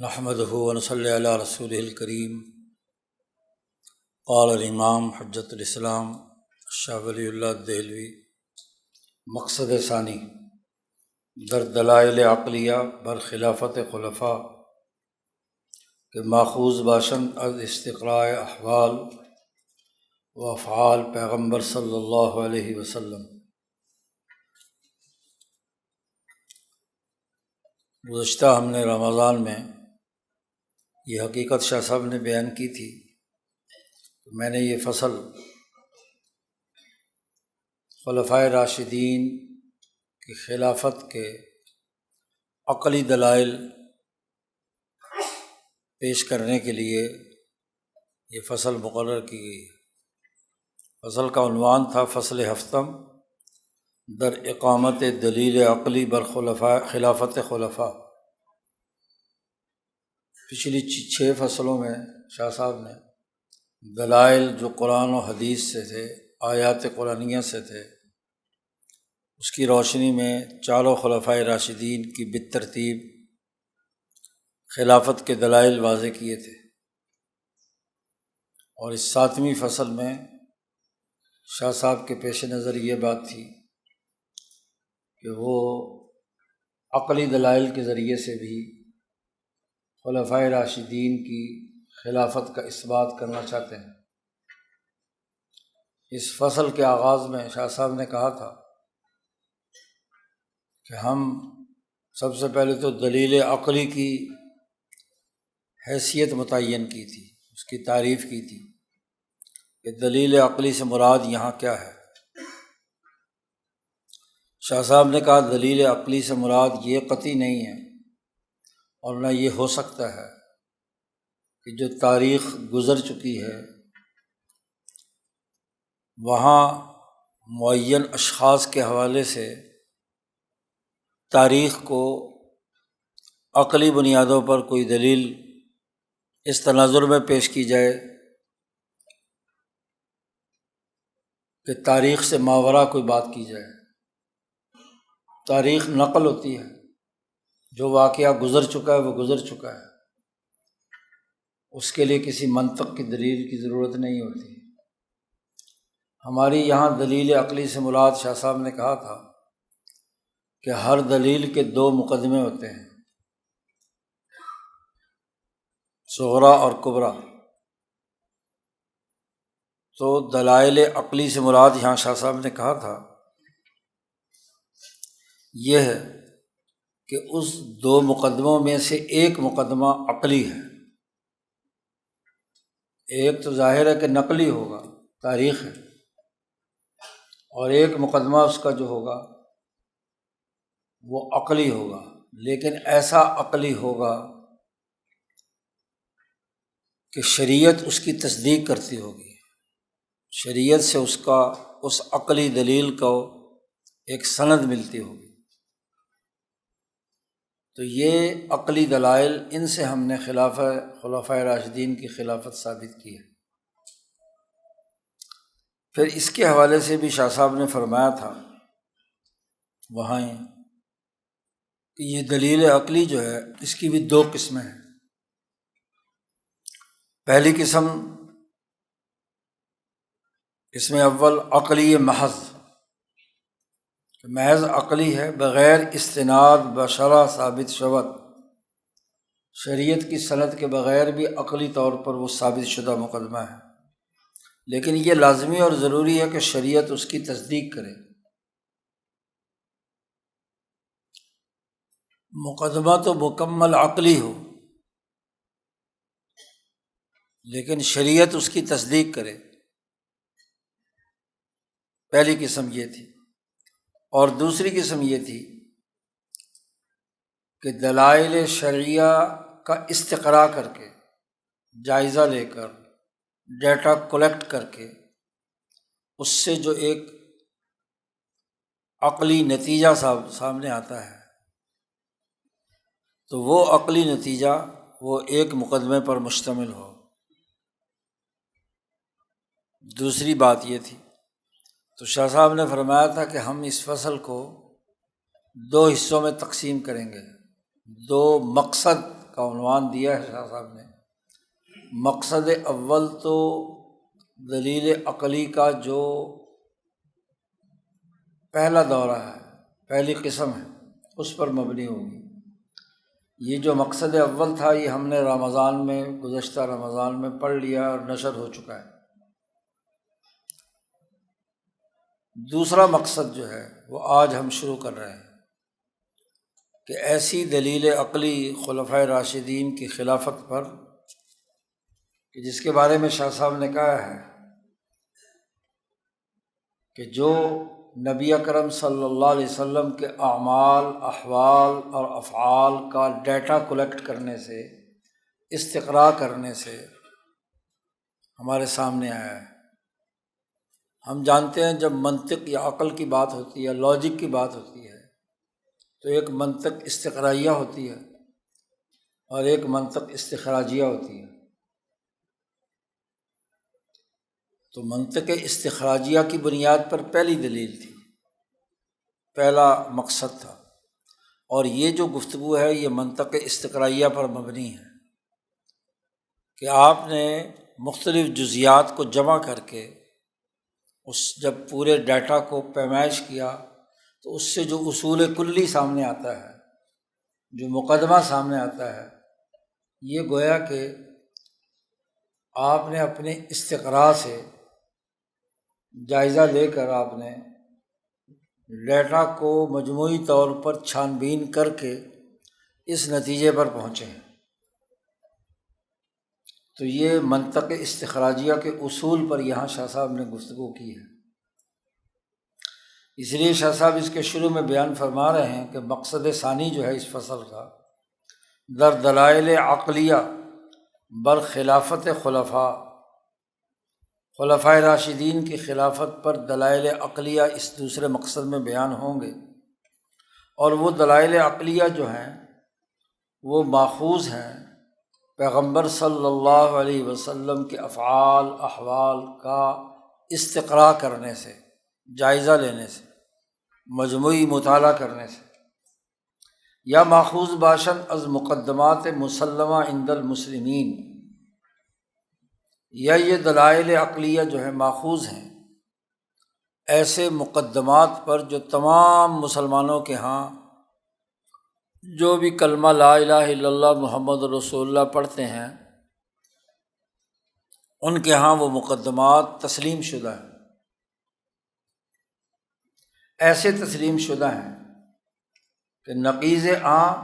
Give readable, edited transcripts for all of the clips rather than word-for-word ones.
نحمدہ ونصلی علی رسولہ الکریم۔ قال الامام حجۃ الاسلام شاہ ولی اللہ دہلوی۔ مقصد ثانی در دلائل عقلیہ بر خلافت خلفاء کہ ماخوذ باشند از استقراء احوال و افعال پیغمبر صلی اللہ علیہ وسلم۔ گزشتہ ہم نے رمضان میں یہ حقیقت شاہ صاحب نے بیان کی تھی کہ میں نے یہ فصل خلفائے راشدین کی خلافت کے عقلی دلائل پیش کرنے کے لیے یہ فصل مقرر کی گئی ہے۔ فصل کا عنوان تھا فصل ہفتم در اقامت دلیل عقلی بر خلافت خلفاء۔ پچھلی 6 فصلوں میں شاہ صاحب نے دلائل جو قرآن و حدیث سے تھے، آیات قرآنیہ سے تھے، اس کی روشنی میں چاروں خلفائے راشدین کی بالترتیب خلافت کے دلائل واضح کیے تھے، اور اس 7ویں فصل میں شاہ صاحب کے پیش نظر یہ بات تھی کہ وہ عقلی دلائل کے ذریعے سے بھی خلفائے راشدین کی خلافت کا اثبات کرنا چاہتے ہیں۔ اس فصل کے آغاز میں شاہ صاحب نے کہا تھا کہ ہم سب سے پہلے تو دلیل عقلی کی حیثیت متعین کی تھی، اس کی تعریف کی تھی کہ دلیل عقلی سے مراد یہاں کیا ہے۔ شاہ صاحب نے کہا دلیل عقلی سے مراد یہ قطعی نہیں ہے اور نہ یہ ہو سکتا ہے کہ جو تاریخ گزر چکی ہے وہاں معین اشخاص کے حوالے سے تاریخ کو عقلی بنیادوں پر کوئی دلیل اس تناظر میں پیش کی جائے کہ تاریخ سے ماوراء کوئی بات کی جائے۔ تاریخ نقل ہوتی ہے، جو واقعہ گزر چکا ہے وہ گزر چکا ہے، اس کے لیے کسی منطق کی دلیل کی ضرورت نہیں ہوتی۔ ہماری یہاں دلیل عقلی سے مراد شاہ صاحب نے کہا تھا کہ ہر دلیل کے 2 مقدمے ہوتے ہیں، صغریٰ اور کبریٰ۔ تو دلائل عقلی سے مراد یہاں شاہ صاحب نے کہا تھا یہ ہے کہ اس 2 مقدموں میں سے ایک مقدمہ عقلی ہے، ایک تو ظاہر ہے کہ نقلی ہوگا، تاریخ ہے، اور ایک مقدمہ اس کا جو ہوگا وہ عقلی ہوگا، لیکن ایسا عقلی ہوگا کہ شریعت اس کی تصدیق کرتی ہوگی، شریعت سے اس عقلی دلیل کو ایک سند ملتی ہوگی۔ تو یہ عقلی دلائل، ان سے ہم نے خلفائے راشدین کی خلافت ثابت کی ہے۔ پھر اس کے حوالے سے بھی شاہ صاحب نے فرمایا تھا وہاں کہ یہ دلیل عقلی جو ہے اس کی بھی 2 قسمیں ہیں۔ پہلی قسم، اس میں اول عقلی محض، محض عقلی ہے، بغیر استناد بشرع ثابت شود، شریعت کی سند کے بغیر بھی عقلی طور پر وہ ثابت شدہ مقدمہ ہے، لیکن یہ لازمی اور ضروری ہے کہ شریعت اس کی تصدیق کرے۔ مقدمہ تو مکمل عقلی ہو لیکن شریعت اس کی تصدیق کرے، پہلی قسم یہ تھی۔ اور دوسری قسم یہ تھی کہ دلائل شرعیہ کا استقراء کر کے، جائزہ لے کر، ڈیٹا کلیکٹ کر کے اس سے جو ایک عقلی نتیجہ سامنے آتا ہے، تو وہ عقلی نتیجہ وہ ایک مقدمے پر مشتمل ہو۔ دوسری بات یہ تھی، تو شاہ صاحب نے فرمایا تھا کہ ہم اس فصل کو 2 حصوں میں تقسیم کریں گے، 2 مقصد کا عنوان دیا ہے شاہ صاحب نے۔ مقصد اول تو دلیل عقلی کا جو پہلا دورہ ہے، پہلی قسم ہے، اس پر مبنی ہوگی۔ یہ جو مقصد اول تھا یہ ہم نے رمضان میں، گزشتہ رمضان میں پڑھ لیا اور نشر ہو چکا ہے۔ دوسرا مقصد جو ہے وہ آج ہم شروع کر رہے ہیں کہ ایسی دلیل عقلی خلفائے راشدین کی خلافت پر کہ جس کے بارے میں شاہ صاحب نے کہا ہے کہ جو نبی اکرم صلی اللہ علیہ وسلم کے اعمال، احوال اور افعال کا ڈیٹا کلیکٹ کرنے سے، استقراء کرنے سے ہمارے سامنے آیا ہے۔ ہم جانتے ہیں جب منطق یا عقل کی بات ہوتی ہے، لاجک کی بات ہوتی ہے، تو ایک منطق استقرائیہ ہوتی ہے اور ایک منطق استخراجیہ ہوتی ہے۔ تو منطق استخراجیہ کی بنیاد پر پہلی دلیل تھی، پہلا مقصد تھا، اور یہ جو گفتگو ہے یہ منطق استقرائیہ پر مبنی ہے کہ آپ نے مختلف جزیات کو جمع کر کے جب پورے ڈیٹا کو پیمائش کیا تو اس سے جو اصول کلی سامنے آتا ہے، جو مقدمہ سامنے آتا ہے، یہ گویا کہ آپ نے اپنے استقراء سے جائزہ لے کر آپ نے ڈیٹا کو مجموعی طور پر چھان بین کر کے اس نتیجے پر پہنچے ہیں۔ تو یہ منطق استخراجیہ کے اصول پر یہاں شاہ صاحب نے گفتگو کی ہے۔ اس لیے شاہ صاحب اس کے شروع میں بیان فرما رہے ہیں کہ مقصد ثانی جو ہے اس فصل کا، در دلائل عقلیہ برخلافت خلفاء، خلفائے راشدین کی خلافت پر دلائل عقلیہ اس دوسرے مقصد میں بیان ہوں گے، اور وہ دلائل عقلیہ جو ہیں وہ ماخوذ ہیں پیغمبر صلی اللہ علیہ وسلم کے افعال، احوال کا استقراء کرنے سے، جائزہ لینے سے، مجموعی مطالعہ کرنے سے، یا ماخوذ باشند از مقدمات مسلمہ عند المسلمین، یا یہ دلائل عقلیہ جو ہے ماخوذ ہیں ایسے مقدمات پر جو تمام مسلمانوں کے ہاں جو بھی کلمہ لا الہ الا اللہ محمد رسول اللہ پڑھتے ہیں ان کے ہاں وہ مقدمات تسلیم شدہ ہیں، ایسے تسلیم شدہ ہیں کہ نقیض عام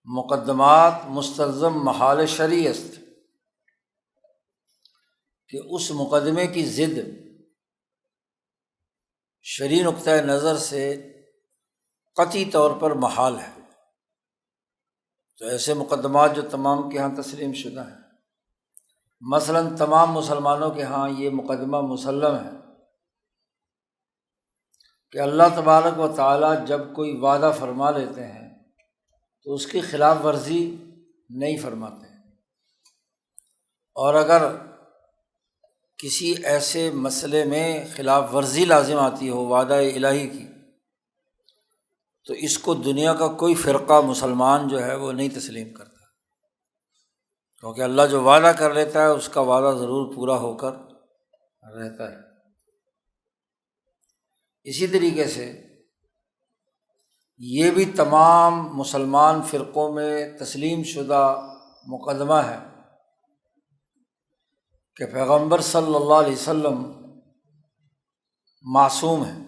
مقدمات مستلزم محال شرعی است، کہ اس مقدمے کی ضد شرعی نقطۂ نظر سے قطعی طور پر محال ہے۔ تو ایسے مقدمات جو تمام کے ہاں تسلیم شدہ ہیں، مثلاً تمام مسلمانوں کے ہاں یہ مقدمہ مسلم ہے کہ اللہ تبارک و تعالیٰ جب کوئی وعدہ فرما لیتے ہیں تو اس کی خلاف ورزی نہیں فرماتے، اور اگر کسی ایسے مسئلے میں خلاف ورزی لازم آتی ہو وعدہ الہی کی تو اس کو دنیا کا کوئی فرقہ مسلمان جو ہے وہ نہیں تسلیم کرتا، کیونکہ اللہ جو وعدہ کر لیتا ہے اس کا وعدہ ضرور پورا ہو کر رہتا ہے۔ اسی طریقے سے یہ بھی تمام مسلمان فرقوں میں تسلیم شدہ مقدمہ ہے کہ پیغمبر صلی اللہ علیہ وسلم معصوم ہیں،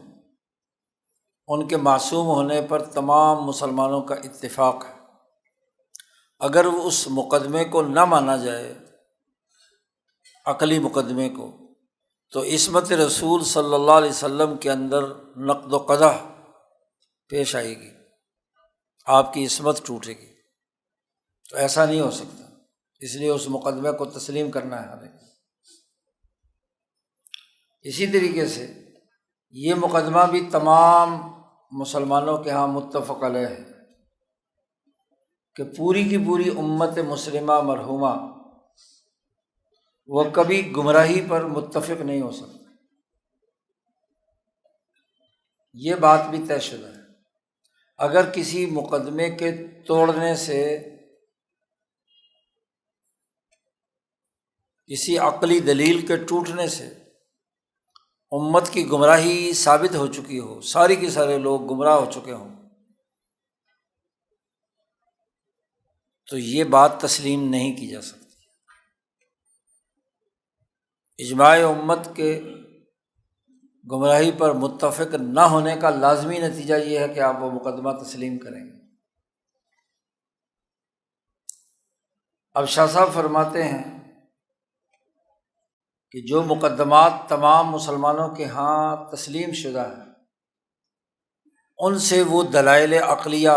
ان کے معصوم ہونے پر تمام مسلمانوں کا اتفاق ہے۔ اگر وہ اس مقدمے کو نہ مانا جائے، عقلی مقدمے کو، تو عصمت رسول صلی اللہ علیہ وسلم کے اندر نقد و قدح پیش آئے گی، آپ کی عصمت ٹوٹے گی۔ تو ایسا نہیں ہو سکتا، اس لیے اس مقدمے کو تسلیم کرنا ہے ہمیں۔ اسی طریقے سے یہ مقدمہ بھی تمام مسلمانوں کے ہاں متفق علیہ ہے کہ پوری کی پوری امت مسلمہ مرحومہ وہ کبھی گمراہی پر متفق نہیں ہو سکتی، یہ بات بھی طے شدہ ہے۔ اگر کسی مقدمے کے توڑنے سے کسی عقلی دلیل کے ٹوٹنے سے امت کی گمراہی ثابت ہو چکی ہو، ساری کے سارے لوگ گمراہ ہو چکے ہوں، تو یہ بات تسلیم نہیں کی جا سکتی۔ اجماع امت کے گمراہی پر متفق نہ ہونے کا لازمی نتیجہ یہ ہے کہ آپ وہ مقدمہ تسلیم کریں گے۔ اب شاہ صاحب فرماتے ہیں کہ جو مقدمات تمام مسلمانوں کے ہاں تسلیم شدہ ہیں، ان سے وہ دلائل عقلیہ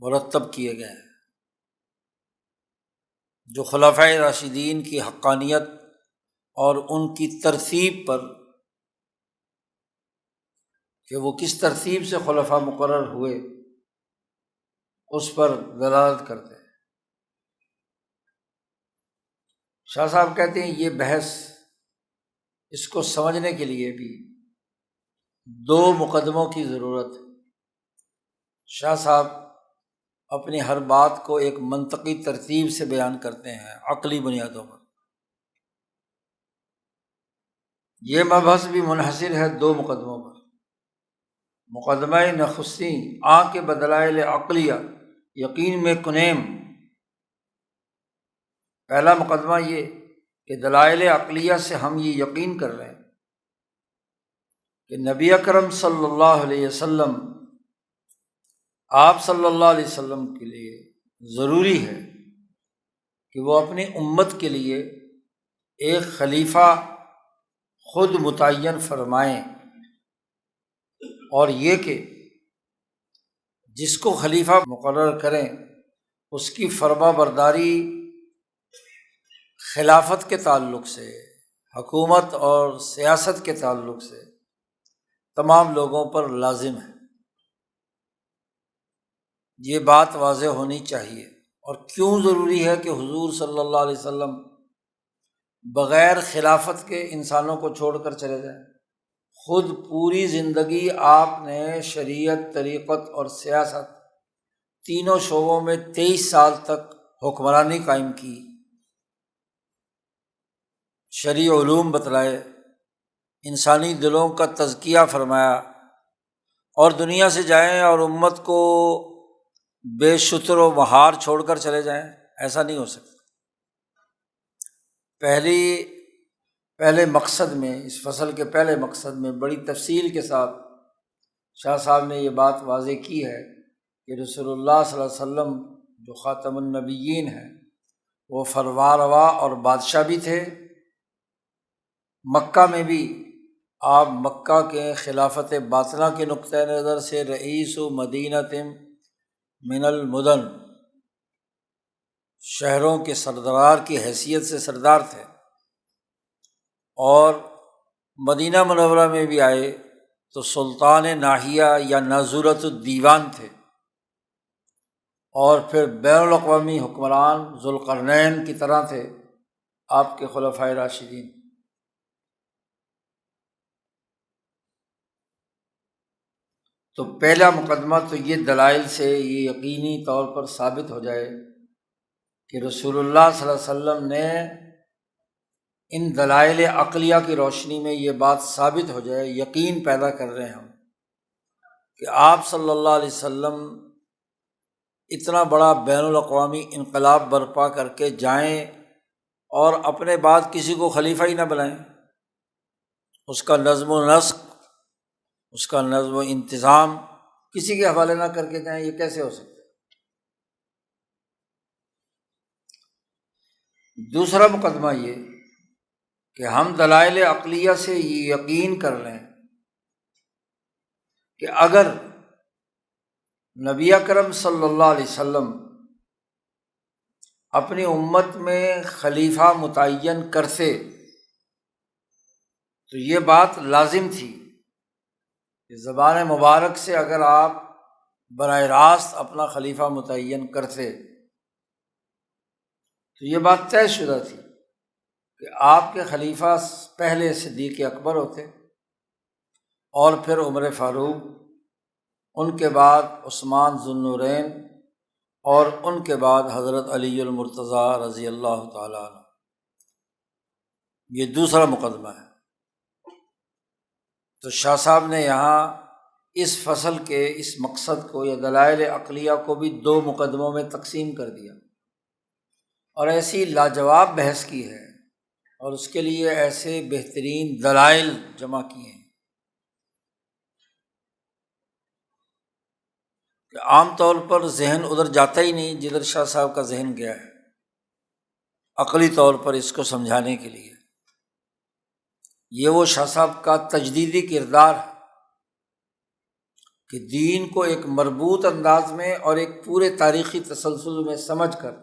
مرتب کیے گئے ہیں جو خلفائے راشدین کی حقانیت اور ان کی ترتیب پر، کہ وہ کس ترتیب سے خلفاء مقرر ہوئے، اس پر دلالت کرتے ہیں۔ شاہ صاحب کہتے ہیں یہ بحث، اس کو سمجھنے کے لیے بھی دو مقدموں کی ضرورت ہے۔ شاہ صاحب اپنی ہر بات کو ایک منطقی ترتیب سے بیان کرتے ہیں، عقلی بنیادوں پر۔ یہ مبحث بھی منحصر ہے دو مقدموں پر۔ مقدمہ نخستین آنکھ کے بدلائل عقلیہ یقین میں کنیم۔ پہلا مقدمہ یہ کہ دلائل عقلیہ سے ہم یہ یقین کر رہے ہیں کہ نبی اکرم صلی اللہ علیہ وسلم، آپ صلی اللہ علیہ وسلم کے لیے ضروری ہے کہ وہ اپنی امت کے لیے ایک خلیفہ خود متعین فرمائیں، اور یہ کہ جس کو خلیفہ مقرر کریں اس کی فرما برداری خلافت کے تعلق سے، حکومت اور سیاست کے تعلق سے تمام لوگوں پر لازم ہے۔ یہ بات واضح ہونی چاہیے۔ اور کیوں ضروری ہے کہ حضور صلی اللہ علیہ وسلم بغیر خلافت کے انسانوں کو چھوڑ کر چلے جائیں؟ خود پوری زندگی آپ نے شریعت، طریقت اور سیاست تینوں شعبوں میں 23 سال تک حکمرانی قائم کی، شرعی علوم بتلائے، انسانی دلوں کا تزکیہ فرمایا، اور دنیا سے جائیں اور امت کو بے شتر و مہار چھوڑ کر چلے جائیں؟ ایسا نہیں ہو سکتا۔ پہلے مقصد میں، اس فصل کے پہلے مقصد میں بڑی تفصیل کے ساتھ شاہ صاحب نے یہ بات واضح کی ہے کہ رسول اللہ صلی اللہ علیہ وسلم جو خاتم النبیین ہیں، وہ فرمانروا اور بادشاہ بھی تھے۔ مکہ میں بھی آپ مکہ کے خلافت باطنہ کے نقطۂ نظر سے رئیس و مدینۃ من المدن، شہروں کے سردار کی حیثیت سے سردار تھے، اور مدینہ منورہ میں بھی آئے تو سلطان ناحیہ یا ناظورۃ الدیوان تھے، اور پھر بین الاقوامی حکمران ذوالقرنین کی طرح تھے آپ کے خلفائے راشدین۔ تو پہلا مقدمہ تو یہ دلائل سے یہ یقینی طور پر ثابت ہو جائے کہ رسول اللہ صلی اللہ علیہ وسلم نے ان دلائل عقلیہ کی روشنی میں یہ بات ثابت ہو جائے، یقین پیدا کر رہے ہیں ہم کہ آپ صلی اللہ علیہ وسلم اتنا بڑا بین الاقوامی انقلاب برپا کر کے جائیں اور اپنے بعد کسی کو خلیفہ ہی نہ بنائیں، اس کا نظم و نسق، اس کا نظم و انتظام کسی کے حوالے نہ کر کے جائیں، یہ کیسے ہو سکتا ہے؟ دوسرا مقدمہ یہ کہ ہم دلائل عقلیہ سے یہ یقین کر لیں کہ اگر نبی اکرم صلی اللہ علیہ وسلم اپنی امت میں خلیفہ متعین کرتے تو یہ بات لازم تھی کہ زبان مبارک سے اگر آپ براہ راست اپنا خلیفہ متعین کرتے تو یہ بات طے شدہ تھی کہ آپ کے خلیفہ پہلے صدیق اکبر ہوتے، اور پھر عمر فاروق، ان کے بعد عثمان ذو النورین، اور ان کے بعد حضرت علی المرتضیٰ رضی اللہ تعالیٰ عنہ۔ یہ دوسرا مقدمہ ہے۔ تو شاہ صاحب نے یہاں اس فصل کے اس مقصد کو یا دلائل عقلیہ کو بھی دو مقدموں میں تقسیم کر دیا، اور ایسی لاجواب بحث کی ہے اور اس کے لیے ایسے بہترین دلائل جمع کیے ہیں کہ عام طور پر ذہن ادھر جاتا ہی نہیں جدھر شاہ صاحب کا ذہن گیا ہے، عقلی طور پر اس کو سمجھانے کے لیے۔ یہ وہ شاہ صاحب کا تجدیدی کردار ہے کہ دین کو ایک مربوط انداز میں اور ایک پورے تاریخی تسلسل میں سمجھ کر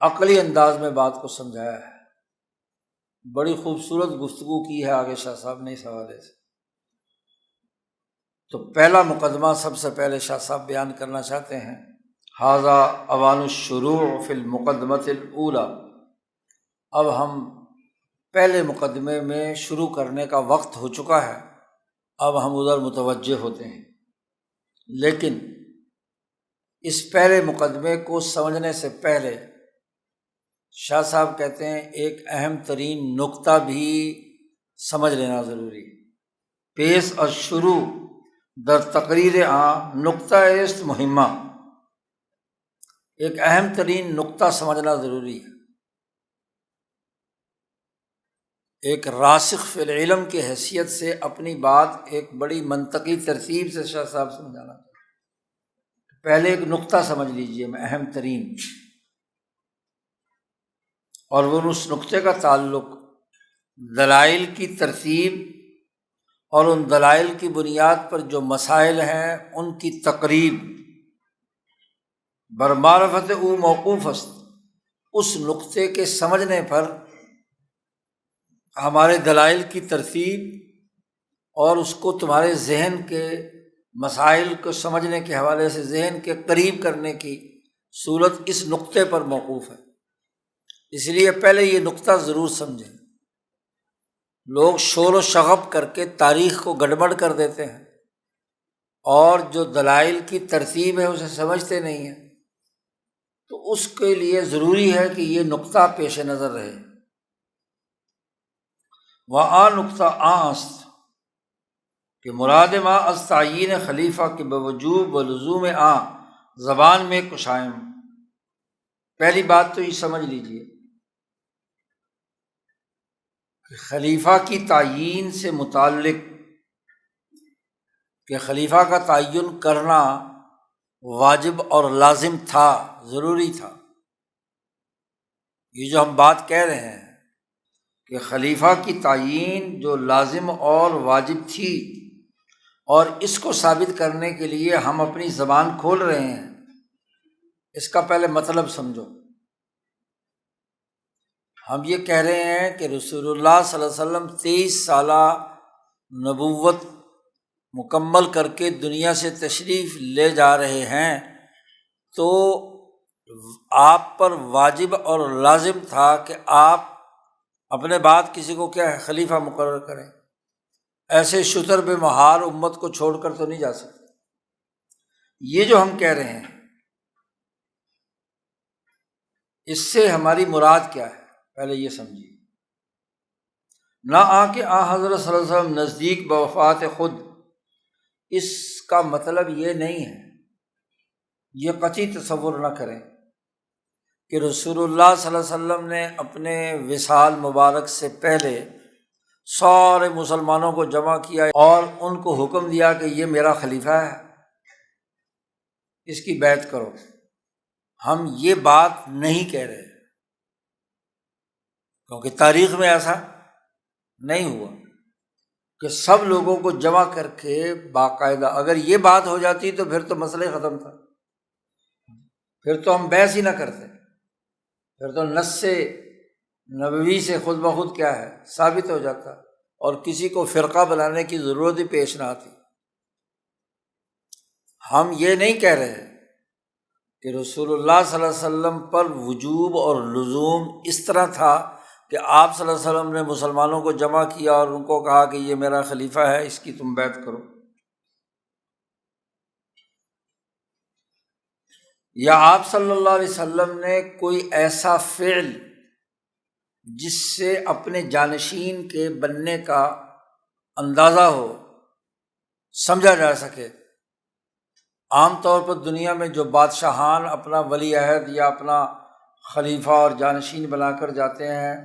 عقلی انداز میں بات کو سمجھایا ہے۔ بڑی خوبصورت گفتگو کی ہے آگے شاہ صاحب نے اس حوالے سے۔ تو پہلا مقدمہ سب سے پہلے شاہ صاحب بیان کرنا چاہتے ہیں، ھذا اوان الشروع فی المقدمۃ الاولی۔ اب ہم پہلے مقدمے میں شروع کرنے کا وقت ہو چکا ہے، اب ہم ادھر متوجہ ہوتے ہیں۔ لیکن اس پہلے مقدمے کو سمجھنے سے پہلے شاہ صاحب کہتے ہیں ایک اہم ترین نقطہ بھی سمجھ لینا ضروری ہے۔ پیش از شروع در تقریر نقطہ است مہمہ، ایک اہم ترین نقطہ سمجھنا ضروری ہے۔ ایک راسخ فی العلم کی حیثیت سے اپنی بات ایک بڑی منطقی ترتیب سے شاہ صاحب سمجھانا چاہتے۔ پہلے ایک نقطہ سمجھ لیجئے میں اہم ترین، اور وہ اس نقطے کا تعلق دلائل کی ترتیب اور ان دلائل کی بنیاد پر جو مسائل ہیں ان کی تقریب برمعرفت او موقوف است۔ اس نقطے کے سمجھنے پر ہمارے دلائل کی ترتیب اور اس کو تمہارے ذہن کے مسائل کو سمجھنے کے حوالے سے ذہن کے قریب کرنے کی صورت اس نقطے پر موقوف ہے۔ اس لیے پہلے یہ نقطہ ضرور سمجھیں۔ لوگ شور و شغب کر کے تاریخ کو گڑبڑ کر دیتے ہیں اور جو دلائل کی ترتیب ہے اسے سمجھتے نہیں ہیں، تو اس کے لیے ضروری ہے کہ یہ نقطہ پیش نظر رہے۔ وہاں نقطہ است کہ مراد ما از تعیین خلیفہ کے بوجوب و لزوم زبان میں کشائم۔ پہلی بات تو یہ سمجھ لیجئے کہ خلیفہ کی تعیین سے متعلق کہ خلیفہ کا تعین کرنا واجب اور لازم تھا، ضروری تھا۔ یہ جو ہم بات کہہ رہے ہیں کہ خلیفہ کی تعیین جو لازم اور واجب تھی، اور اس کو ثابت کرنے کے لیے ہم اپنی زبان کھول رہے ہیں، اس کا پہلے مطلب سمجھو۔ ہم یہ کہہ رہے ہیں کہ رسول اللہ صلی اللہ علیہ وسلم 23 سالہ نبوت مکمل کر کے دنیا سے تشریف لے جا رہے ہیں، تو آپ پر واجب اور لازم تھا کہ آپ اپنے بعد کسی کو کیا ہے خلیفہ مقرر کریں۔ ایسے شتر بے مہار امت کو چھوڑ کر تو نہیں جا سکتے۔ یہ جو ہم کہہ رہے ہیں اس سے ہماری مراد کیا ہے پہلے یہ سمجھیے۔ نہ کہ حضرت صلی اللہ علیہ وسلم نزدیک بوفات خود، اس کا مطلب یہ نہیں ہے، یہ قطعی تصور نہ کریں کہ رسول اللہ صلی اللہ علیہ وسلم نے اپنے وصال مبارک سے پہلے سارے مسلمانوں کو جمع کیا اور ان کو حکم دیا کہ یہ میرا خلیفہ ہے، اس کی بیعت کرو۔ ہم یہ بات نہیں کہہ رہے کیونکہ تاریخ میں ایسا نہیں ہوا کہ سب لوگوں کو جمع کر کے باقاعدہ، اگر یہ بات ہو جاتی تو پھر تو مسئلہ ختم تھا، پھر تو ہم بحث ہی نہ کرتے، پھر تو نص نبوی سے خود بخود کیا ہے ثابت ہو جاتا اور کسی کو فرقہ بنانے کی ضرورت ہی پیش نہ آتی۔ ہم یہ نہیں کہہ رہے کہ رسول اللہ صلی اللہ علیہ وسلم پر وجوب اور لزوم اس طرح تھا کہ آپ صلی اللہ علیہ وسلم نے مسلمانوں کو جمع کیا اور ان کو کہا کہ یہ میرا خلیفہ ہے، اس کی تم بیعت کرو، یا آپ صلی اللہ علیہ وسلم نے کوئی ایسا فعل جس سے اپنے جانشین کے بننے کا اندازہ ہو، سمجھا جا سکے۔ عام طور پر دنیا میں جو بادشاہان اپنا ولی عہد یا اپنا خلیفہ اور جانشین بنا کر جاتے ہیں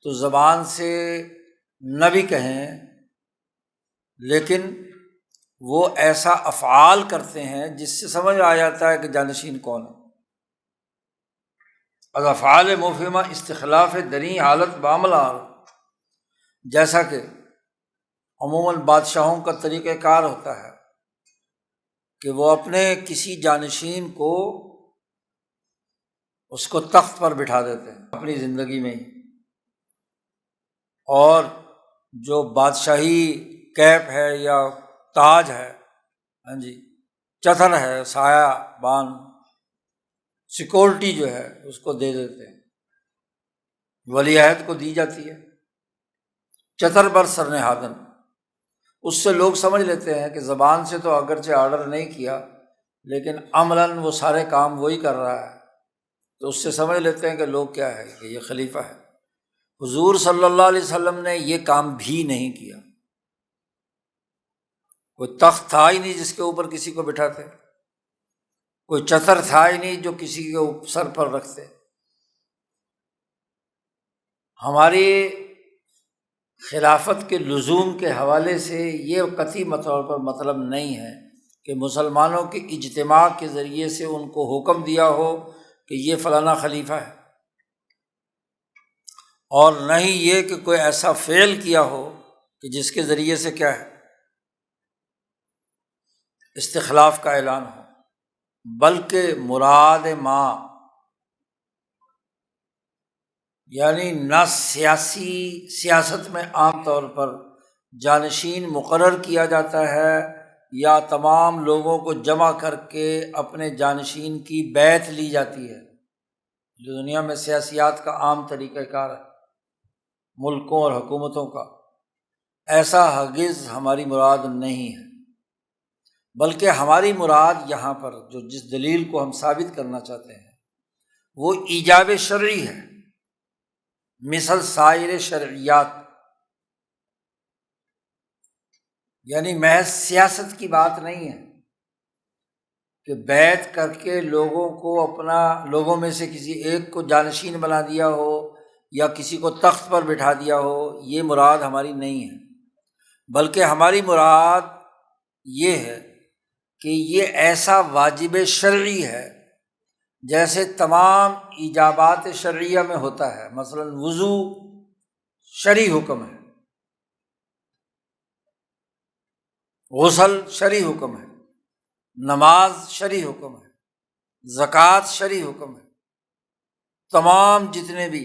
تو زبان سے نہ بھی کہیں، لیکن وہ ایسا افعال کرتے ہیں جس سے سمجھ آ جاتا ہے کہ جانشین کون ہے۔ از افعال مفہمہ استخلاف دنی حالت بعملہ، جیسا کہ عموماً بادشاہوں کا طریقہ کار ہوتا ہے کہ وہ اپنے کسی جانشین کو اس کو تخت پر بٹھا دیتے ہیں اپنی زندگی میں ہی، اور جو بادشاہی کیپ ہے یا تاج ہے، ہاں جی، چتر ہے، سایہ بان، سیکورٹی جو ہے اس کو دے دیتے ہیں، ولی عہد کو دی جاتی ہے، چتر بر سر نہادن۔ اس سے لوگ سمجھ لیتے ہیں کہ زبان سے تو اگرچہ آرڈر نہیں کیا لیکن عملاً وہ سارے کام وہی کر رہا ہے، تو اس سے سمجھ لیتے ہیں کہ لوگ کیا ہے کہ یہ خلیفہ ہے۔ حضور صلی اللہ علیہ وسلم نے یہ کام بھی نہیں کیا، کوئی تخت تھا ہی نہیں جس کے اوپر کسی کو بٹھاتے، کوئی چتر تھا ہی نہیں جو کسی کے سر پر رکھتے۔ ہماری خلافت کے لزوم کے حوالے سے یہ قطعی طور پر مطلب نہیں ہے کہ مسلمانوں کے اجتماع کے ذریعے سے ان کو حکم دیا ہو کہ یہ فلانا خلیفہ ہے، اور نہ ہی یہ کہ کوئی ایسا فعل کیا ہو کہ جس کے ذریعے سے کیا ہے استخلاف کا اعلان ہو، بلکہ مراد ما یعنی نہ سیاست میں عام طور پر جانشین مقرر کیا جاتا ہے یا تمام لوگوں کو جمع کر کے اپنے جانشین کی بیعت لی جاتی ہے، جو دنیا میں سیاسیات کا عام طریقہ کار ہے ملکوں اور حکومتوں کا، ایسا ہرگز ہماری مراد نہیں ہے، بلکہ ہماری مراد یہاں پر جو جس دلیل کو ہم ثابت کرنا چاہتے ہیں وہ ایجاب شرعی ہے، مثل سائر شرعیات، یعنی محض سیاست کی بات نہیں ہے کہ بیعت کر کے لوگوں کو لوگوں میں سے کسی ایک کو جانشین بنا دیا ہو یا کسی کو تخت پر بٹھا دیا ہو، یہ مراد ہماری نہیں ہے، بلکہ ہماری مراد یہ ہے کہ یہ ایسا واجب شرعی ہے جیسے تمام ایجابات شرعیہ میں ہوتا ہے، مثلاً وضو شرعی حکم ہے، غسل شرعی حکم ہے، نماز شرعی حکم ہے، زکوٰۃ شرعی حکم ہے، تمام جتنے بھی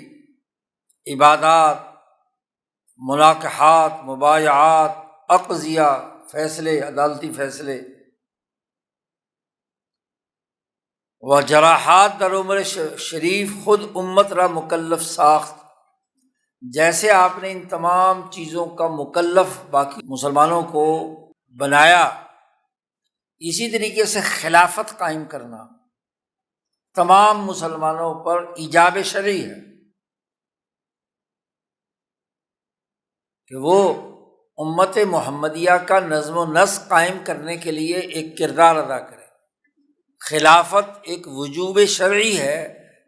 عبادات، مناکحات، مبایعات، اقضیہ، فیصلے، عدالتی فیصلے و جراحات در عمر شریف خود امت را مکلف ساخت، جیسے آپ نے ان تمام چیزوں کا مکلف باقی مسلمانوں کو بنایا، اسی طریقے سے خلافت قائم کرنا تمام مسلمانوں پر ایجاب شرعی ہے کہ وہ امت محمدیہ کا نظم و نسق قائم کرنے کے لیے ایک کردار ادا کرے۔ خلافت ایک وجوب شرعی ہے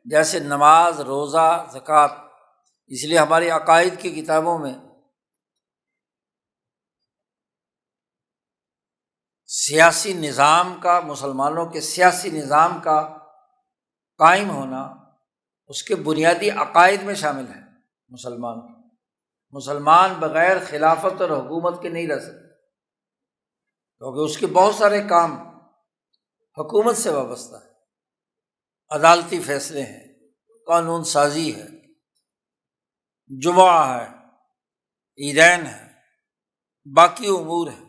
جیسے نماز، روزہ، زکوٰۃ، اس لیے ہماری عقائد کی کتابوں میں سیاسی نظام کا، مسلمانوں کے سیاسی نظام کا قائم ہونا اس کے بنیادی عقائد میں شامل ہے۔ مسلمان بغیر خلافت اور حکومت کے نہیں رہ سکتے، کیونکہ اس کے بہت سارے کام حکومت سے وابستہ ہے، عدالتی فیصلے ہیں، قانون سازی ہے، جمعہ ہے، عیدین ہے، باقی امور ہیں۔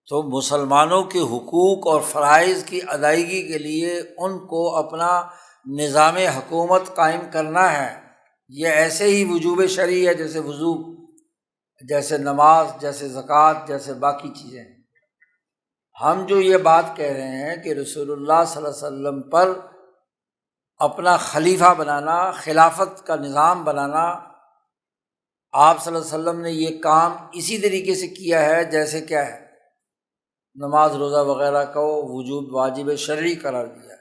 تو مسلمانوں کے حقوق اور فرائض کی ادائیگی کے لیے ان کو اپنا نظام حکومت قائم کرنا ہے، یہ ایسے ہی وجوب شرعی ہے جیسے وضو، جیسے نماز، جیسے زکوٰۃ، جیسے باقی چیزیں۔ ہم جو یہ بات کہہ رہے ہیں کہ رسول اللہ صلی اللہ علیہ وسلم پر اپنا خلیفہ بنانا، خلافت کا نظام بنانا، آپ صلی اللہ علیہ وسلم نے یہ کام اسی طریقے سے کیا ہے جیسے کیا ہے نماز روزہ وغیرہ کو وجوب واجب شرعی قرار دیا ہے۔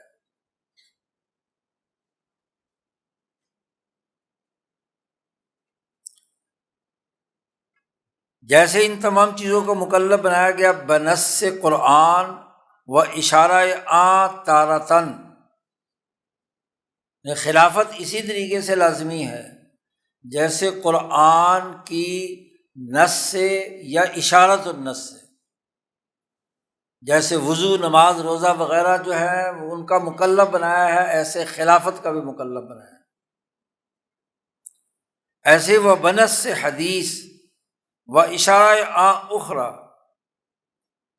جیسے ان تمام چیزوں کو مکلف بنایا گیا بنص قرآن و اشارہ تارتن، خلافت اسی طریقے سے لازمی ہے جیسے قرآن کی نص سے یا اشارت النص سے، جیسے وضو نماز روزہ وغیرہ جو ہے ان کا مکلف بنایا ہے، ایسے خلافت کا بھی مکلف بنایا ہے۔ ایسے وہ بنص حدیث و اشارہ اخرى،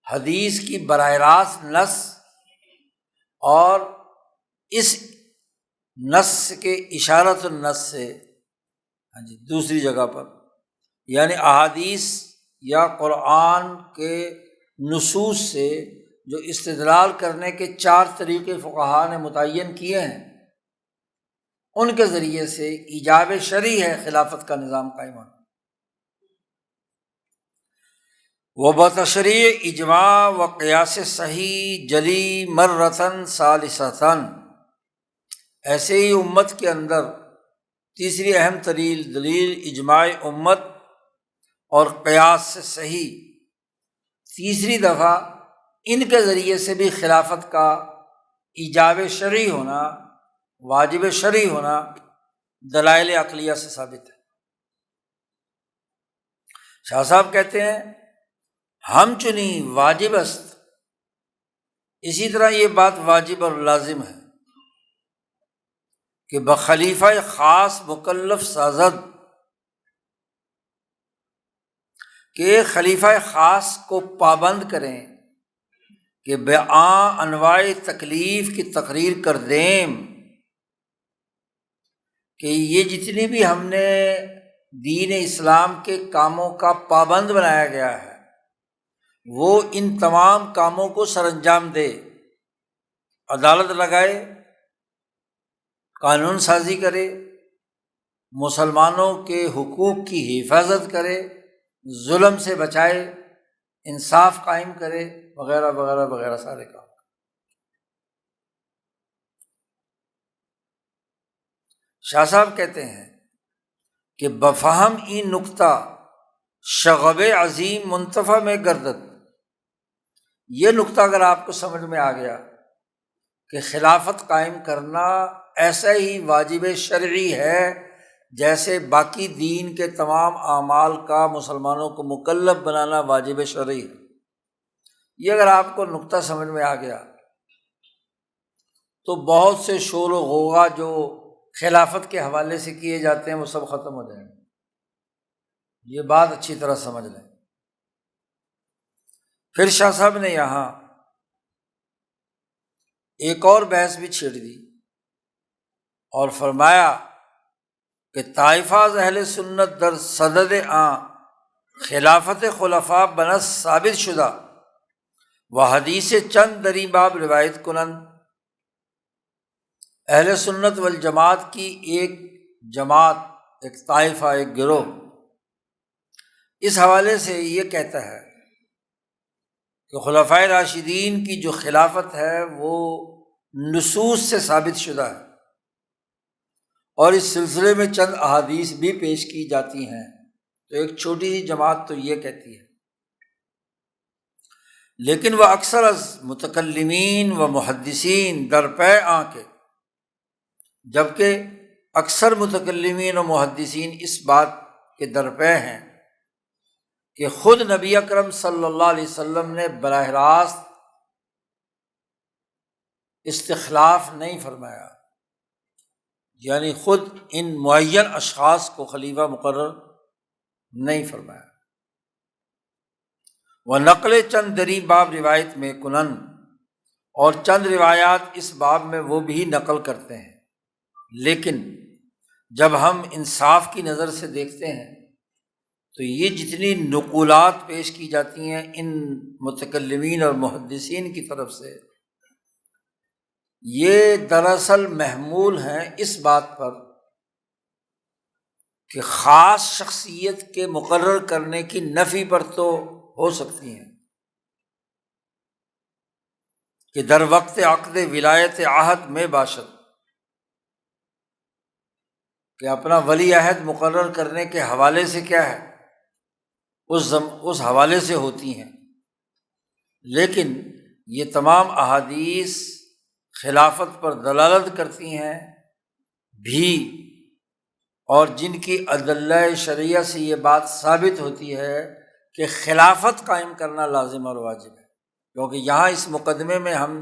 حدیث کی براہ راست نص اور اس نص کے اشارت النص سے، دوسری جگہ پر یعنی احادیث یا قرآن کے نصوص سے جو استدلال کرنے کے 4 طریقے فقہا نے متعین کیے ہیں، ان کے ذریعے سے ایجاب شرعی ہے خلافت کا نظام قائم ہونا۔ وبتشریع اجماع و قیاس صحیح جلی مرتن ثالثتاً، ایسے ہی امت کے اندر تیسری اہم ترین دلیل اجماع امت اور قیاس سے صحیح، تیسری دفعہ ان کے ذریعے سے بھی خلافت کا ایجاب شرعی ہونا، واجب شرعی ہونا دلائل عقلیہ سے ثابت ہے۔ شاہ صاحب کہتے ہیں ہم چنی واجب است، اسی طرح یہ بات واجب اور لازم ہے کہ بخلیفہ خاص مکلف سازد، کہ خلیفہ خاص کو پابند کریں کہ بیان انواع تکلیف کی تقریر کر دیں کہ یہ جتنی بھی ہم نے دین اسلام کے کاموں کا پابند بنایا گیا ہے وہ ان تمام کاموں کو سر انجام دے، عدالت لگائے، قانون سازی کرے، مسلمانوں کے حقوق کی حفاظت کرے، ظلم سے بچائے، انصاف قائم کرے، وغیرہ وغیرہ وغیرہ سارے کام۔ شاہ صاحب کہتے ہیں کہ بفہم ای نکتہ شغب عظیم منتفع میں گردد، یہ نکتہ اگر آپ کو سمجھ میں آ گیا کہ خلافت قائم کرنا ایسا ہی واجب شرعی ہے جیسے باقی دین کے تمام اعمال کا مسلمانوں کو مکلف بنانا واجب شرعی ہے، یہ اگر آپ کو نکتہ سمجھ میں آ گیا تو بہت سے شور و غوغا جو خلافت کے حوالے سے کیے جاتے ہیں وہ سب ختم ہو جائیں گے۔ یہ بات اچھی طرح سمجھ لیں۔ پھر شاہ صاحب نے یہاں ایک اور بحث بھی چھیڑ دی اور فرمایا کہ طائفہ اہل سنت در صدد خلافت خلفاء بنص ثابت شدہ و حدیث چند دری باب روایت کنند، اہل سنت والجماعت کی ایک جماعت، ایک طائفہ، ایک گروہ اس حوالے سے یہ کہتا ہے کہ خلفائے راشدین کی جو خلافت ہے وہ نصوص سے ثابت شدہ ہے اور اس سلسلے میں چند احادیث بھی پیش کی جاتی ہیں۔ تو ایک چھوٹی سی جماعت تو یہ کہتی ہے، لیکن وہ اکثر از متکلمین و محدثین درپے کے، جبکہ اکثر متکلمین و محدثین اس بات کے درپے ہیں کہ خود نبی اکرم صلی اللہ علیہ وسلم نے براہ راست استخلاف نہیں فرمایا، یعنی خود ان معین اشخاص کو خلیفہ مقرر نہیں فرمایا۔ وہ نقل چند دری باب روایت میں کنن، اور چند روایات اس باب میں وہ بھی نقل کرتے ہیں، لیکن جب ہم انصاف کی نظر سے دیکھتے ہیں تو یہ جتنی نقولات پیش کی جاتی ہیں ان متکلمین اور محدثین کی طرف سے، یہ دراصل محمول ہیں اس بات پر کہ خاص شخصیت کے مقرر کرنے کی نفی پر تو ہو سکتی ہیں کہ در وقت عقد ولایت عہد میں باشد، کہ اپنا ولی عہد مقرر کرنے کے حوالے سے کیا ہے اس حوالے سے ہوتی ہیں، لیکن یہ تمام احادیث خلافت پر دلالت کرتی ہیں بھی، اور جن کی ادلہ شرعیہ سے یہ بات ثابت ہوتی ہے کہ خلافت قائم کرنا لازم اور واجب ہے، کیونکہ یہاں اس مقدمے میں ہم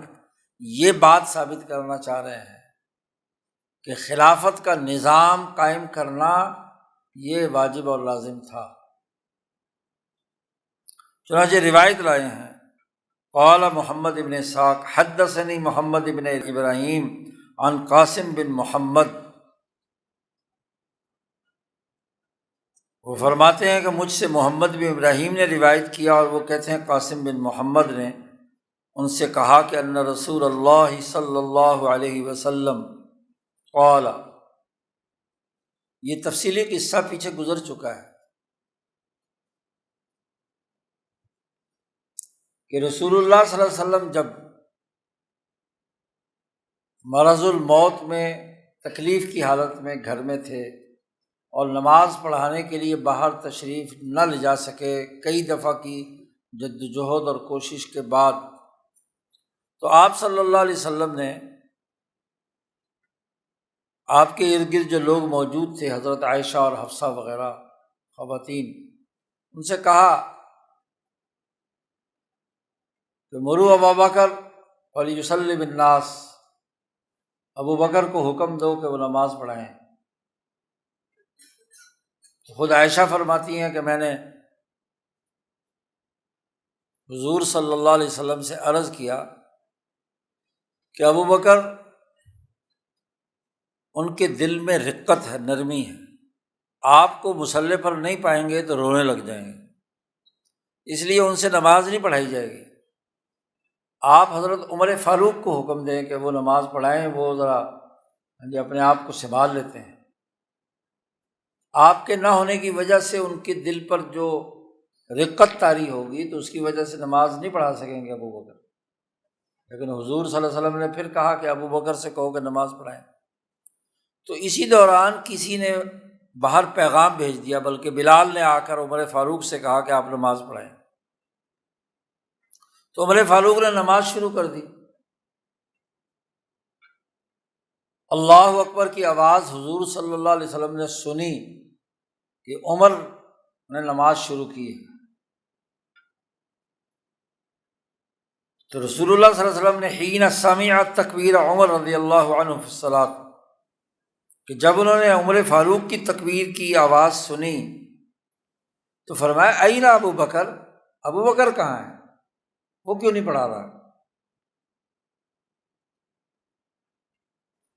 یہ بات ثابت کرنا چاہ رہے ہیں کہ خلافت کا نظام قائم کرنا یہ واجب اور لازم تھا۔ چنانچہ روایت لائے ہیں، قال محمد بن اسحاق حدثنی محمد بن ابراہیم عن قاسم بن محمد، وہ فرماتے ہیں کہ مجھ سے محمد بن ابراہیم نے روایت کیا، اور وہ کہتے ہیں قاسم بن محمد نے ان سے کہا کہ ان رسول اللہ صلی اللہ علیہ وسلم قال، یہ تفصیلی قصہ پیچھے گزر چکا ہے کہ رسول اللہ صلی اللہ علیہ وسلم جب مرض الموت میں تکلیف کی حالت میں گھر میں تھے اور نماز پڑھانے کے لیے باہر تشریف نہ لے جا سکے، کئی دفعہ کی جدوجہد اور کوشش کے بعد، تو آپ صلی اللہ علیہ وسلم نے آپ کے ارد گرد جو لوگ موجود تھے، حضرت عائشہ اور حفصہ وغیرہ خواتین، ان سے کہا کہ مروا ابا بکر ولیصلی بالناس، ابو بکر کو حکم دو کہ وہ نماز پڑھائیں۔ تو خود عائشہ فرماتی ہیں کہ میں نے حضور صلی اللہ علیہ وسلم سے عرض کیا کہ ابو بکر، ان کے دل میں رقت ہے، نرمی ہے، آپ کو مصلی پر نہیں پائیں گے تو رونے لگ جائیں گے، اس لیے ان سے نماز نہیں پڑھائی جائے گی۔ آپ حضرت عمر فاروق کو حکم دیں کہ وہ نماز پڑھائیں، وہ ذرا اپنے آپ کو سنبھال لیتے ہیں۔ آپ کے نہ ہونے کی وجہ سے ان کے دل پر جو رقت طاری ہوگی تو اس کی وجہ سے نماز نہیں پڑھا سکیں گے ابو بکر، لیکن حضور صلی اللہ علیہ وسلم نے پھر کہا کہ ابو بکر سے کہو کہ نماز پڑھائیں۔ تو اسی دوران کسی نے باہر پیغام بھیج دیا، بلکہ بلال نے آ کر عمر فاروق سے کہا کہ آپ نماز پڑھائیں، تو عمر فاروق نے نماز شروع کر دی۔ اللہ اکبر کی آواز حضور صلی اللہ علیہ وسلم نے سنی کہ عمر نے نماز شروع کی ہے، تو رسول اللہ صلی اللہ علیہ وسلم نے حین سمع تکبیر عمر رضی اللہ عنہ فی الصلاۃ، کہ جب انہوں نے عمر فاروق کی تکبیر کی آواز سنی تو فرمایا این ابو بکر، ابو بکر کہاں ہے، وہ کیوں نہیں پڑھا رہا؟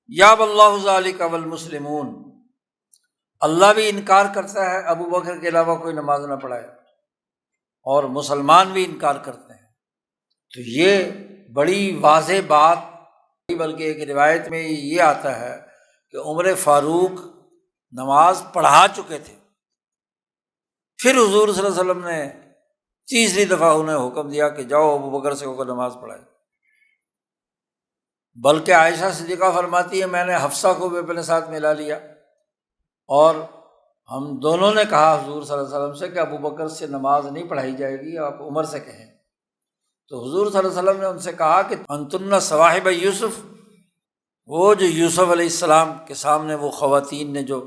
یا باللہ ذالک والمسلمون، اللہ بھی انکار کرتا ہے ابو بکر کے علاوہ کوئی نماز نہ پڑھائے، اور مسلمان بھی انکار کرتے ہیں۔ تو یہ بڑی واضح بات، بلکہ ایک روایت میں یہ آتا ہے کہ عمر فاروق نماز پڑھا چکے تھے، پھر حضور صلی اللہ علیہ وسلم نے تیسری دفعہ انہیں حکم دیا کہ جاؤ ابو بکر سے کو نماز پڑھائے۔ بلکہ عائشہ صدیقہ فرماتی ہے میں نے حفصہ کو بھی اپنے ساتھ ملا لیا، اور ہم دونوں نے کہا حضور صلی اللہ علیہ وسلم سے کہ ابو بکر سے نماز نہیں پڑھائی جائے گی، آپ عمر سے کہیں۔ تو حضور صلی اللہ علیہ وسلم نے ان سے کہا کہ انتن صواحب یوسف، وہ جو یوسف علیہ السلام کے سامنے وہ خواتین نے جو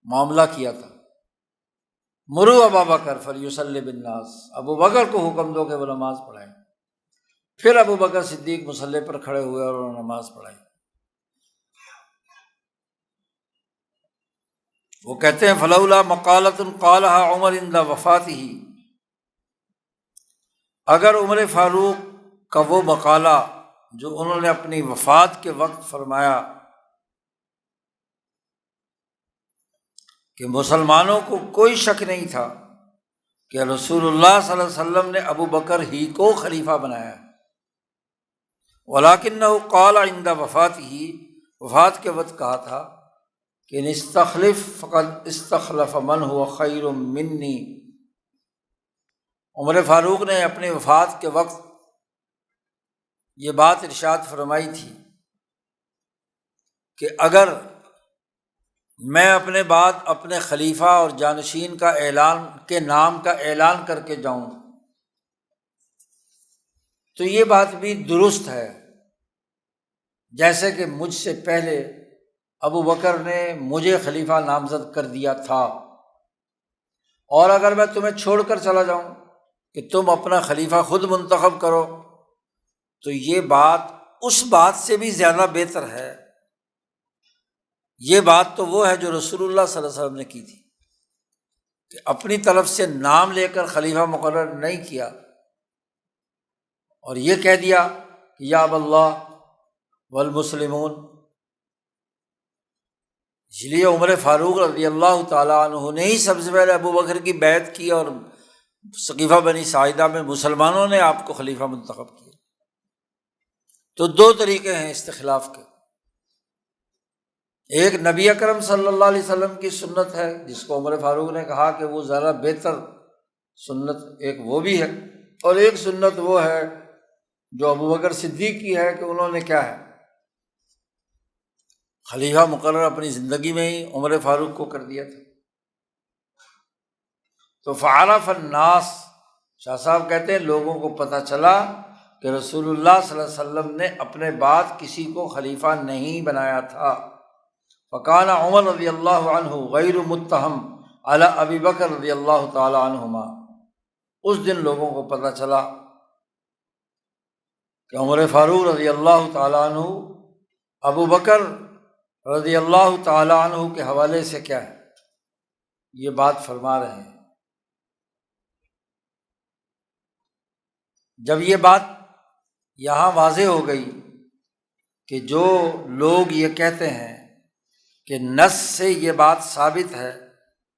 معاملہ کیا تھا، مروا ابا بکر فلیصلی بالناس، ابو بکر کو حکم دو کہ وہ نماز پڑھائیں۔ پھر ابو بکر صدیق مصلی پر کھڑے ہوئے اور انہوں نے نماز پڑھائی۔ وہ کہتے ہیں فلولا مقالۃ قالها عمر عند وفاتہ، اگر عمر فاروق کا وہ مقالہ جو انہوں نے اپنی وفات کے وقت فرمایا کہ مسلمانوں کو کوئی شک نہیں تھا کہ رسول اللہ صلی اللہ علیہ وسلم نے ابو بکر ہی کو خلیفہ بنایا، ولیکنہ قال عند وفاتہ، وفات کے وقت کہا تھا کہ ان استخلف فقد استخلف من هو خیر منی۔ عمر فاروق نے اپنی وفات کے وقت یہ بات ارشاد فرمائی تھی کہ اگر میں اپنے بعد اپنے خلیفہ اور جانشین کا اعلان کے نام کا اعلان کر کے جاؤں تو یہ بات بھی درست ہے، جیسے کہ مجھ سے پہلے ابو بکر نے مجھے خلیفہ نامزد کر دیا تھا، اور اگر میں تمہیں چھوڑ کر چلا جاؤں کہ تم اپنا خلیفہ خود منتخب کرو تو یہ بات اس بات سے بھی زیادہ بہتر ہے۔ یہ بات تو وہ ہے جو رسول اللہ صلی اللہ علیہ وسلم نے کی تھی کہ اپنی طرف سے نام لے کر خلیفہ مقرر نہیں کیا اور یہ کہہ دیا کہ یا اب اللہ والمسلمون۔ اس لیے عمر فاروق رضی اللہ تعالیٰ عنہ نے ہی سب سے پہلے ابو بکر کی بیعت کی اور ثقیفہ بنی ساعدہ میں مسلمانوں نے آپ کو خلیفہ منتخب کیا۔ تو دو طریقے ہیں استخلاف کے، ایک نبی اکرم صلی اللہ علیہ وسلم کی سنت ہے جس کو عمر فاروق نے کہا کہ وہ زیادہ بہتر سنت ایک وہ بھی ہے، اور ایک سنت وہ ہے جو ابو بکر صدیق کی ہے کہ انہوں نے کیا ہے خلیفہ مقرر اپنی زندگی میں ہی عمر فاروق کو کر دیا تھا۔ تو فعرف الناس، شاہ صاحب کہتے ہیں لوگوں کو پتہ چلا کہ رسول اللہ صلی اللہ علیہ وسلم نے اپنے بعد کسی کو خلیفہ نہیں بنایا تھا۔ فکان عمر رضی اللہ عنہ غیر متہم علی ابی بکر رضی اللہ تعالی عنہما، اس دن لوگوں کو پتہ چلا کہ عمر فاروق رضی اللہ تعالیٰ عنہ ابو بکر رضی اللہ تعالیٰ عنہ کے حوالے سے کیا ہے یہ بات فرما رہے ہیں۔ جب یہ بات یہاں واضح ہو گئی کہ جو لوگ یہ کہتے ہیں کہ نص سے یہ بات ثابت ہے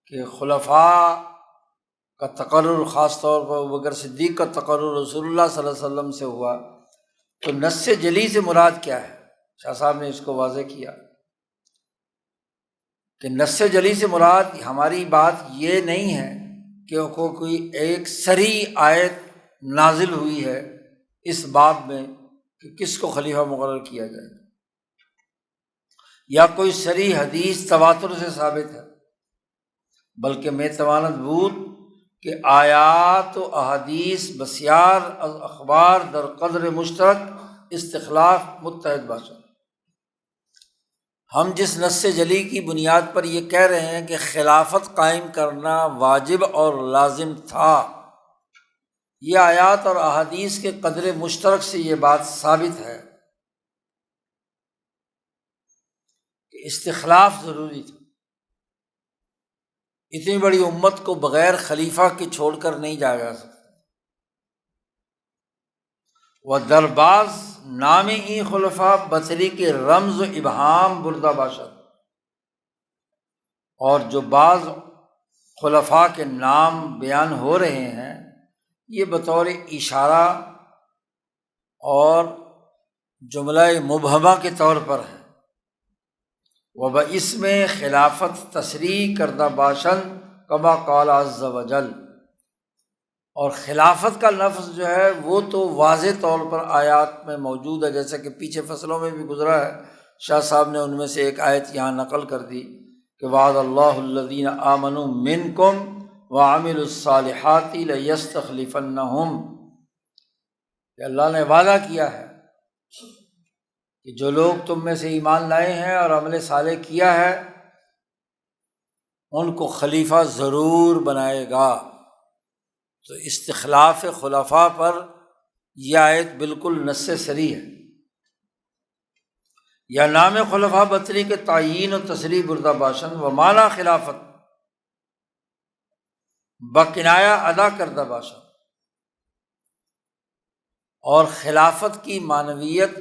کہ خلفاء کا تقرر، خاص طور پر ابوبکر صدیق کا تقرر رسول اللہ صلی اللہ علیہ وسلم سے ہوا، تو نص جلی سے مراد کیا ہے؟ شاہ صاحب نے اس کو واضح کیا کہ نص جلی سے مراد ہماری بات یہ نہیں ہے کہ کوئی ایک صریح آیت نازل ہوئی ہے اس باب میں کہ کس کو خلیفہ مقرر کیا جائے، یا کوئی صریح حدیث تواتر سے ثابت ہے، بلکہ میں تواند بود کہ آیات و احادیث بسیار از اخبار در قدر مشترک استخلاف متحد باشد۔ ہم جس نص جلی کی بنیاد پر یہ کہہ رہے ہیں کہ خلافت قائم کرنا واجب اور لازم تھا، یہ آیات اور احادیث کے قدر مشترک سے یہ بات ثابت ہے کہ استخلاف ضروری تھا۔ اتنی بڑی امت کو بغیر خلیفہ کے چھوڑ کر نہیں جایا جا سکتا۔ و درباز نام ای خلفاء بصری کے رمز و ابہام بردہ باشد، اور جو بعض خلفاء کے نام بیان ہو رہے ہیں یہ بطور اشارہ اور جملہ مبہمہ کے طور پر ہے۔ وباسم خلافت تصریح کردہ باشند کما قال عز وجل، اور خلافت کا لفظ جو ہے وہ تو واضح طور پر آیات میں موجود ہے، جیسا کہ پیچھے فصلوں میں بھی گزرا ہے۔ شاہ صاحب نے ان میں سے ایک آیت یہاں نقل کر دی کہ وعد اللہ الذین آمنوا منکم وعملوا الصالحات لیستخلفنہم، کہ اللہ نے وعدہ کیا ہے کہ جو لوگ تم میں سے ایمان لائے ہیں اور عمل صالح کیا ہے ان کو خلیفہ ضرور بنائے گا۔ تو استخلاف خلفاء پر یہ آیت بالکل نص صریح ہے۔ یا نام خلفاء بطری کے تعیین و تصریح بردہ باشند و معنی خلافت بکنایا ادا کردہ باشند، اور خلافت کی معنویت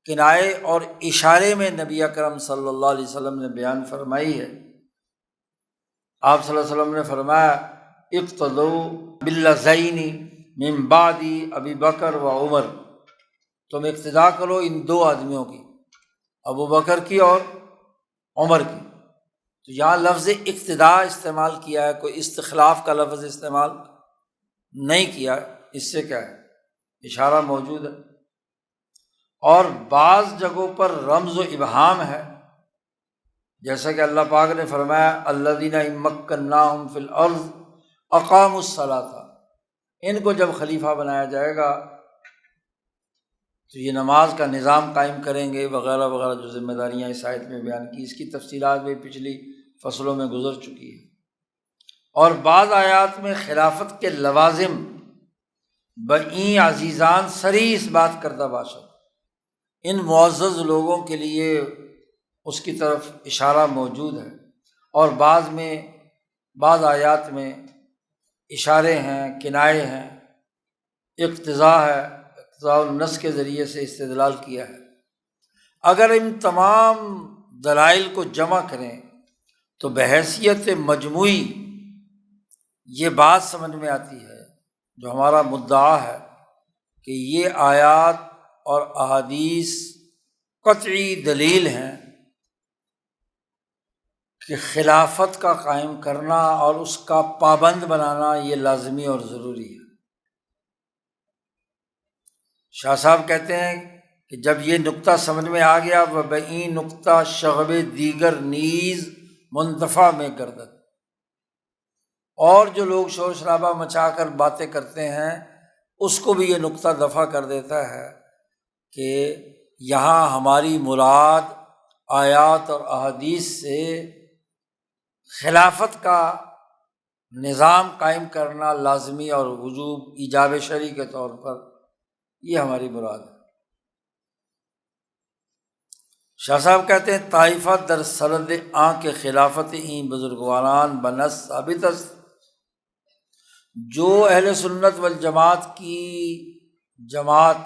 کنائے اور اشارے میں نبی اکرم صلی اللہ علیہ وسلم نے بیان فرمائی ہے۔ آپ صلی اللہ علیہ وسلم نے فرمایا اقتدوا باللذین من بعد ابی بکر و عمر، تم اقتدا کرو ان دو آدمیوں کی، ابو بکر کی اور عمر کی۔ تو یہاں لفظ اقتدا استعمال کیا ہے، کوئی استخلاف کا لفظ استعمال نہیں کیا۔ اس سے کیا ہے؟ اشارہ موجود ہے۔ اور بعض جگہوں پر رمز و ابہام ہے، جیسا کہ اللہ پاک نے فرمایا الذین ان مکناہم فی الارض اقاموا الصلاۃ، ان کو جب خلیفہ بنایا جائے گا تو یہ نماز کا نظام قائم کریں گے وغیرہ وغیرہ، جو ذمہ داریاں اس آیت میں بیان کی، اس کی تفصیلات بھی پچھلی فصلوں میں گزر چکی ہے۔ اور بعض آیات میں خلافت کے لوازم بئیں عزیزان صریح اس بات کردہ باشد، ان معزز لوگوں کے لیے اس کی طرف اشارہ موجود ہے، اور بعض آیات میں اشارے ہیں، کنائے ہیں، اقتضاء ہے، اقتضاء النص کے ذریعے سے استدلال کیا ہے۔ اگر ان تمام دلائل کو جمع کریں تو بحیثیت مجموعی یہ بات سمجھ میں آتی ہے، جو ہمارا مدعا ہے، کہ یہ آیات اور احادیث قطعی دلیل ہیں کہ خلافت کا قائم کرنا اور اس کا پابند بنانا یہ لازمی اور ضروری ہے۔ شاہ صاحب کہتے ہیں کہ جب یہ نقطہ سمجھ میں آ گیا، وَبَئِیں نقطہ شغب دیگر نیز منتفع میں گردد، اور جو لوگ شور شرابہ مچا کر باتیں کرتے ہیں اس کو بھی یہ نقطہ دفع کر دیتا ہے کہ یہاں ہماری مراد آیات اور احادیث سے خلافت کا نظام قائم کرنا لازمی اور وجوب ایجاب شرعی کے طور پر، یہ ہماری مراد ہے۔ شاہ صاحب کہتے ہیں طائفہ در سرد آن کے خلافت این بزرگواران بنس ثابت است، جو اہل سنت والجماعت کی جماعت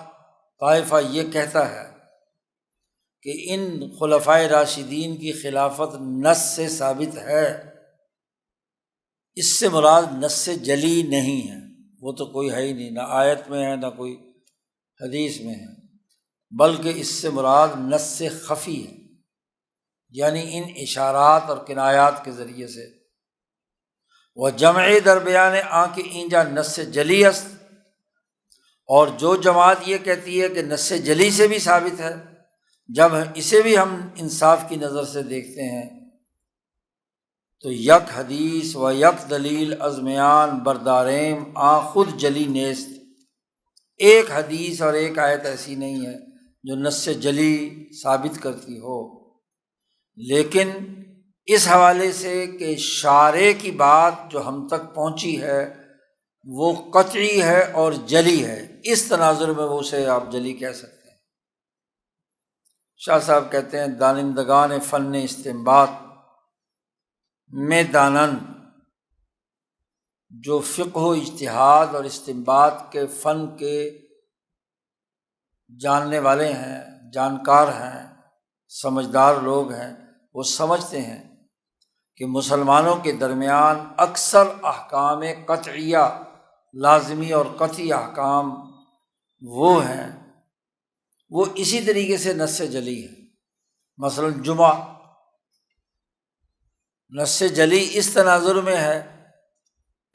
طائفہ یہ کہتا ہے کہ ان خلفائے راشدین کی خلافت نص سے ثابت ہے، اس سے مراد نص جلی نہیں ہے، وہ تو کوئی ہے ہی نہیں، نہ آیت میں ہے نہ کوئی حدیث میں ہے، بلکہ اس سے مراد نص خفی ہے، یعنی ان اشارات اور کنایات کے ذریعے سے۔ وہ جمع درمیان آن کے اینجا نص جلی است، اور جو جماعت یہ کہتی ہے کہ نص جلی سے بھی ثابت ہے، جب اسے بھی ہم انصاف کی نظر سے دیکھتے ہیں تو یک حدیث و یک دلیل ازمیان برداریم آن خود جلی نیست، ایک حدیث اور ایک آیت ایسی نہیں ہے جو نص جلی ثابت کرتی ہو، لیکن اس حوالے سے کہ شارع کی بات جو ہم تک پہنچی ہے وہ قطعی ہے اور جلی ہے، اس تناظر میں وہ اسے آپ جلی کہہ سکتے ہیں۔ شاہ صاحب کہتے ہیں دانندگان فن استنباط میں دانند، جو فقہ و اجتہاد اور استنباط کے فن کے جاننے والے ہیں، جانکار ہیں، سمجھدار لوگ ہیں، وہ سمجھتے ہیں کہ مسلمانوں کے درمیان اکثر احکام قطعیہ لازمی اور قطعی احکام وہ ہیں، وہ اسی طریقے سے نص جلی ہے۔ مثلا جمعہ نص جلی اس تناظر میں ہے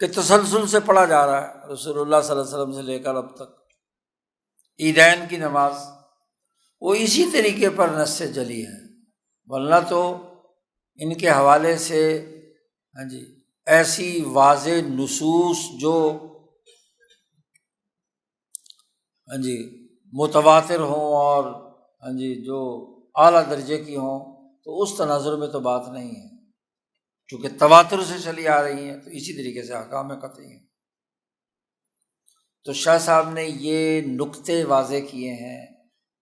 کہ تسلسل سے پڑھا جا رہا ہے رسول اللہ صلی اللہ علیہ وسلم سے لے کر اب تک۔ عیدین کی نماز وہ اسی طریقے پر نص جلی ہے، ورنہ تو ان کے حوالے سے ایسی واضح نصوص جو متواتر ہوں اور جو اعلیٰ درجے کی ہوں، تو اس تناظر میں تو بات نہیں ہے، چونکہ تواتر سے چلی آ رہی ہیں تو اسی طریقے سے احکام قطعی ہیں۔ تو شاہ صاحب نے یہ نقطے واضح کیے ہیں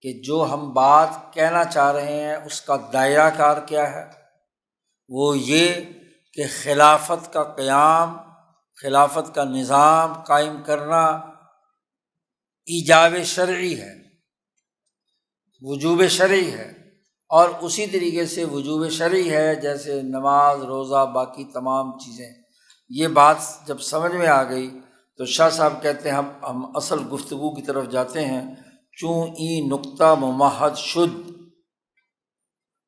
کہ جو ہم بات کہنا چاہ رہے ہیں اس کا دائرہ کار کیا ہے، وہ یہ کہ خلافت کا قیام، خلافت کا نظام قائم کرنا ایجاب شرعی ہے، وجوب شرعی ہے، اور اسی طریقے سے وجوب شرعی ہے جیسے نماز، روزہ، باقی تمام چیزیں۔ یہ بات جب سمجھ میں آ گئی تو شاہ صاحب کہتے ہیں ہم اصل گفتگو کی طرف جاتے ہیں، چوں ای نقطہ ممہد شد،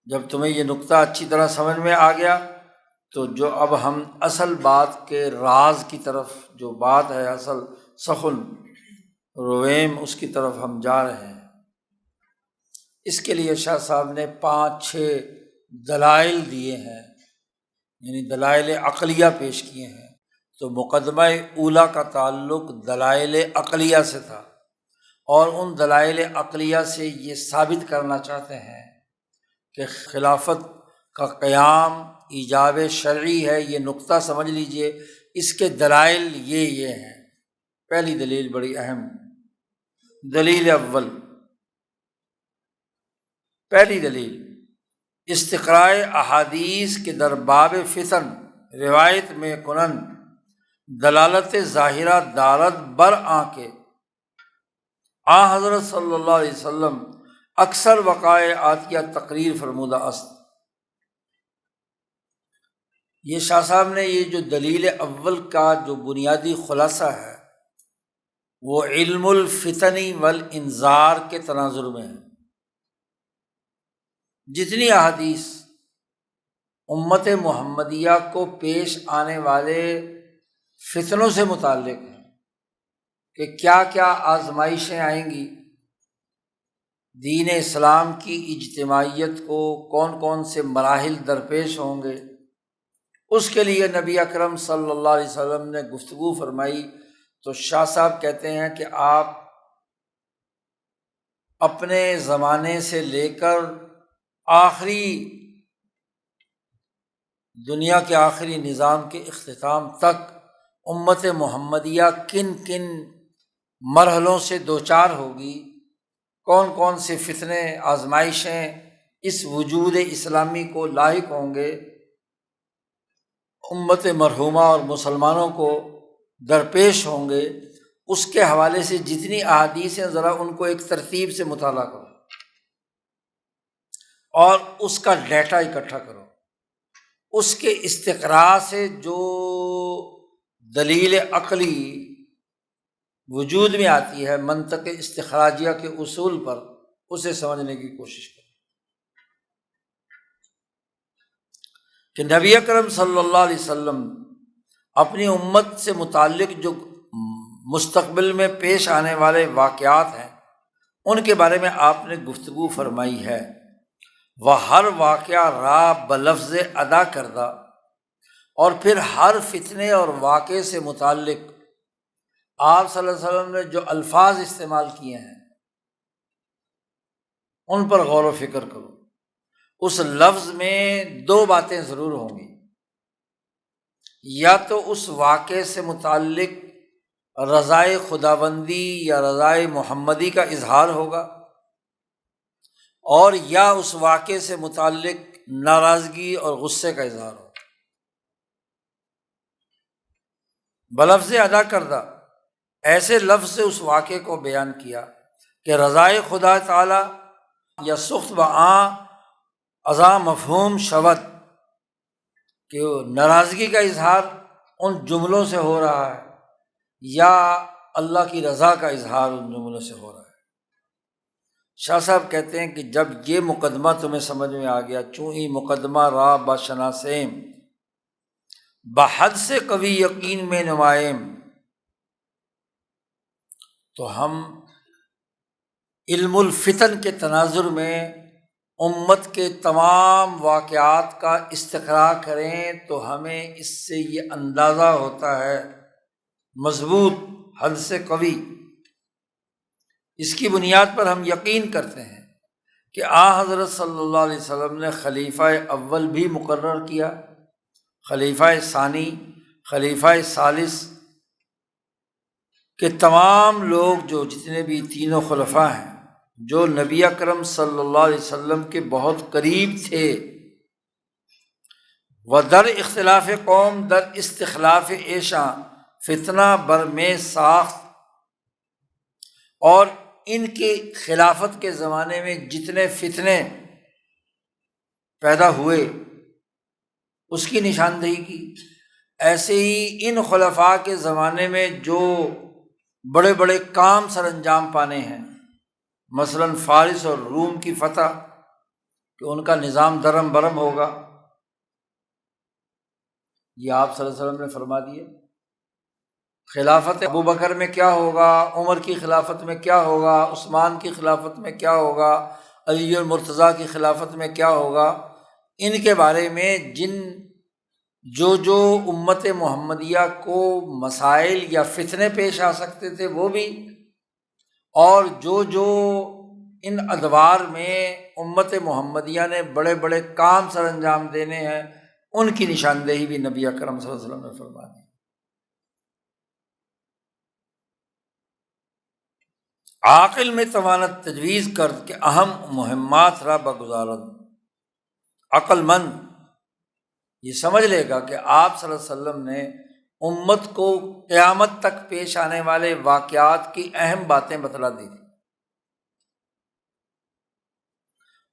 جب تمہیں یہ نقطہ اچھی طرح سمجھ میں آ گیا تو جو اب ہم اصل بات کے راز کی طرف، جو بات ہے اصل سخن رویم، اس کی طرف ہم جا رہے ہیں۔ اس کے لیے شاہ صاحب نے 5-6 دلائل دیے ہیں، یعنی دلائل عقلیہ پیش کیے ہیں۔ تو مقدمہ اولیٰ کا تعلق دلائل عقلیہ سے تھا، اور ان دلائل عقلیہ سے یہ ثابت کرنا چاہتے ہیں کہ خلافت کا قیام ایجاب شرعی ہے۔ یہ نقطہ سمجھ لیجئے، اس کے دلائل یہ ہیں۔ پہلی دلیل بڑی اہم، دلیل اول، پہلی دلیل استقراء احادیث کے در باب فتن روایت میں کنن دلالت ظاہرہ دارت بر آنکے آ حضرت صلی اللہ علیہ وسلم اکثر وقائع آتیہ تقریر فرمودہ است۔ یہ شاہ صاحب نے یہ جو دلیل اول کا جو بنیادی خلاصہ ہے وہ علم الفتن والانذار کے تناظر میں ہے۔ جتنی احادیث امت محمدیہ کو پیش آنے والے فتنوں سے متعلق ہیں کہ کیا کیا آزمائشیں آئیں گی، دین اسلام کی اجتماعیت کو کون کون سے مراحل درپیش ہوں گے، اس کے لیے نبی اکرم صلی اللہ علیہ وسلم نے گفتگو فرمائی۔ تو شاہ صاحب کہتے ہیں کہ آپ اپنے زمانے سے لے کر آخری دنیا کے آخری نظام کے اختتام تک امت محمدیہ کن کن مرحلوں سے دوچار ہوگی، کون کون سے فتنے آزمائشیں اس وجود اسلامی کو لاحق ہوں گے، امت مرحومہ اور مسلمانوں کو درپیش ہوں گے، اس کے حوالے سے جتنی احادیث ہیں ذرا ان کو ایک ترتیب سے مطالعہ کرو اور اس کا ڈیٹا اکٹھا کرو۔ اس کے استقراء سے جو دلیل عقلی وجود میں آتی ہے منطق استخراجیہ کے اصول پر، اسے سمجھنے کی کوشش کرو کہ نبی اکرم صلی اللہ علیہ وسلم اپنی امت سے متعلق جو مستقبل میں پیش آنے والے واقعات ہیں ان کے بارے میں آپ نے گفتگو فرمائی ہے۔ وہ ہر واقعہ را بلفظ ادا کردہ، اور پھر ہر فتنے اور واقعے سے متعلق آپ صلی اللہ علیہ وسلم نے جو الفاظ استعمال کیے ہیں ان پر غور و فکر کرو۔ اس لفظ میں 2 باتیں ضرور ہوں گی، یا تو اس واقعے سے متعلق رضائے خداوندی یا رضائے محمدی کا اظہار ہوگا، اور یا اس واقعے سے متعلق ناراضگی اور غصے کا اظہار ہوگا۔ بلفظ ادا کردہ، ایسے لفظ سے اس واقعے کو بیان کیا کہ رضائے خدا تعالی یا سخط و ازا مفہوم شود، کہ ناراضگی کا اظہار ان جملوں سے ہو رہا ہے یا اللہ کی رضا کا اظہار ان جملوں سے ہو رہا ہے۔ شاہ صاحب کہتے ہیں کہ جب یہ مقدمہ تمہیں سمجھ میں آ گیا، چوں ہی مقدمہ را بشناسیم بحد سے قوی یقین میں نمائیم، تو ہم علم الفتن کے تناظر میں امت کے تمام واقعات کا استقراء کریں تو ہمیں اس سے یہ اندازہ ہوتا ہے مضبوط، حد سے قوی، اس کی بنیاد پر ہم یقین کرتے ہیں کہ حضرت صلی اللہ علیہ وسلم نے خلیفہ اول بھی مقرر کیا، خلیفہ ثانی، خلیفہ ثالث کہ تمام لوگ جو جتنے بھی تینوں خلفاء ہیں جو نبی اکرم صلی اللہ علیہ وسلم کے بہت قریب تھے، و در اختلاف قوم در استخلاف ایشاں فتنہ بر میں ساخت، اور ان کے خلافت کے زمانے میں جتنے فتنے پیدا ہوئے اس کی نشاندہی کی۔ ایسے ہی ان خلفاء کے زمانے میں جو بڑے بڑے کام سر انجام پانے ہیں مثلاً فارس اور روم کی فتح کہ ان کا نظام درم برم ہوگا، یہ آپ صلی اللہ علیہ وسلم نے فرما دیے۔ خلافت ابو بکر میں کیا ہوگا، عمر کی خلافت میں کیا ہوگا، عثمان کی خلافت میں کیا ہوگا، علی المرتضیٰ کی خلافت میں کیا ہوگا، ان کے بارے میں جو امت محمدیہ کو مسائل یا فتنے پیش آ سکتے تھے وہ بھی، اور جو ان ادوار میں امت محمدیہ نے بڑے بڑے کام سر انجام دینے ہیں ان کی نشاندہی بھی نبی اکرم صلی اللہ علیہ وسلم نے فرما دی۔ عاقل میں توانت تجویز کرد کہ اہم مہمات را بگزارد، عقل مند یہ سمجھ لے گا کہ آپ صلی اللہ علیہ وسلم نے امت کو قیامت تک پیش آنے والے واقعات کی اہم باتیں بتلا دی تھی۔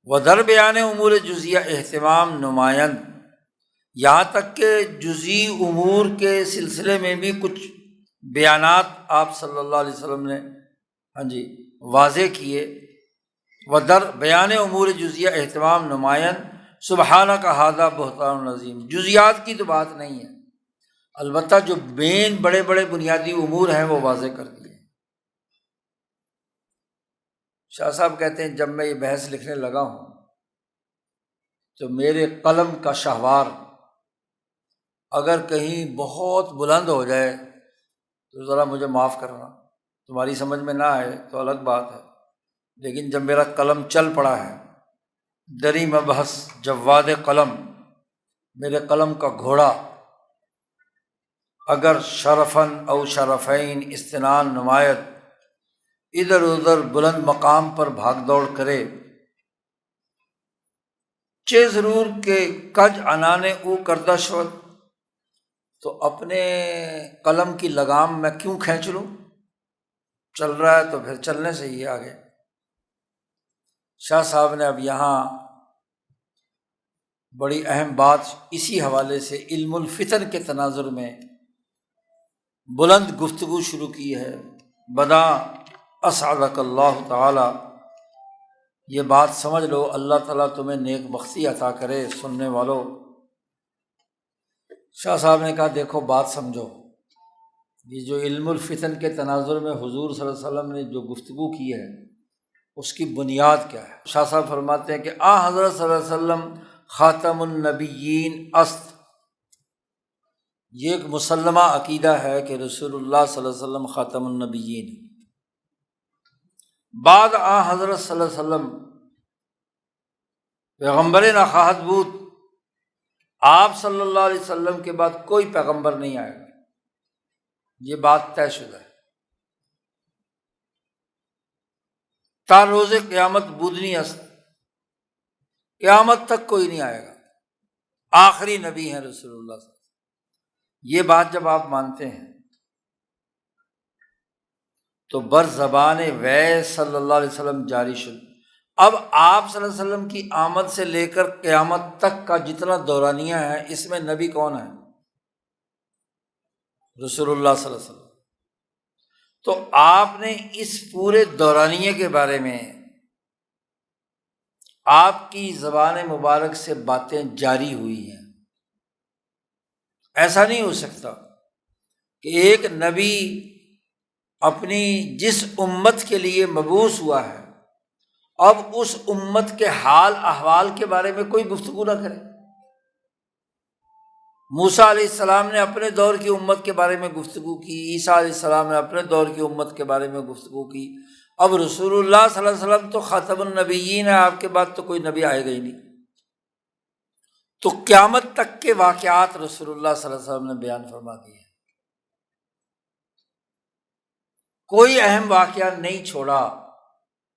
وَدَرْ بیان امور جزیہ اہتمام نمایاں، یہاں تک کہ جزئی امور کے سلسلے میں بھی کچھ بیانات آپ صلی اللہ علیہ وسلم نے واضح کیے۔ وَدَرْ بیان امور جزیہ اہتمام نمایاں سبحانک ھذا بہتان عظیم، جزیات کی تو بات نہیں ہے، البتہ جو مین بڑے بڑے بنیادی امور ہیں وہ واضح کر دیے۔ شاہ صاحب کہتے ہیں جب میں یہ بحث لکھنے لگا ہوں تو میرے قلم کا شاہوار اگر کہیں بہت بلند ہو جائے تو ذرا مجھے معاف کرنا، تمہاری سمجھ میں نہ آئے تو الگ بات ہے، لیکن جب میرا قلم چل پڑا ہے، دری مبحث جواد قلم، میرے قلم کا گھوڑا اگر شرفاً او شرفین استنان نمایت ادھر ادھر بلند مقام پر بھاگ دوڑ کرے، چہ ضرور کہ کج عنان او کردہ شود، تو اپنے قلم کی لگام میں کیوں کھینچ لوں، چل رہا ہے تو پھر چلنے سے ہی آگے۔ شاہ صاحب نے اب یہاں بڑی اہم بات اسی حوالے سے علم الفتن کے تناظر میں بلند گفتگو شروع کی ہے۔ بداں اسعدک اللہ تعالی، یہ بات سمجھ لو، اللہ تعالیٰ تمہیں نیک بختی عطا کرے۔ سننے والوں، شاہ صاحب نے کہا دیکھو بات سمجھو، یہ جو علم الفتن کے تناظر میں حضور صلی اللہ علیہ وسلم نے جو گفتگو کی ہے اس کی بنیاد کیا ہے۔ شاہ صاحب فرماتے ہیں کہ حضرت صلی اللہ علیہ وسلم خاتم النبیین است، یہ ایک مسلمہ عقیدہ ہے کہ رسول اللہ صلی اللہ علیہ وسلم خاتم النبیین، بعد حضرت صلی اللہ علیہ وسلم پیغمبر نخواہد بود، آپ صلی اللہ علیہ وسلم کے بعد کوئی پیغمبر نہیں آئے گا، یہ بات طے شدہ ہے۔ تا روز قیامت بودنی است، قیامت تک کوئی نہیں آئے گا، آخری نبی ہیں رسول اللہ صلی اللہ علیہ وسلم۔ یہ بات جب آپ مانتے ہیں تو بر زبان وے صلی اللہ علیہ وسلم جاری شد، اب آپ صلی اللہ علیہ وسلم کی آمد سے لے کر قیامت تک کا جتنا دورانیہ ہے اس میں نبی کون ہے؟ رسول اللہ صلی اللہ علیہ وسلم۔ تو آپ نے اس پورے دورانیے کے بارے میں آپ کی زبان مبارک سے باتیں جاری ہوئی ہیں۔ ایسا نہیں ہو سکتا کہ ایک نبی اپنی جس امت کے لیے مبعوث ہوا ہے اب اس امت کے حال احوال کے بارے میں کوئی گفتگو نہ کرے۔ موسیٰ علیہ السلام نے اپنے دور کی امت کے بارے میں گفتگو کی، عیسیٰ علیہ السلام نے اپنے دور کی امت کے بارے میں گفتگو کی، اب رسول اللہ صلی اللہ علیہ وسلم تو خاتم النبیین ہے، آپ کے بعد تو کوئی نبی آئے گا ہی نہیں، تو قیامت تک کے واقعات رسول اللہ صلی اللہ علیہ وسلم نے بیان فرما دیے، کوئی اہم واقعہ نہیں چھوڑا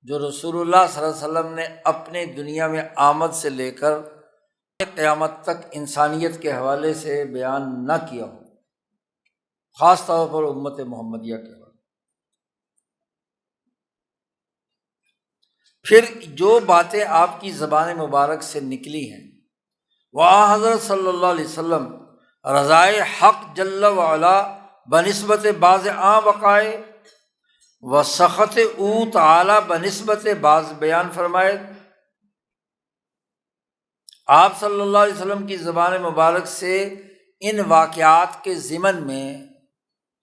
جو رسول اللہ صلی اللہ علیہ وسلم نے اپنے دنیا میں آمد سے لے کر قیامت تک انسانیت کے حوالے سے بیان نہ کیا ہو، خاص طور پر امت محمدیہ کے حوالے۔ پھر جو باتیں آپ کی زبان مبارک سے نکلی ہیں وہ حضرت صلی اللہ علیہ وسلم رضائے حق جل وعلا بنسبت بعض عام وقائع وسخط او تعالی بنسبت بعض بیان فرمائے، آپ صلی اللہ علیہ وسلم کی زبان مبارک سے ان واقعات کے ضمن میں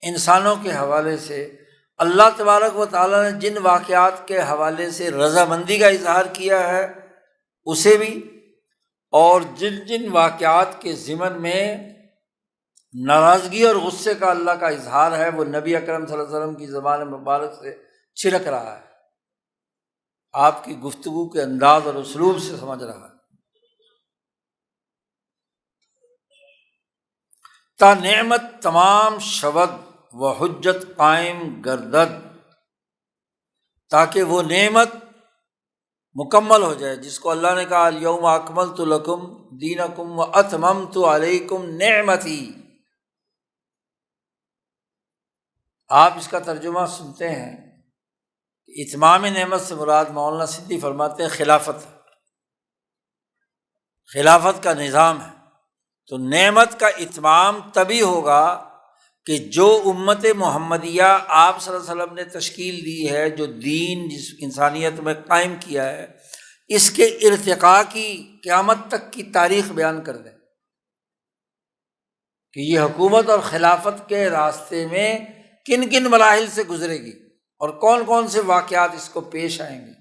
انسانوں کے حوالے سے اللہ تبارک و تعالیٰ نے جن واقعات کے حوالے سے رضامندی کا اظہار کیا ہے اسے بھی، اور جن جن واقعات کے ضمن میں ناراضگی اور غصے کا اللہ کا اظہار ہے وہ نبی اکرم صلی اللہ علیہ وسلم کی زبان مبارک سے چھلک رہا ہے، آپ کی گفتگو کے انداز اور اسلوب سے سمجھ رہا ہے۔ تا نعمت تمام شود و حجت قائم گردد، تاکہ وہ نعمت مکمل ہو جائے جس کو اللہ نے کہا الیوم اکملت لکم دینکم و اتممت علیکم نعمتی۔ آپ اس کا ترجمہ سنتے ہیں، اتمام نعمت سے مراد مولانا سندھی فرماتے ہیں خلافت، خلافت کا نظام ہے۔ تو نعمت کا اتمام تبھی ہوگا کہ جو امت محمدیہ آپ صلی اللہ علیہ وسلم نے تشکیل دی ہے، جو دین جس انسانیت میں قائم کیا ہے، اس کے ارتقاء کی قیامت تک کی تاریخ بیان کر دیں کہ یہ حکومت اور خلافت کے راستے میں کن کن مراحل سے گزرے گی اور کون کون سے واقعات اس کو پیش آئیں گے۔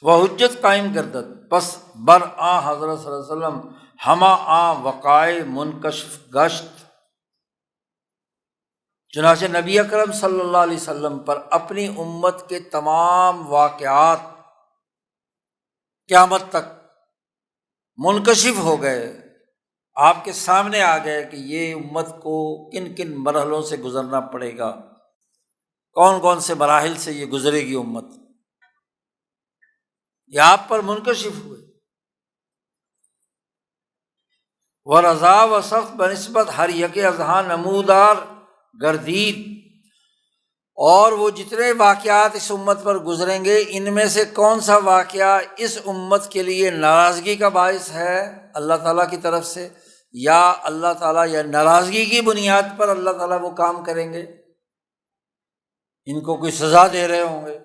وہ حجت قائم گردد، پس بر آ حضرت صلی اللہ علیہ وسلم ہما آ وقائع منکشف گشت، چنانچہ نبی اکرم صلی اللہ علیہ وسلم پر اپنی امت کے تمام واقعات قیامت تک منکشف ہو گئے، آپ کے سامنے آ گئے کہ یہ امت کو کن کن مرحلوں سے گزرنا پڑے گا، کون کون سے مراحل سے یہ گزرے گی امت، یہ آپ پر منکشف ہوئے۔ و رضا و سخت بنسبت ہر یک اذہاں نمودار گردید، اور وہ جتنے واقعات اس امت پر گزریں گے ان میں سے کون سا واقعہ اس امت کے لیے ناراضگی کا باعث ہے اللہ تعالیٰ کی طرف سے، یا اللہ تعالیٰ یا ناراضگی کی بنیاد پر اللہ تعالیٰ وہ کام کریں گے، ان کو کوئی سزا دے رہے ہوں گے،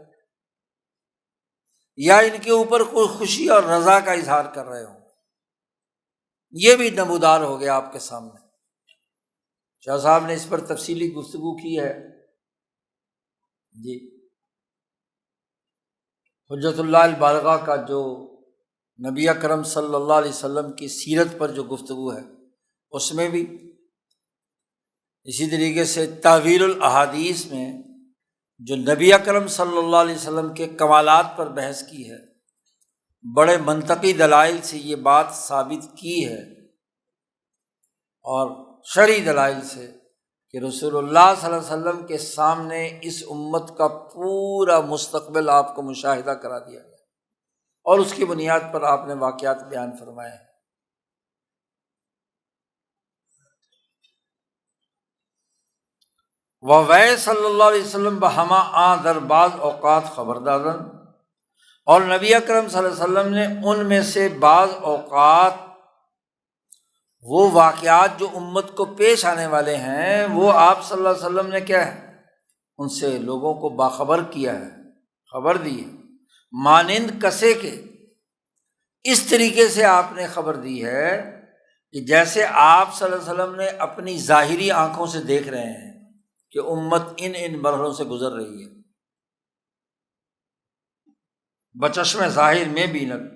یا ان کے اوپر کوئی خوشی اور رضا کا اظہار کر رہے ہوں، یہ بھی نمودار ہو گیا آپ کے سامنے۔ شاہ صاحب نے اس پر تفصیلی گفتگو کی ہے جی۔ حجت اللہ البالغہ کا جو نبی اکرم صلی اللہ علیہ وسلم کی سیرت پر جو گفتگو ہے اس میں بھی اسی طریقے سے تعویل الاحادیث میں جو نبی اکرم صلی اللہ علیہ وسلم کے کمالات پر بحث کی ہے، بڑے منطقی دلائل سے یہ بات ثابت کی ہے، اور شرعی دلائل سے کہ رسول اللہ صلی اللہ علیہ وسلم کے سامنے اس امت کا پورا مستقبل آپ کو مشاہدہ کرا دیا گیا، اور اس کی بنیاد پر آپ نے واقعات بیان فرمائے ہیں۔ وَوَيْ صلی اللہ علیہ وسلم بہما آ در بعض اوقات خبردادن، اور نبی اکرم صلی اللہ علیہ وسلم نے ان میں سے بعض اوقات وہ واقعات جو امت کو پیش آنے والے ہیں وہ آپ صلی اللہ علیہ وسلم نے کیا ہے ان سے لوگوں کو باخبر کیا ہے، خبر دی ہے، مانند کسے کے اس طریقے سے آپ نے خبر دی ہے کہ جیسے آپ صلی اللہ علیہ وسلم نے اپنی ظاہری آنکھوں سے دیکھ رہے ہیں کہ امت ان مرحلوں سے گزر رہی ہے، بچشم ظاہر میں بینت،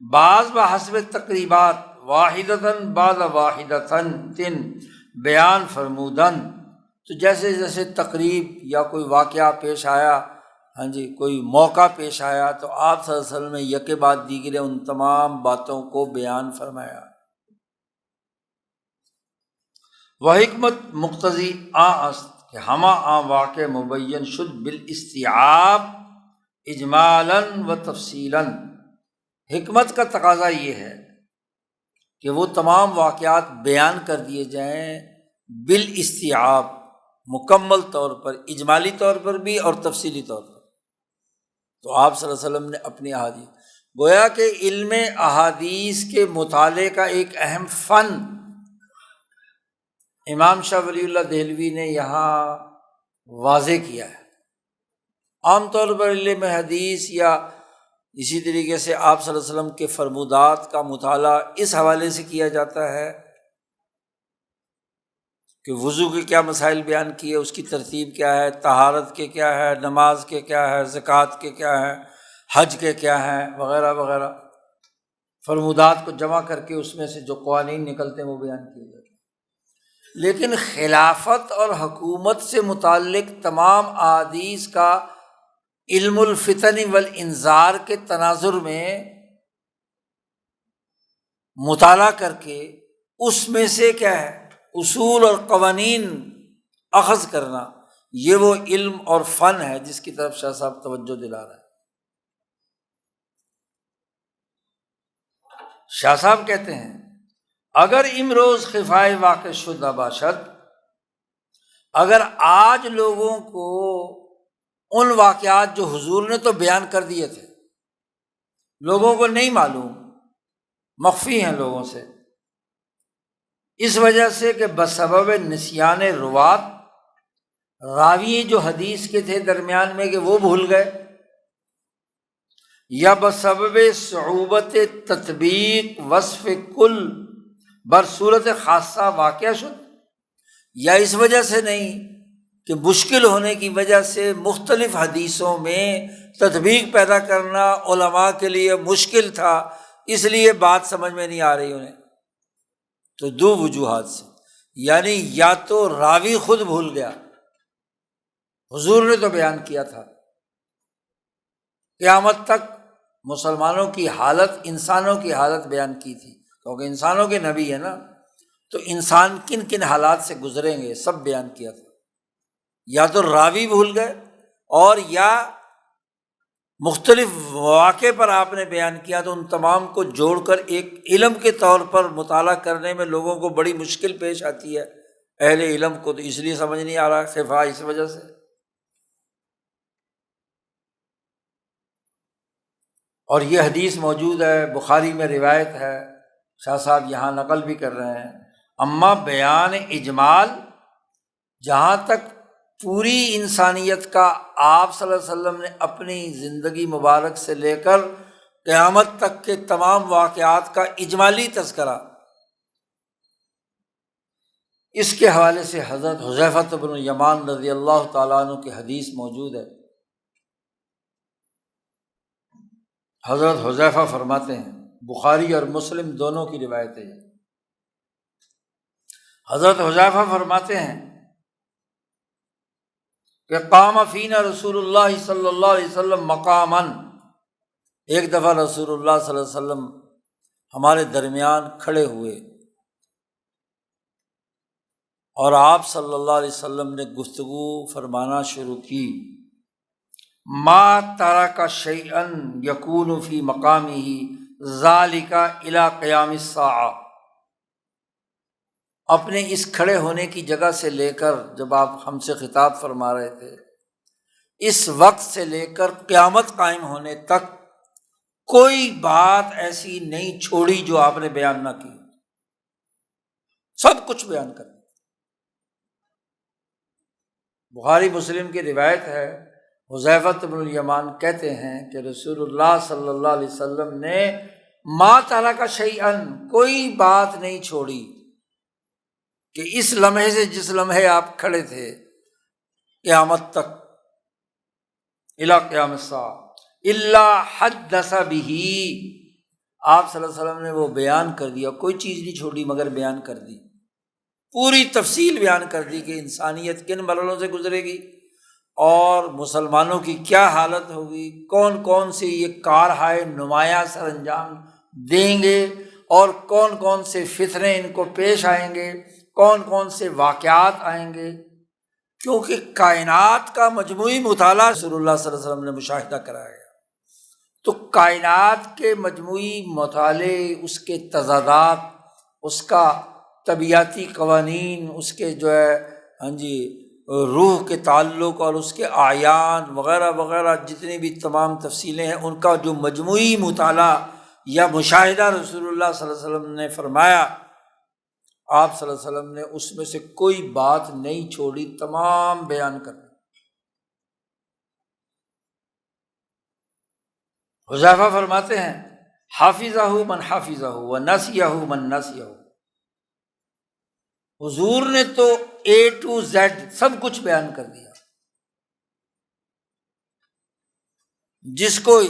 بعض بحسب تقریبات واحدتاً بعد واحدتاً تن بیان فرمودن، تو جیسے جیسے تقریب یا کوئی واقعہ پیش آیا، ہاں جی کوئی موقع پیش آیا، تو آپ صلی اللہ علیہ وسلم نے یکے بعد دیگرے ان تمام باتوں کو بیان فرمایا۔ وہ حکمت مقتضی است کہ ہما واقع مبین شد بالاستیعاب اجمالاً و تفصیلاً، حکمت کا تقاضا یہ ہے کہ وہ تمام واقعات بیان کر دیے جائیں بالاستیعاب، مکمل طور پر، اجمالی طور پر بھی اور تفصیلی طور پر۔ تو آپ صلی اللہ علیہ وسلم نے اپنی احادیث، گویا کہ علم احادیث کے مطالعے کا ایک اہم فن امام شاہ ولی اللہ دہلوی نے یہاں واضح کیا ہے۔ عام طور پر علم حدیث یا اسی طریقے سے آپ صلی اللہ علیہ وسلم کے فرمودات کا مطالعہ اس حوالے سے کیا جاتا ہے کہ وضو کے کیا مسائل بیان کیے، اس کی ترتیب کیا ہے، طہارت کے کیا ہے، نماز کے کیا ہے، زکوٰۃ کے کیا ہے، حج کے کیا ہیں، وغیرہ وغیرہ۔ فرمودات کو جمع کر کے اس میں سے جو قوانین نکلتے ہیں وہ بیان کیے جاتے ہیں۔ لیکن خلافت اور حکومت سے متعلق تمام احادیث کا علم الفتن والانذار کے تناظر میں مطالعہ کر کے اس میں سے کیا ہے اصول اور قوانین اخذ کرنا، یہ وہ علم اور فن ہے جس کی طرف شاہ صاحب توجہ دلا رہے ہیں۔ شاہ صاحب کہتے ہیں اگر امروز خفائے واقع شدہ باشد، اگر آج لوگوں کو ان واقعات جو حضور نے تو بیان کر دیے تھے، لوگوں کو نہیں معلوم، مخفی ہیں لوگوں سے، اس وجہ سے کہ بسبب نسیان روات، راوی جو حدیث کے تھے درمیان میں کہ وہ بھول گئے، یا بسبب صعوبت تطبیق وصف کل برصورت خاصہ واقع شد، یا اس وجہ سے نہیں کہ مشکل ہونے کی وجہ سے مختلف حدیثوں میں تطبیق پیدا کرنا علماء کے لیے مشکل تھا، اس لیے بات سمجھ میں نہیں آ رہی انہیں۔ تو دو وجوہات سے، یعنی یا تو راوی خود بھول گیا، حضور نے تو بیان کیا تھا، قیامت تک مسلمانوں کی حالت، انسانوں کی حالت بیان کی تھی، کیونکہ انسانوں کے نبی ہے نا، تو انسان کن کن حالات سے گزریں گے سب بیان کیا تھا۔ یا تو راوی بھول گئے، اور یا مختلف مواقع پر آپ نے بیان کیا تو ان تمام کو جوڑ کر ایک علم کے طور پر مطالعہ کرنے میں لوگوں کو بڑی مشکل پیش آتی ہے، اہل علم کو تو اس لیے سمجھ نہیں آ رہا، خفا اس وجہ سے۔ اور یہ حدیث موجود ہے، بخاری میں روایت ہے، شاہ صاحب یہاں نقل بھی کر رہے ہیں۔ اما بیان اجمال، جہاں تک پوری انسانیت کا آپ صلی اللہ علیہ وسلم نے اپنی زندگی مبارک سے لے کر قیامت تک کے تمام واقعات کا اجمالی تذکرہ، اس کے حوالے سے حضرت حذیفہ بن یمان رضی اللہ تعالیٰ عنہ کی حدیث موجود ہے۔ حضرت حذیفہ فرماتے ہیں، بخاری اور مسلم دونوں کی روایت ہے، حضرت حذیفہ فرماتے ہیں کہ قام فینا رسول اللہ صلی اللہ علیہ وسلم مقاماً، ایک دفعہ رسول اللہ صلی اللہ علیہ وسلم ہمارے درمیان کھڑے ہوئے اور آپ صلی اللہ علیہ وسلم نے گفتگو فرمانا شروع کی۔ ما ترک شیئا یکون فی مقامہ ذالک الی قیام الساعہ، اپنے اس کھڑے ہونے کی جگہ سے لے کر جب آپ ہم سے خطاب فرما رہے تھے، اس وقت سے لے کر قیامت قائم ہونے تک کوئی بات ایسی نہیں چھوڑی جو آپ نے بیان نہ کی، سب کچھ بیان کر دیا۔ بخاری مسلم کی روایت ہے، حذیفہ بن الیمان کہتے ہیں کہ رسول اللہ صلی اللہ علیہ وسلم نے ما ترک شیئا، کوئی بات نہیں چھوڑی کہ اس لمحے سے جس لمحے آپ کھڑے تھے قیامت تک، الی قیام الساعہ، الا حدث بہ، آپ صلی اللہ علیہ وسلم نے وہ بیان کر دیا، کوئی چیز نہیں چھوڑی مگر بیان کر دی، پوری تفصیل بیان کر دی کہ انسانیت کن مرحلوں سے گزرے گی اور مسلمانوں کی کیا حالت ہوگی، کون کون سے یہ کارہائے نمایاں سر انجام دیں گے اور کون کون سے فتنے ان کو پیش آئیں گے، کون کون سے واقعات آئیں گے، کیونکہ کائنات کا مجموعی مطالعہ رسول اللہ صلی اللہ علیہ وسلم نے مشاہدہ کرایا گیا، تو کائنات کے مجموعی مطالعے، اس کے تضادات، اس کا طبیعتی قوانین، اس کے جو ہے روح کے تعلق اور اس کے اعیان وغیرہ وغیرہ جتنی بھی تمام تفصیلیں ہیں، ان کا جو مجموعی مطالعہ یا مشاہدہ رسول اللہ صلی اللہ علیہ وسلم نے فرمایا، آپ صلی اللہ علیہ وسلم نے اس میں سے کوئی بات نہیں چھوڑی، تمام بیان کر دی۔ حذیفہ فرماتے ہیں حافظہ من حافظہ و نسیہ من نسیہ، حضور نے تو A to Z سب کچھ بیان کر دیا، جس کو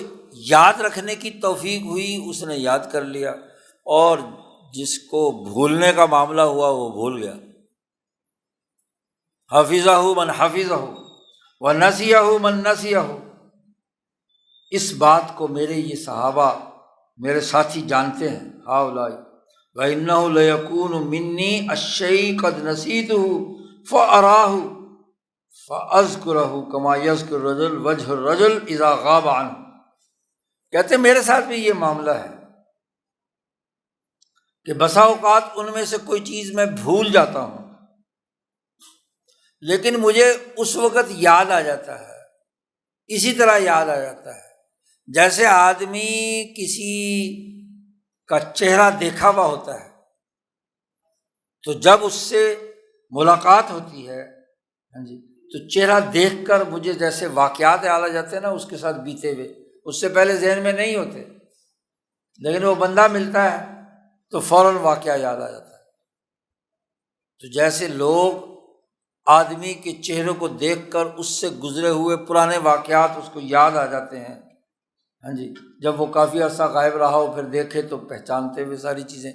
یاد رکھنے کی توفیق ہوئی اس نے یاد کر لیا، اور جس کو بھولنے کا معاملہ ہوا وہ بھول گیا۔ حافظہ من حافظہ و نسیہ من نسیہ، اس بات کو میرے یہ صحابہ، میرے ساتھی جانتے ہیں۔ ہؤلاء وَإِنَّهُ لَيَكُونُ مِنِّي الشَّيْءُ قَدْ نَسِيتُهُ فَأَرَاهُ فَأَذْكُرَهُ كَمَا يَذْكُرُ الرَّجُلُ وَجْهَ الرَّجُلِ إِذَا غَابَ عَنْهُ، کہتے ہیں میرے ساتھ بھی یہ معاملہ ہے کہ بسا اوقات ان میں سے کوئی چیز میں بھول جاتا ہوں، لیکن مجھے اس وقت یاد آ جاتا ہے، اسی طرح یاد آ جاتا ہے جیسے آدمی کسی کا چہرہ دیکھا ہوا ہوتا ہے، تو جب اس سے ملاقات ہوتی ہے تو چہرہ دیکھ کر مجھے جیسے واقعات یاد آ جاتے ہیں نا اس کے ساتھ بیتے ہوئے، اس سے پہلے ذہن میں نہیں ہوتے، لیکن وہ بندہ ملتا ہے تو فوراً واقعہ یاد آ جاتا ہے۔ تو جیسے لوگ آدمی کے چہرے کو دیکھ کر اس سے گزرے ہوئے پرانے واقعات اس کو یاد آ جاتے ہیں، جب وہ کافی عرصہ غائب رہا ہو پھر دیکھے تو پہچانتے ہوئے ساری چیزیں،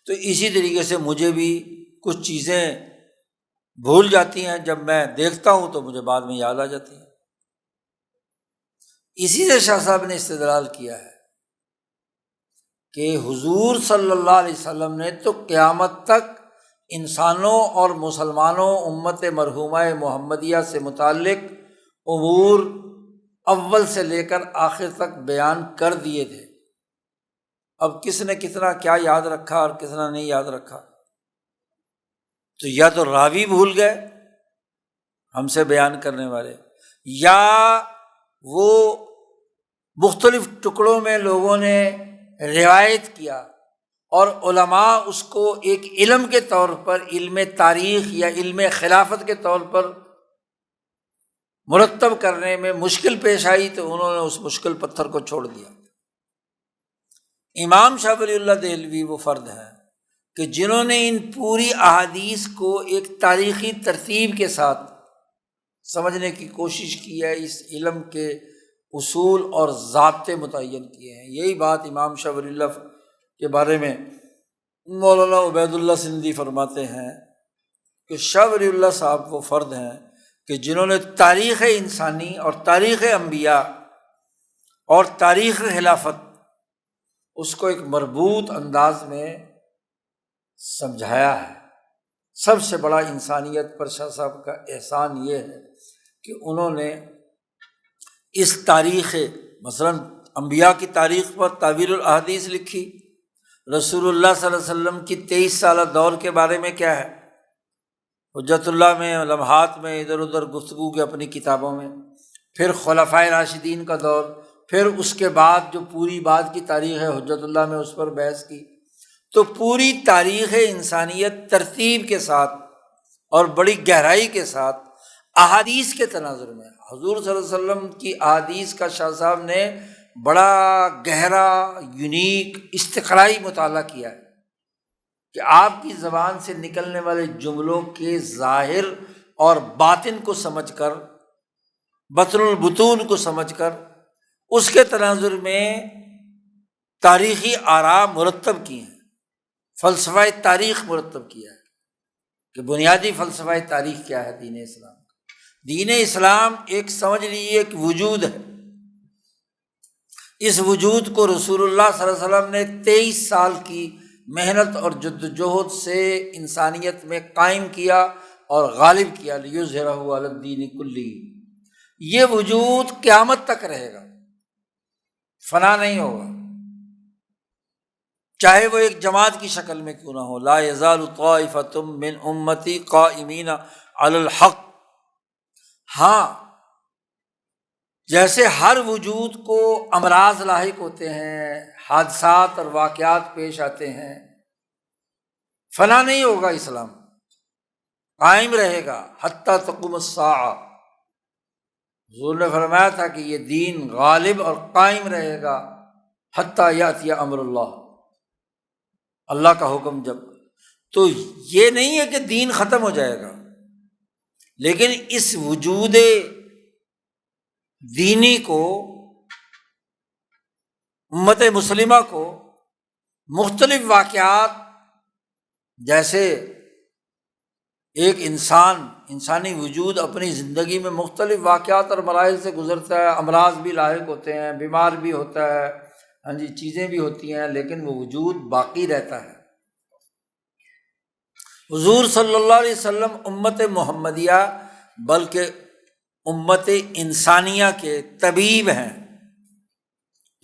تو اسی طریقے سے مجھے بھی کچھ چیزیں بھول جاتی ہیں، جب میں دیکھتا ہوں تو مجھے بعد میں یاد آ جاتی ہیں۔ اسی سے شاہ صاحب نے استدلال کیا ہے کہ حضور صلی اللہ علیہ وسلم نے تو قیامت تک انسانوں اور مسلمانوں امت مرحومہ محمدیہ سے متعلق امور اول سے لے کر آخر تک بیان کر دیے تھے، اب کس نے کتنا کیا یاد رکھا اور کس نے نہیں یاد رکھا، تو یا تو راوی بھول گئے ہم سے بیان کرنے والے، یا وہ مختلف ٹکڑوں میں لوگوں نے روایت کیا اور علماء اس کو ایک علم کے طور پر، علم تاریخ یا علم خلافت کے طور پر مرتب کرنے میں مشکل پیش آئی تو انہوں نے اس مشکل پتھر کو چھوڑ دیا۔ امام شاہ ولی اللہ دہلوی وہ فرد ہیں کہ جنہوں نے ان پوری احادیث کو ایک تاریخی ترتیب کے ساتھ سمجھنے کی کوشش کی ہے، اس علم کے اصول اور ضابطے متعین کیے ہیں۔ یہی بات امام شاہ ولی اللہ کے بارے میں مولانا عبید اللہ سندھی فرماتے ہیں کہ شاہ ولی اللہ صاحب وہ فرد ہیں کہ جنہوں نے تاریخ انسانی اور تاریخ انبیاء اور تاریخ خلافت اس کو ایک مربوط انداز میں سمجھایا ہے۔ سب سے بڑا انسانیت پر شاہ صاحب کا احسان یہ ہے کہ انہوں نے اس تاریخ، مثلاً انبیاء کی تاریخ پر تعبیر الاحادیث لکھی، رسول اللہ صلی اللہ علیہ وسلم کی 23 سالہ دور کے بارے میں کیا ہے، حجت اللہ میں، لمحات میں، ادھر ادھر گفتگو کے اپنی کتابوں میں، پھر خلفائے راشدین کا دور، پھر اس کے بعد جو پوری بعد کی تاریخ ہے حجت اللہ میں اس پر بحث کی۔ تو پوری تاریخ انسانیت ترتیب کے ساتھ اور بڑی گہرائی کے ساتھ احادیث کے تناظر میں، حضور صلی اللہ علیہ وسلم کی احادیث کا شاہ صاحب نے بڑا گہرا، یونیک، استقرائی مطالعہ کیا ہے کہ آپ کی زبان سے نکلنے والے جملوں کے ظاہر اور باطن کو سمجھ کر، بطن البطون کو سمجھ کر، اس کے تناظر میں تاریخی آراء مرتب کی ہیں، فلسفہ تاریخ مرتب کیا ہے کہ بنیادی فلسفہ تاریخ کیا ہے دین اسلام کا۔ دین اسلام ایک سمجھ لیجیے ایک وجود ہے، اس وجود کو رسول اللہ صلی اللہ علیہ وسلم نے 23 سال کی محنت اور جدوجہد سے انسانیت میں قائم کیا اور غالب کیا، لیظہرہ علی الدین کلہ۔ یہ وجود قیامت تک رہے گا، فنا نہیں ہوگا، چاہے وہ ایک جماعت کی شکل میں کیوں نہ ہو۔ لا یزال طائفۃ من امتی قائمین علی الحق۔ ہاں، جیسے ہر وجود کو امراض لاحق ہوتے ہیں، حادثات اور واقعات پیش آتے ہیں، فنا نہیں ہوگا، اسلام قائم رہے گا حتیٰ تقوم الساعہ۔ حضور نے فرمایا تھا کہ یہ دین غالب اور قائم رہے گا حتی یاتی امر اللہ، اللہ کا حکم جب، تو یہ نہیں ہے کہ دین ختم ہو جائے گا، لیکن اس وجود دینی کو، امت مسلمہ کو مختلف واقعات، جیسے ایک انسانی وجود اپنی زندگی میں مختلف واقعات اور مراحل سے گزرتا ہے، امراض بھی لاحق ہوتے ہیں، بیمار بھی ہوتا ہے، ہاں جی، چیزیں بھی ہوتی ہیں، لیکن وہ وجود باقی رہتا ہے۔ حضور صلی اللہ علیہ وسلم امت محمدیہ بلکہ امت انسانیہ کے طبیب ہیں،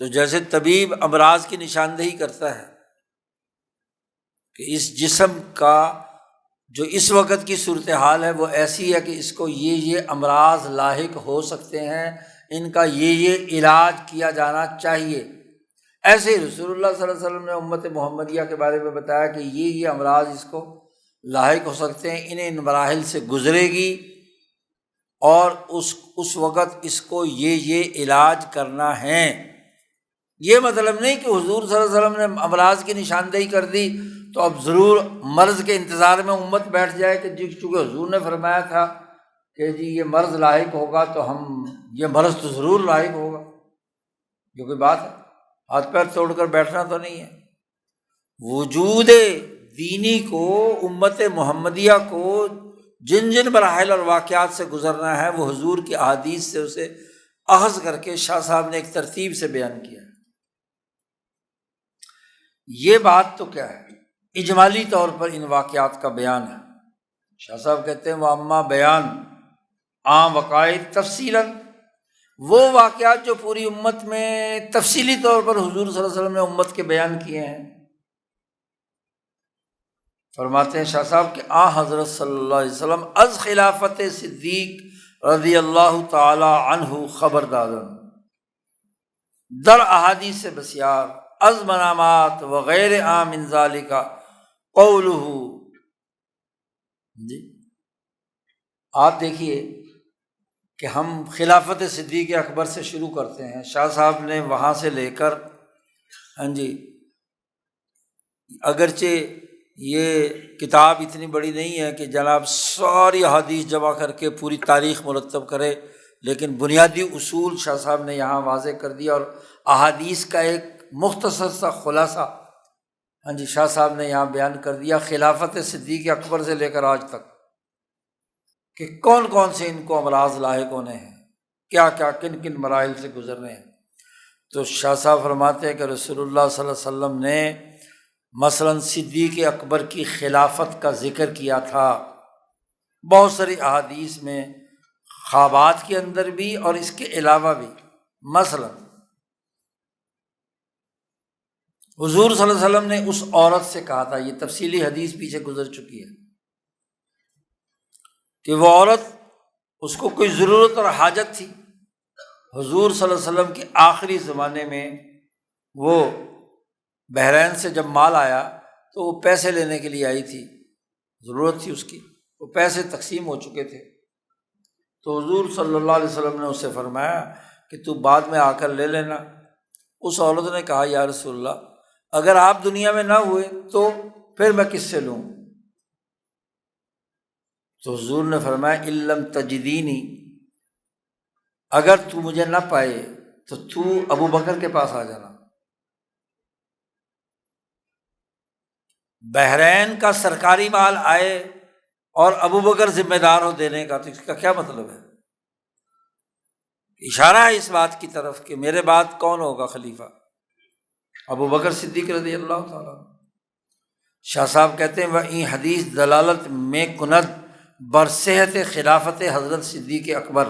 تو جیسے طبیب امراض کی نشاندہی کرتا ہے کہ اس جسم کا جو اس وقت کی صورتحال ہے وہ ایسی ہے کہ اس کو یہ امراض لاحق ہو سکتے ہیں، ان کا یہ علاج کیا جانا چاہیے، ایسے ہی رسول اللہ صلی اللہ علیہ وسلم نے امت محمدیہ کے بارے میں بتایا کہ یہ امراض اس کو لاحق ہو سکتے ہیں، ان مراحل سے گزرے گی، اور اس وقت اس کو یہ علاج کرنا ہے۔ یہ مطلب نہیں کہ حضور صلی اللہ علیہ وسلم نے امراض کی نشاندہی کر دی تو اب ضرور مرض کے انتظار میں امت بیٹھ جائے کہ جی چونکہ حضور نے فرمایا تھا کہ جی یہ مرض لاحق ہوگا تو یہ مرض تو ضرور لاحق ہوگا، جو کوئی بات ہے، ہاتھ پیر توڑ کر بیٹھنا تو نہیں ہے۔ وجود دینی کو، امت محمدیہ کو جن جن مراحل اور واقعات سے گزرنا ہے وہ حضور کی احادیث سے اسے اخذ کر کے شاہ صاحب نے ایک ترتیب سے بیان کیا ہے۔ یہ بات تو کیا ہے، اجمالی طور پر ان واقعات کا بیان ہے۔ شاہ صاحب کہتے ہیں وَأَمَّا بیان عام وقائع تفصیلاً، وہ واقعات جو پوری امت میں تفصیلی طور پر حضور صلی اللہ علیہ وسلم نے امت کے بیان کیے ہیں۔ فرماتے ہیں شاہ صاحب کہ حضرت صلی اللہ علیہ وسلم از خلافت صدیق رضی اللہ تعالی عنہ خبردارن در احادیث بسیار از منامات وغیر من ذالک قولہ۔ جی آپ دیکھیے کہ ہم خلافت صدیق اکبر سے شروع کرتے ہیں، شاہ صاحب نے وہاں سے لے کر، ہاں جی، اگرچہ یہ کتاب اتنی بڑی نہیں ہے کہ جناب ساری حدیث جمع کر کے پوری تاریخ مرتب کرے، لیکن بنیادی اصول شاہ صاحب نے یہاں واضح کر دیا، اور احادیث کا ایک مختصر سا خلاصہ، ہاں جی، شاہ صاحب نے یہاں بیان کر دیا خلافت صدیق اکبر سے لے کر آج تک کہ کون کون سے ان کو امراض لاحق ہونے ہیں، کیا کیا کن کن مراحل سے گزرنے ہیں۔ تو شاہ صاحب فرماتے ہیں کہ رسول اللہ صلی اللہ علیہ وسلم نے مثلاً صدیق اکبر کی خلافت کا ذکر کیا تھا بہت ساری احادیث میں، خوابات کے اندر بھی اور اس کے علاوہ بھی۔ مثلاً حضور صلی اللہ علیہ وسلم نے اس عورت سے کہا تھا، یہ تفصیلی حدیث پیچھے گزر چکی ہے، کہ وہ عورت، اس کو کوئی ضرورت اور حاجت تھی، حضور صلی اللہ علیہ وسلم کے آخری زمانے میں وہ بحرین سے جب مال آیا تو وہ پیسے لینے کے لیے آئی تھی، ضرورت تھی اس کی، وہ پیسے تقسیم ہو چکے تھے، تو حضور صلی اللہ علیہ وسلم نے اس سے فرمایا کہ تو بعد میں آ کر لے لینا۔ اس عورت نے کہا یا رسول اللہ اگر آپ دنیا میں نہ ہوئے تو پھر میں کس سے لوں؟ تو حضور نے فرمایا ان لم تجدینی، اگر تو مجھے نہ پائے تو ابو بکر کے پاس آ جانا۔ بحرین کا سرکاری مال آئے اور ابو بکر ذمہ دار ہو دینے کا، تو اس کا کیا مطلب ہے؟ اشارہ ہے اس بات کی طرف کہ میرے بعد کون ہوگا خلیفہ؟ ابو بکر صدیق رضی اللہ تعالیٰ۔ شاہ صاحب کہتے ہیں وہیں حدیث دلالت میں کند برصحت خلافت حضرت صدیق اکبر،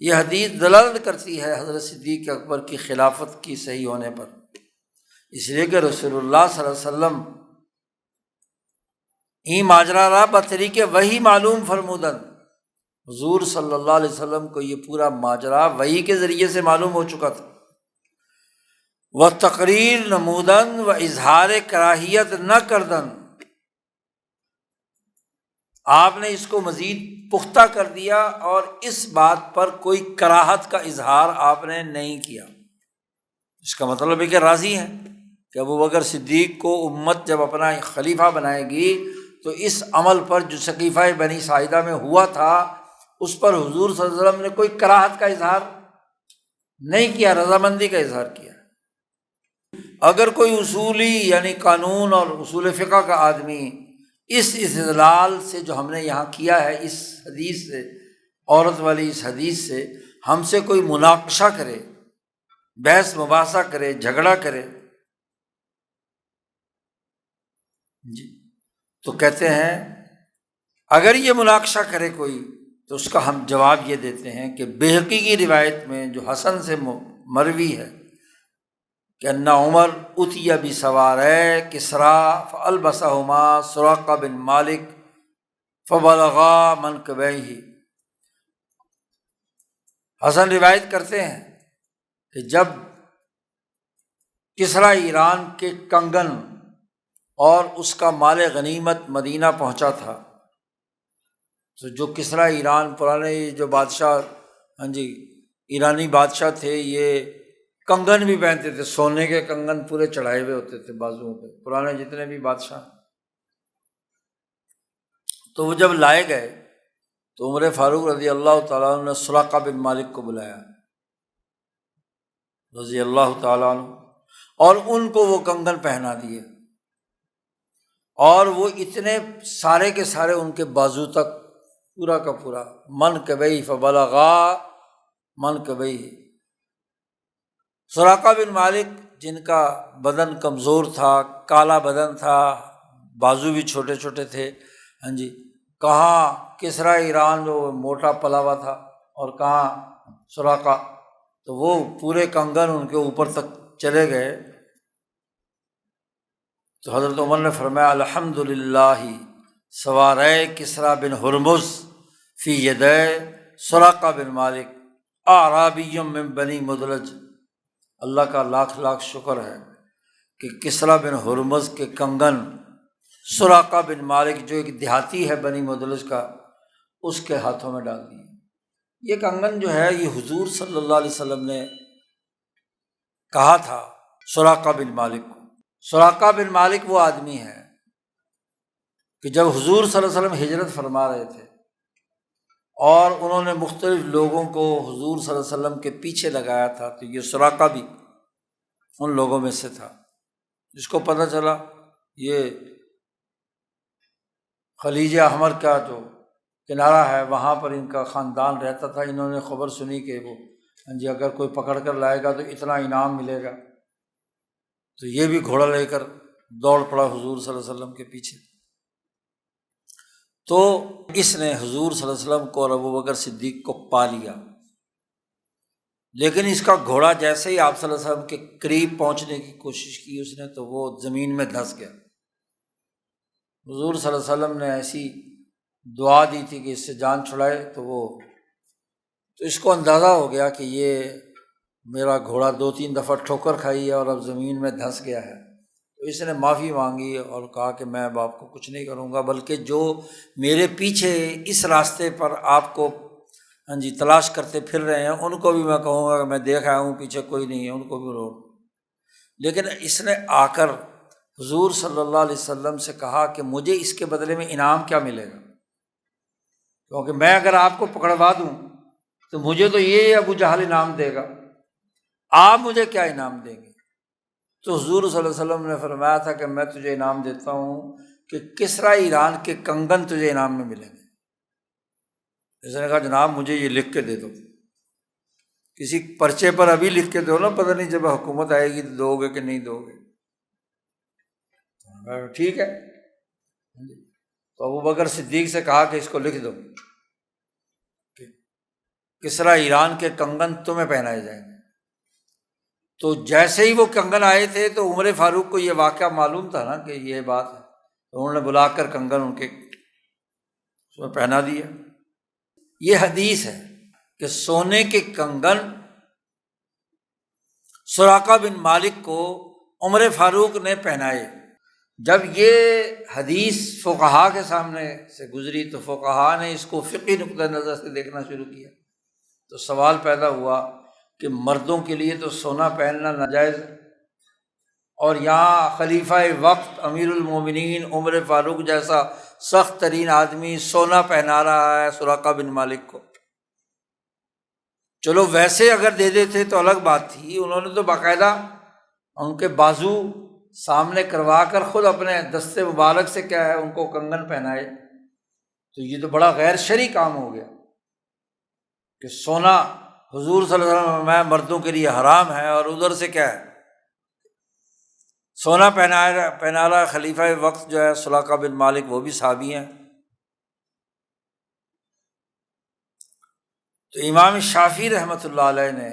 یہ حدیث دلالت کرتی ہے حضرت صدیق اکبر کی خلافت کی صحیح ہونے پر، اس لیے کہ رسول اللہ صلی اللہ علیہ وسلم ماجرا را بطریق وحی معلوم فرمودن، حضور صلی اللہ علیہ وسلم کو یہ پورا ماجرا وحی کے ذریعے سے معلوم ہو چکا تھا، وہ تقریر نمودن و اظہار کراہیت نہ کردن، آپ نے اس کو مزید پختہ کر دیا اور اس بات پر کوئی کراہت کا اظہار آپ نے نہیں کیا۔ اس کا مطلب ہے کہ راضی ہیں کہ ابوبکر صدیق کو امت جب اپنا خلیفہ بنائے گی تو اس عمل پر جو سقیفہ بنی ساعدہ میں ہوا تھا اس پر حضور صلی اللہ علیہ وسلم نے کوئی کراہت کا اظہار نہیں کیا، رضامندی کا اظہار کیا۔ اگر کوئی اصولی یعنی قانون اور اصول فقہ کا آدمی اس استدلال سے جو ہم نے یہاں کیا ہے، اس حدیث سے، عورت والی اس حدیث سے ہم سے کوئی مناقشہ کرے، بحث مباحثہ کرے، جھگڑا کرے جی، تو کہتے ہیں اگر یہ مناقشہ کرے کوئی تو اس کا ہم جواب یہ دیتے ہیں کہ بہقی کی روایت میں جو حسن سے مروی ہے کہ ان عمر اتی بسوارے کسریٰ فالبسہما سراقہ بن مالک فبلغا منکبیہ۔ حسن روایت کرتے ہیں کہ جب کسریٰ ایران کے کنگن اور اس کا مال غنیمت مدینہ پہنچا تھا، تو جو کسریٰ ایران پرانے جو بادشاہ ایرانی بادشاہ تھے، یہ کنگن بھی پہنتے تھے، سونے کے کنگن پورے چڑھائے ہوئے ہوتے تھے بازوؤں پہ، پرانے جتنے بھی بادشاہ۔ تو وہ جب لائے گئے تو عمر فاروق رضی اللہ تعالیٰ عنہ نے سراقہ بن مالک کو بلایا رضی اللہ تعالیٰ عنہ، اور ان کو وہ کنگن پہنا دیے، اور وہ اتنے سارے کے سارے ان کے بازو تک پورا کا پورا منکبیہ فبلغا منکبیہ۔ سراقہ بن مالک جن کا بدن کمزور تھا، کالا بدن تھا، بازو بھی چھوٹے چھوٹے تھے، کہاں کسریٰ ایران جو موٹا پلا ہوا تھا اور کہاں سراقہ، تو وہ پورے کنگن ان کے اوپر تک چلے گئے۔ تو حضرت عمر نے فرمایا الحمدللہ سوارے کسریٰ بن ہرمز فی یدے سراقہ بن مالک اعرابی من بنی مدلج۔ اللہ کا لاکھ لاکھ شکر ہے کہ کسریٰ بن ہرمز کے کنگن سراقہ بن مالک جو ایک دیہاتی ہے بنی مدلج کا، اس کے ہاتھوں میں ڈال دیے۔ یہ کنگن جو ہے یہ حضور صلی اللہ علیہ وسلم نے کہا تھا سراقہ بن مالک کو۔ سراقہ بن مالک وہ آدمی ہے کہ جب حضور صلی اللہ علیہ وسلم ہجرت فرما رہے تھے اور انہوں نے مختلف لوگوں کو حضور صلی اللہ علیہ وسلم کے پیچھے لگایا تھا، تو یہ سراقہ بھی ان لوگوں میں سے تھا، جس کو پتہ چلا یہ خلیج احمر کا جو کنارہ ہے وہاں پر ان کا خاندان رہتا تھا، انہوں نے خبر سنی کہ وہ اگر کوئی پکڑ کر لائے گا تو اتنا انعام ملے گا، تو یہ بھی گھوڑا لے کر دوڑ پڑا حضور صلی اللہ علیہ وسلم کے پیچھے۔ تو اس نے حضور صلی اللہ علیہ وسلم کو اور ابوبکر صدیق کو پا لیا، لیکن اس کا گھوڑا جیسے ہی آپ صلی اللہ علیہ وسلم کے قریب پہنچنے کی کوشش کی اس نے، تو وہ زمین میں دھنس گیا۔ حضور صلی اللہ علیہ وسلم نے ایسی دعا دی تھی کہ اس سے جان چھڑائے، تو اس کو اندازہ ہو گیا کہ یہ میرا گھوڑا 2-3 دفعہ ٹھوکر کھائی ہے اور اب زمین میں دھنس گیا ہے، تو اس نے معافی مانگی اور کہا کہ میں اب آپ کو کچھ نہیں کروں گا، بلکہ جو میرے پیچھے اس راستے پر آپ کو تلاش کرتے پھر رہے ہیں ان کو بھی میں کہوں گا کہ میں دیکھ آیا ہوں پیچھے کوئی نہیں ہے، ان کو بھی روک۔ لیکن اس نے آ کر حضور صلی اللہ علیہ وسلم سے کہا کہ مجھے اس کے بدلے میں انعام کیا ملے گا، کیونکہ میں اگر آپ کو پکڑوا دوں تو مجھے تو یہ ابو جہل انعام دے گا، آپ مجھے کیا انعام دیں گے؟ تو حضور صلی اللہ علیہ وسلم نے فرمایا تھا کہ میں تجھے انعام دیتا ہوں کہ کسریٰ ایران کے کنگن تجھے انعام میں ملیں گے۔ اس نے کہا جناب مجھے یہ لکھ کے دے دو، کسی پرچے پر ابھی لکھ کے دو نا، پتہ نہیں جب حکومت آئے گی تو دو گے کہ نہیں دو گے۔ ٹھیک ہے، تو ابوبکر صدیق سے کہا کہ اس کو لکھ دو کہ کسریٰ ایران کے کنگن تمہیں پہنائے جائیں گے۔ تو جیسے ہی وہ کنگن آئے تھے تو عمر فاروق کو یہ واقعہ معلوم تھا نا کہ یہ بات ہے، تو انہوں نے بلا کر کنگن ان کے اس میں پہنا دیا۔ یہ حدیث ہے کہ سونے کے کنگن سراقہ بن مالک کو عمر فاروق نے پہنائے۔ جب یہ حدیث فقہا کے سامنے سے گزری تو فقہا نے اس کو فقہی نقطہ نظر سے دیکھنا شروع کیا، تو سوال پیدا ہوا کہ مردوں کے لیے تو سونا پہننا ناجائز ہے، اور یہاں خلیفہ وقت امیر المومنین عمر فاروق جیسا سخت ترین آدمی سونا پہنا رہا ہے سراقہ بن مالک کو۔ چلو ویسے اگر دے دیتے تو الگ بات تھی، انہوں نے تو باقاعدہ ان کے بازو سامنے کروا کر خود اپنے دست مبارک سے کیا ہے ان کو کنگن پہنائے، تو یہ تو بڑا غیر شرعی کام ہو گیا کہ سونا حضور صلی اللہ علیہ وسلم میں مردوں کے لیے حرام ہے، اور ادھر سے کیا ہے سونا پہنا رہا خلیفہ وقت جو ہے سراقہ بن مالک، وہ بھی صحابی ہیں۔ تو امام شافعی رحمۃ اللہ علیہ نے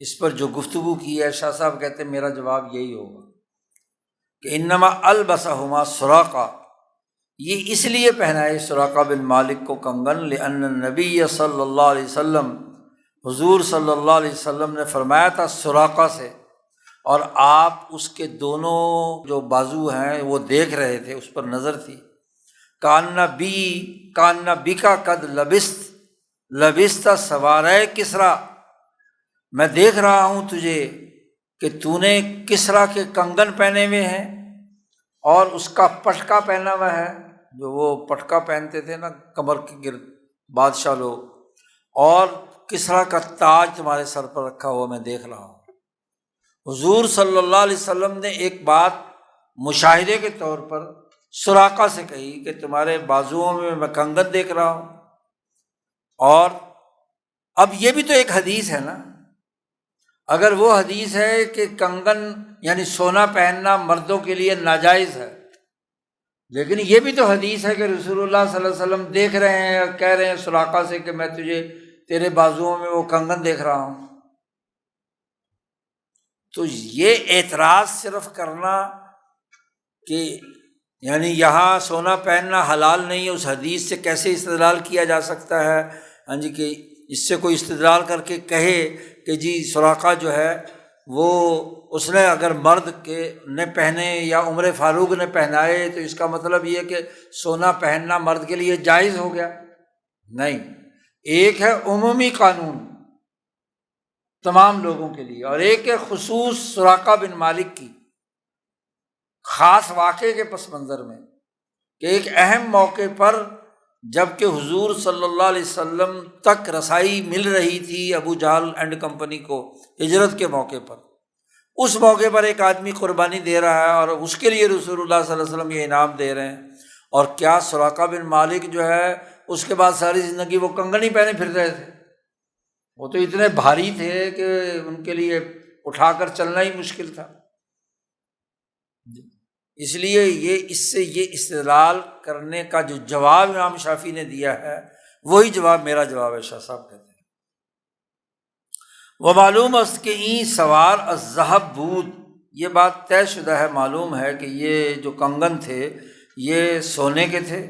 اس پر جو گفتگو کی ہے، شاہ صاحب کہتے ہیں میرا جواب یہی ہوگا کہ انما البسہما سراقہ، یہ اس لیے پہنائے سراقہ بن مالک کو کنگن لأن النبی صلی اللہ علیہ وسلم، حضور صلی اللہ علیہ وسلم نے فرمایا تھا سراقہ سے، اور آپ اس کے دونوں جو بازو ہیں وہ دیکھ رہے تھے، اس پر نظر تھی، کان بکا قد لبست سوارے کسریٰ، میں دیکھ رہا ہوں تجھے کہ تو نے کسریٰ کے کنگن پہنے ہوئے ہیں اور اس کا پٹکا پہنا ہوا ہے، جو وہ پٹکا پہنتے تھے نا کمر کے گرد بادشاہ لوگ، اور کسریٰ کا تاج تمہارے سر پر رکھا ہوا میں دیکھ رہا ہوں۔ حضور صلی اللہ علیہ وسلم نے ایک بات مشاہدے کے طور پر سراقہ سے کہی کہ تمہارے بازوؤں میں کنگن دیکھ رہا ہوں، اور اب یہ بھی تو ایک حدیث ہے نا، اگر وہ حدیث ہے کہ کنگن یعنی سونا پہننا مردوں کے لیے ناجائز ہے، لیکن یہ بھی تو حدیث ہے کہ رسول اللہ صلی اللہ علیہ وسلم دیکھ رہے ہیں اور کہہ رہے ہیں سراقہ سے کہ میں تجھے تیرے بازوؤں میں وہ کنگن دیکھ رہا ہوں۔ تو یہ اعتراض صرف کرنا کہ یعنی یہاں سونا پہننا حلال نہیں ہے، اس حدیث سے کیسے استدلال کیا جا سکتا ہے؟ ہاں جی، کہ اس سے کوئی استدلال کر کے کہے کہ جی سراقہ جو ہے وہ اس نے اگر مرد کے نے پہنے یا عمر فاروق نے پہنائے تو اس کا مطلب یہ کہ سونا پہننا مرد کے لیے جائز ہو گیا؟ نہیں، ایک ہے عمومی قانون تمام لوگوں کے لیے، اور ایک ہے خصوص سراقہ بن مالک کی خاص واقعے کے پس منظر میں، کہ ایک اہم موقع پر جب کہ حضور صلی اللہ علیہ وسلم تک رسائی مل رہی تھی ابو جہل اینڈ کمپنی کو ہجرت کے موقع پر، اس موقع پر ایک آدمی قربانی دے رہا ہے اور اس کے لیے رسول اللہ صلی اللہ علیہ وسلم یہ انعام دے رہے ہیں، اور کیا سراقہ بن مالک جو ہے اس کے بعد ساری زندگی وہ کنگن ہی پہنے پھر رہے تھے؟ وہ تو اتنے بھاری تھے کہ ان کے لیے اٹھا کر چلنا ہی مشکل تھا۔ اس لیے اس سے یہ استدلال کرنے کا جو جواب امام شافعی نے دیا ہے وہی جواب میرا جواب ہے۔ شاہ صاحب کہتے ہیں وہ معلوم است کہ این سوار الذہب بود، یہ بات طے شدہ ہے، معلوم ہے کہ یہ جو کنگن تھے یہ سونے کے تھے،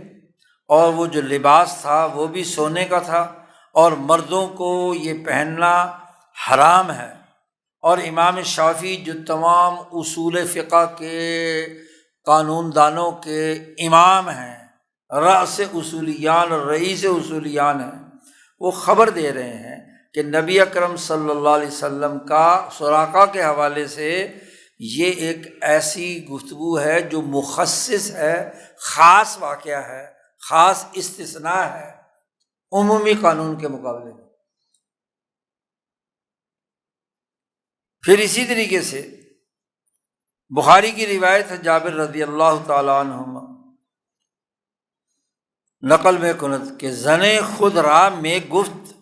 اور وہ جو لباس تھا وہ بھی سونے کا تھا، اور مردوں کو یہ پہننا حرام ہے۔ اور امام شافعی جو تمام اصول فقہ کے قانون دانوں کے امام ہیں، رأس اصولیان اور رئیس اصولیان ہیں، وہ خبر دے رہے ہیں کہ نبی اکرم صلی اللہ علیہ وسلم کا سراقہ کے حوالے سے یہ ایک ایسی گفتگو ہے جو مخصص ہے، خاص واقعہ ہے، خاص استثناء ہے عمومی قانون کے مقابلے میں۔ پھر اسی طریقے سے بخاری کی روایت ہے، جابر رضی اللہ تعالیٰ عنہما نقل میں کنت کہ زن خود را میں گفت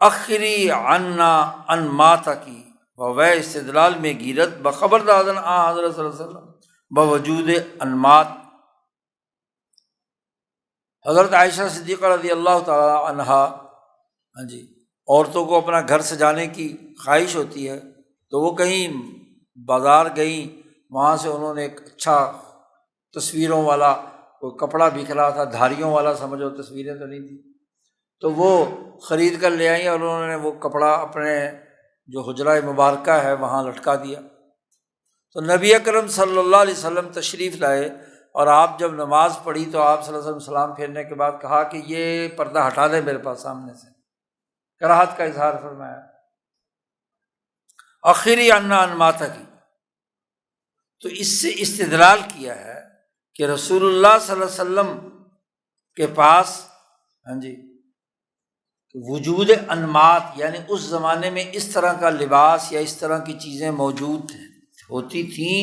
اخری عنا ان ماتا کی و استدلال میں گیرت بخبر دادن حضرت صلی اللہ علیہ وسلم بوجود انمات۔ حضرت عائشہ صدیقہ رضی اللہ تعالیٰ عنہا جی عورتوں کو اپنا گھر سجانے کی خواہش ہوتی ہے، تو وہ کہیں بازار گئیں، وہاں سے انہوں نے ایک اچھا تصویروں والا کوئی کپڑا بکھرا تھا، دھاریوں والا سمجھو، تصویریں تو نہیں تھیں، تو وہ خرید کر لے آئیں اور انہوں نے وہ کپڑا اپنے جو حجرہ مبارکہ ہے وہاں لٹکا دیا۔ تو نبی اکرم صلی اللہ علیہ وسلم تشریف لائے، اور آپ جب نماز پڑھی تو آپ صلی اللہ علیہ وسلم سلام پھیرنے کے بعد کہا کہ یہ پردہ ہٹا دیں میرے پاس سامنے سے، کراہت کا اظہار فرمایا۔ آخری انا انماتا کی، تو اس سے استدلال کیا ہے کہ رسول اللہ صلی اللہ علیہ وسلم کے پاس وجود انمات، یعنی اس زمانے میں اس طرح کا لباس یا اس طرح کی چیزیں موجود ہوتی تھیں،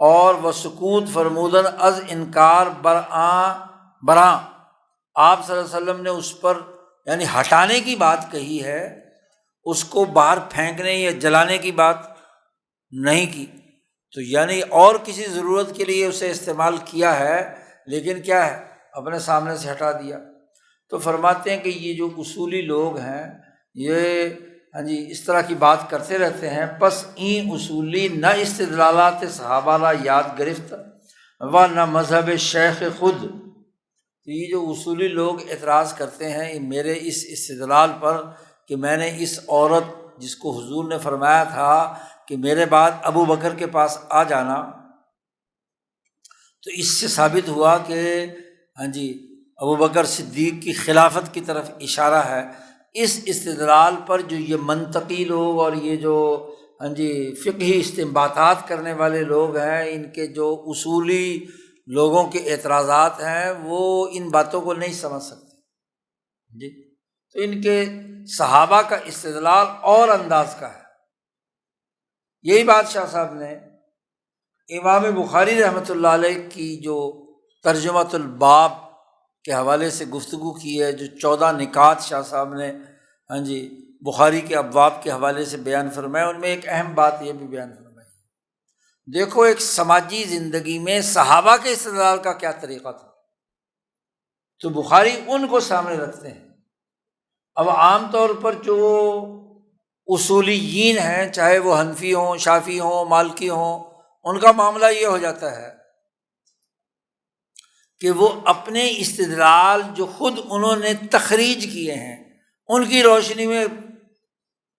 اور وہ سکوت فرمودن از انکار براں آپ صلی اللہ علیہ وسلم نے اس پر یعنی ہٹانے کی بات کہی ہے، اس کو باہر پھینکنے یا جلانے کی بات نہیں کی، تو یعنی اور کسی ضرورت کے لیے اسے استعمال کیا ہے، لیکن کیا ہے اپنے سامنے سے ہٹا دیا۔ تو فرماتے ہیں کہ یہ جو اصولی لوگ ہیں یہ اس طرح کی بات کرتے رہتے ہیں، پس این اصولی نہ استدلالات صحابہ لا یاد گرفت و نہ مذہب شیخ خود۔ تو یہ جو اصولی لوگ اعتراض کرتے ہیں میرے اس استدلال پر کہ میں نے اس عورت جس کو حضور نے فرمایا تھا کہ میرے بعد ابو بکر کے پاس آ جانا، تو اس سے ثابت ہوا کہ ابو بکر صدیق کی خلافت کی طرف اشارہ ہے۔ اس استدلال پر جو یہ منطقی لوگ اور یہ جو فقہی استنباطات کرنے والے لوگ ہیں، ان کے جو اصولی لوگوں کے اعتراضات ہیں، وہ ان باتوں کو نہیں سمجھ سکتے تو ان کے صحابہ کا استدلال اور انداز کا ہے۔ یہی بات شاہ صاحب نے امام بخاری رحمۃ اللہ علیہ کی جو ترجمۃ الباب کے حوالے سے گفتگو کی ہے، جو 14 نکات شاہ صاحب نے بخاری کے ابواب کے حوالے سے بیان فرمایا، ان میں ایک اہم بات یہ بھی بیان فرمائی، دیکھو ایک سماجی زندگی میں صحابہ کے استدلال کا کیا طریقہ تھا، تو بخاری ان کو سامنے رکھتے ہیں۔ اب عام طور پر جو اصولیین ہیں، چاہے وہ حنفی ہوں، شافعی ہوں، مالکی ہوں، ان کا معاملہ یہ ہو جاتا ہے کہ وہ اپنے استدلال جو خود انہوں نے تخریج کیے ہیں ان کی روشنی میں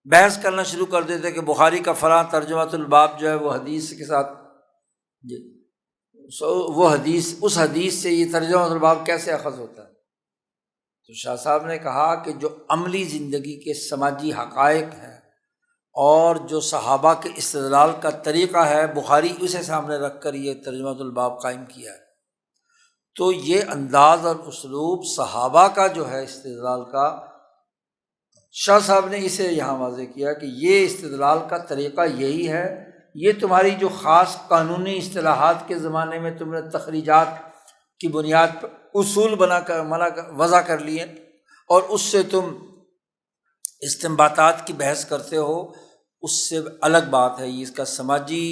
بحث کرنا شروع کر دیتے کہ بخاری کا فلاں ترجمۃ الباب جو ہے وہ حدیث کے ساتھ وہ حدیث، اس حدیث سے یہ ترجمۃ الباب کیسے اخذ ہوتا ہے۔ تو شاہ صاحب نے کہا کہ جو عملی زندگی کے سماجی حقائق ہیں اور جو صحابہ کے استدلال کا طریقہ ہے، بخاری اسے سامنے رکھ کر یہ ترجمۃ الباب قائم کیا ہے۔ تو یہ انداز اور اسلوب صحابہ کا جو ہے استدلال کا، شاہ صاحب نے اسے یہاں واضح کیا کہ یہ استدلال کا طریقہ یہی ہے، یہ تمہاری جو خاص قانونی اصطلاحات کے زمانے میں تم نے تخریجات کی بنیاد پر اصول بنا کر وضع کر لیے اور اس سے تم استنباطات کی بحث کرتے ہو، اس سے الگ بات ہے، اس کا سماجی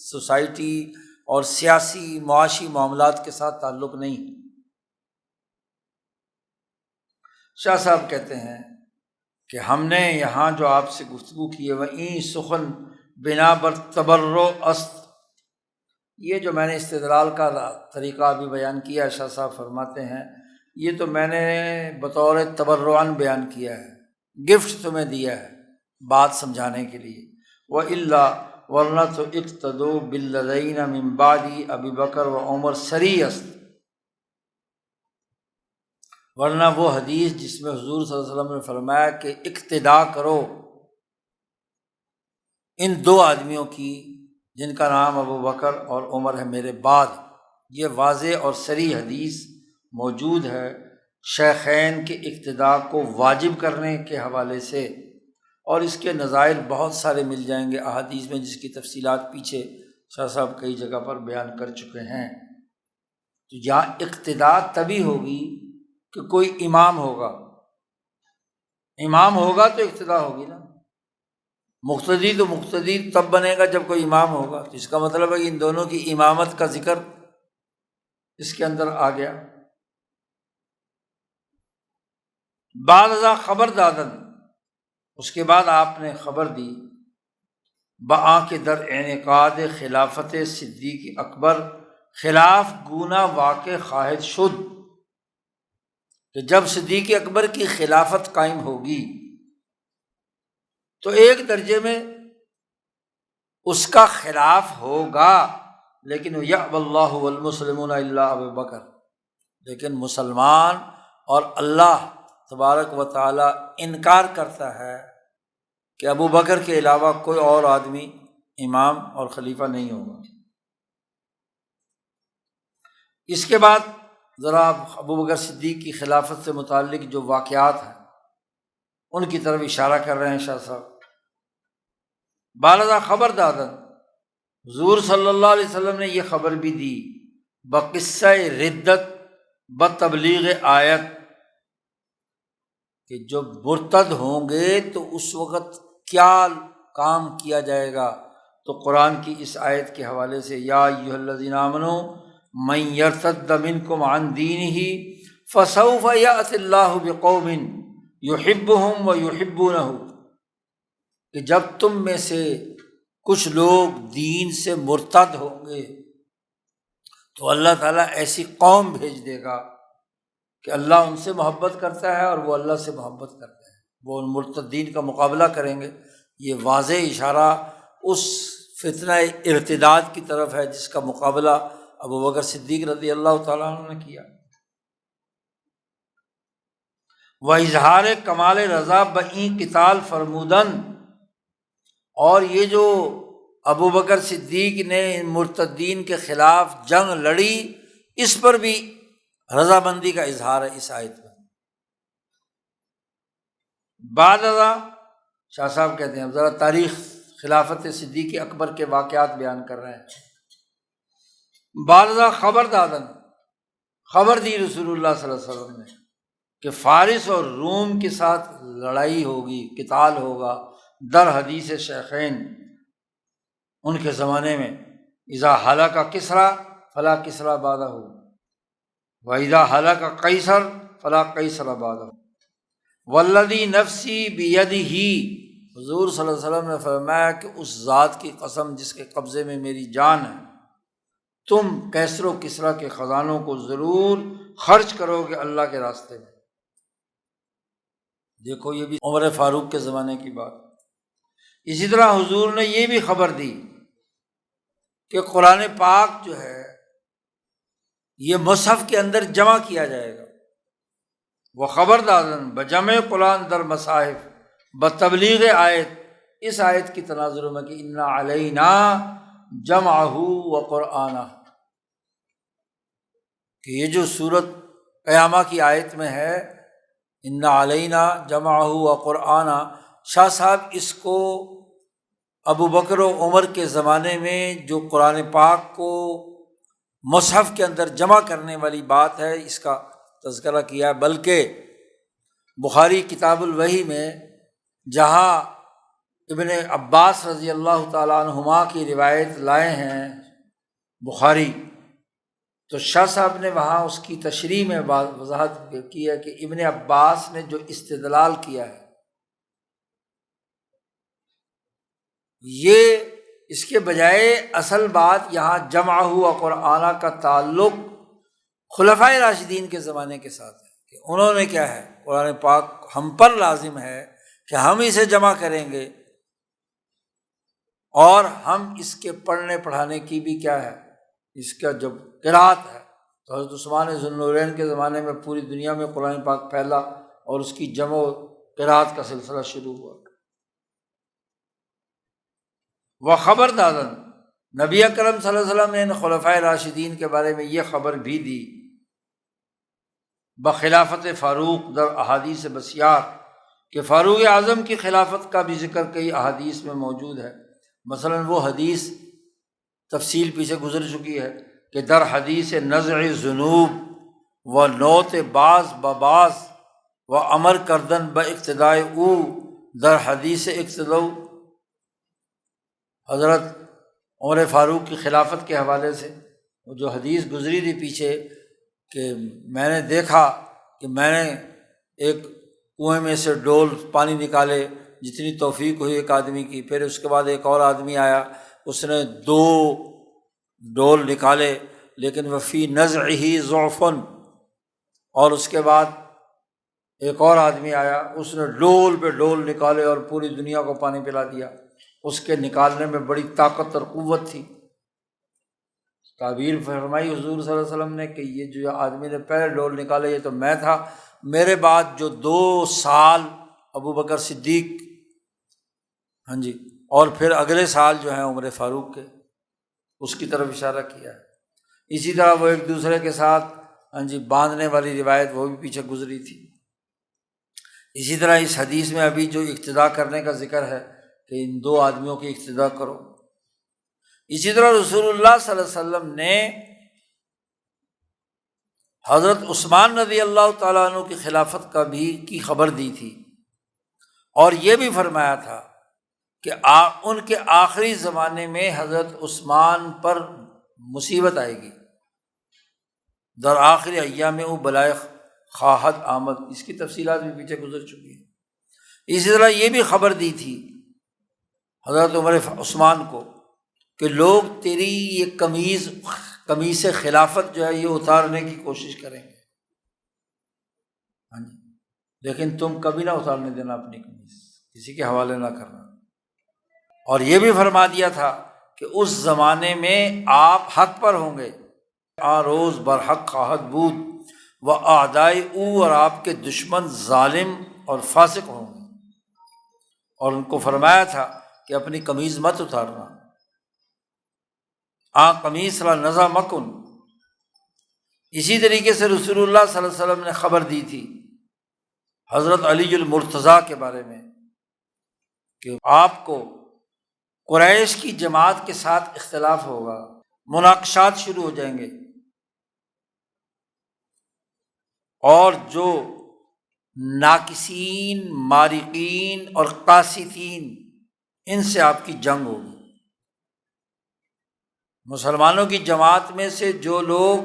سوسائٹی اور سیاسی معاشی معاملات کے ساتھ تعلق نہیں۔ شاہ صاحب کہتے ہیں کہ ہم نے یہاں جو آپ سے گفتگو کی ہے وَإِن سخن بنا بر تبرع است، یہ جو میں نے استدلال کا طریقہ ابھی بیان کیا، شاہ صاحب فرماتے ہیں یہ تو میں نے بطور تبرعاً بیان کیا ہے، گفٹ تمہیں دیا ہے بات سمجھانے کے لیے۔ وَإِلَّا ورنہ تو اقتدوا بالذین من بعد ابی بکر و عمر سری است، ورنہ وہ حدیث جس میں حضور صلی اللہ علیہ وسلم نے فرمایا کہ اقتدا کرو ان دو آدمیوں کی جن کا نام ابو بکر اور عمر ہے میرے بعد، یہ واضح اور صریح حدیث موجود ہے شیخین کے اقتدا کو واجب کرنے کے حوالے سے، اور اس کے نظائر بہت سارے مل جائیں گے احادیث میں، جس کی تفصیلات پیچھے شاہ صاحب کئی جگہ پر بیان کر چکے ہیں۔ تو یہاں اقتدا تبھی ہوگی کہ کوئی امام ہوگا، امام ہوگا تو اقتدا ہوگی نا، مقتدی تو مقتدی تب بنے گا جب کوئی امام ہوگا، تو اس کا مطلب ہے کہ ان دونوں کی امامت کا ذکر اس کے اندر آ گیا۔ بعد ازاں خبر دادن، اس کے بعد آپ نے خبر دی بآ کے در انعقاد خلافت صدیق اکبر، خلاف گونا واقع خواہد شد کہ جب صدیق اکبر کی خلافت قائم ہوگی تو ایک درجے میں اس کا خلاف ہوگا، لیکن یأبی اللہ والمسلمون الا ابو بکر، لیکن مسلمان اور اللہ تبارک و تعالی انکار کرتا ہے کہ ابو بکر کے علاوہ کوئی اور آدمی امام اور خلیفہ نہیں ہوگا۔ اس کے بعد ذرا ابو بکر صدیق کی خلافت سے متعلق جو واقعات ہیں ان کی طرف اشارہ کر رہے ہیں شاہ صاحب۔ بالذا خبر دادن، حضور صلی اللہ علیہ وسلم نے یہ خبر بھی دی بقصہ ردت بتبلیغ آیت، کہ جو مرتد ہوں گے تو اس وقت کیا کام کیا جائے گا۔ تو قرآن کی اس آیت کے حوالے سے یا ایھا الذین آمنوا من یرتد منکم عن دینہ فسوف یأتی اللہ بقوم یحبہم ویحبونہ، کہ جب تم میں سے کچھ لوگ دین سے مرتد ہوں گے تو اللہ تعالیٰ ایسی قوم بھیج دے گا کہ اللہ ان سے محبت کرتا ہے اور وہ اللہ سے محبت کرتا ہے، وہ ان مرتدین کا مقابلہ کریں گے۔ یہ واضح اشارہ اس فتنہ ارتداد کی طرف ہے جس کا مقابلہ ابو بکر صدیق رضی اللہ تعالیٰ عنہ نے کیا۔ وَإِظْهَارِ کمال رضا بئیں قتال فرمودن، اور یہ جو ابو بکر صدیق نے مرتدین کے خلاف جنگ لڑی، اس پر بھی رضامندی کا اظہار ہے اس آیت میں۔ بعد ازاں شاہ صاحب کہتے ہیں، ذرا تاریخ خلافت صدیق اکبر کے واقعات بیان کر رہے ہیں۔ بعد ازاں خبر دادن، خبر دی رسول اللہ صلی اللہ علیہ وسلم نے کہ فارس اور روم کے ساتھ لڑائی ہوگی، قتال ہوگا۔ در حدیث شیخین ان کے زمانے میں، اذا ہلاک کسریٰ فلا کسریٰ بعدہ واذا ہلاک قیصر فلا قیصر بعدہ والذی نفسی بیدہ، حضور صلی اللہ علیہ وسلم نے فرمایا کہ اس ذات کی قسم جس کے قبضے میں میری جان ہے، تم کیسر و کسریٰ کے خزانوں کو ضرور خرچ کرو گے اللہ کے راستے میں۔ دیکھو یہ بھی عمر فاروق کے زمانے کی بات۔ اسی طرح حضور نے یہ بھی خبر دی کہ قرآن پاک جو ہے یہ مصحف کے اندر جمع کیا جائے گا۔ وہ خبر دادن بجمع قرآن در مصاحف بتبلیغ آیت، اس آیت کی تناظر میں کہ انا علینا جمعہ و قرآنہ، کہ یہ جو سورت قیامہ کی آیت میں ہے انا علینا جمعہ و قرآنہ، شاہ صاحب اس کو ابو بکر و عمر کے زمانے میں جو قرآن پاک کو مصحف کے اندر جمع کرنے والی بات ہے اس کا تذکرہ کیا ہے، بلکہ بخاری کتاب الوحی میں جہاں ابن عباس رضی اللہ تعالیٰ عنہما کی روایت لائے ہیں بخاری، تو شاہ صاحب نے وہاں اس کی تشریح میں وضاحت کی ہے کہ ابن عباس نے جو استدلال کیا ہے یہ اس کے بجائے اصل بات یہاں جمع ہوا قرآن کا تعلق خلفائے راشدین کے زمانے کے ساتھ ہے، کہ انہوں نے کیا ہے، قرآن پاک ہم پر لازم ہے کہ ہم اسے جمع کریں گے، اور ہم اس کے پڑھنے پڑھانے کی بھی کیا ہے، اس کا جب قرأت ہے، تو حضرت عثمان ذو النورین کے زمانے میں پوری دنیا میں قرآن پاک پھیلا اور اس کی جمع و قرأت کا سلسلہ شروع ہوا۔ وہ خبر دادن، نبی اکرم صلی اللہ علیہ وسلم نے ان خلفائے راشدین کے بارے میں یہ خبر بھی دی بخلافت فاروق در احادیث بسیار، کہ فاروق اعظم کی خلافت کا بھی ذکر کئی احادیث میں موجود ہے۔ مثلا وہ حدیث تفصیل پیچھے گزر چکی ہے کہ در حدیث نزع ذنوب و نوت باز بباز و امر کردن با اقتداء او در حدیث اقتداء، حضرت عمر فاروق کی خلافت کے حوالے سے وہ جو حدیث گزری تھی پیچھے کہ میں نے دیکھا کہ میں نے ایک کنویں میں سے ڈول پانی نکالے جتنی توفیق ہوئی ایک آدمی کی، پھر اس کے بعد ایک اور آدمی آیا اس نے 2 ڈول نکالے لیکن وفی نزعہ ضعف، اور اس کے بعد ایک اور آدمی آیا اس نے ڈول پہ ڈول نکالے اور پوری دنیا کو پانی پلا دیا، اس کے نکالنے میں بڑی طاقت اور قوت تھی۔ تعبیر فرمائی حضور صلی اللہ علیہ وسلم نے کہ یہ جو آدمی نے پہلے ڈول نکالے یہ تو میں تھا، میرے بعد جو 2 سال ابو بکر صدیق ہاں جی، اور پھر اگلے سال جو ہیں عمر فاروق کے، اس کی طرف اشارہ کیا ہے۔ اسی طرح وہ ایک دوسرے کے ساتھ ہاں جی باندھنے والی روایت وہ بھی پیچھے گزری تھی۔ اسی طرح اس حدیث میں ابھی جو اقتداء کرنے کا ذکر ہے کہ ان دو آدمیوں کی اقتداء کرو، اسی طرح رسول اللہ صلی اللہ علیہ وسلم نے حضرت عثمان رضی اللہ تعالیٰ عنہ کی خلافت کی خبر دی تھی، اور یہ بھی فرمایا تھا کہ ان کے آخری زمانے میں حضرت عثمان پر مصیبت آئے گی، در آخری ایام میں وہ بلائے خواہد آمد، اس کی تفصیلات بھی پیچھے گزر چکی ہیں۔ اسی طرح یہ بھی خبر دی تھی حضرت عمر عثمان کو کہ لوگ تیری یہ قمیص خلافت جو ہے یہ اتارنے کی کوشش کریں گے، ہاں جی، لیکن تم کبھی نہ اتارنے دینا اپنی قمیص، کسی کے حوالے نہ کرنا۔ اور یہ بھی فرما دیا تھا کہ اس زمانے میں آپ حق پر ہوں گے، روز برحق خواہد بود و اعدائے او، اور آپ کے دشمن ظالم اور فاسق ہوں گے، اور ان کو فرمایا تھا کہ اپنی قمیض مت اتارنا، قمیص لا نزع مکن۔ اسی طریقے سے رسول اللہ صلی اللہ علیہ وسلم نے خبر دی تھی حضرت علی المرتضیٰ کے بارے میں کہ آپ کو قریش کی جماعت کے ساتھ اختلاف ہوگا، مناقشات شروع ہو جائیں گے، اور جو ناقصین، مارقین اور قاسطین، ان سے آپ کی جنگ ہوگی۔ مسلمانوں کی جماعت میں سے جو لوگ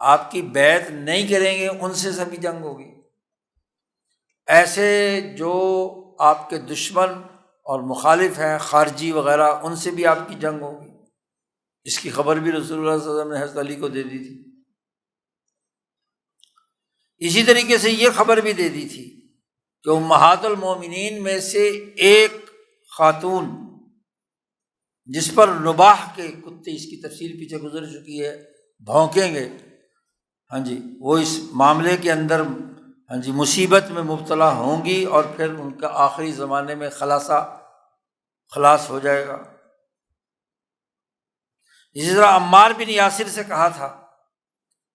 آپ کی بیعت نہیں کریں گے ان سے سبھی جنگ ہوگی، ایسے جو آپ کے دشمن اور مخالف ہیں خارجی وغیرہ، ان سے بھی آپ کی جنگ ہوگی۔ اس کی خبر بھی رسول اللہ صلی اللہ علیہ وسلم نے حضرت علی کو دے دی تھی۔ اسی طریقے سے یہ خبر بھی دے دی تھی کہ امہات المومنین میں سے ایک خاتون جس پر نباہ کے کتے، اس کی تفصیل پیچھے گزر چکی ہے، بھونکیں گے، ہاں جی، وہ اس معاملے کے اندر ہاں جی مصیبت میں مبتلا ہوں گی، اور پھر ان کا آخری زمانے میں خلاص ہو جائے گا۔ اسی طرح عمار بن یاسر سے کہا تھا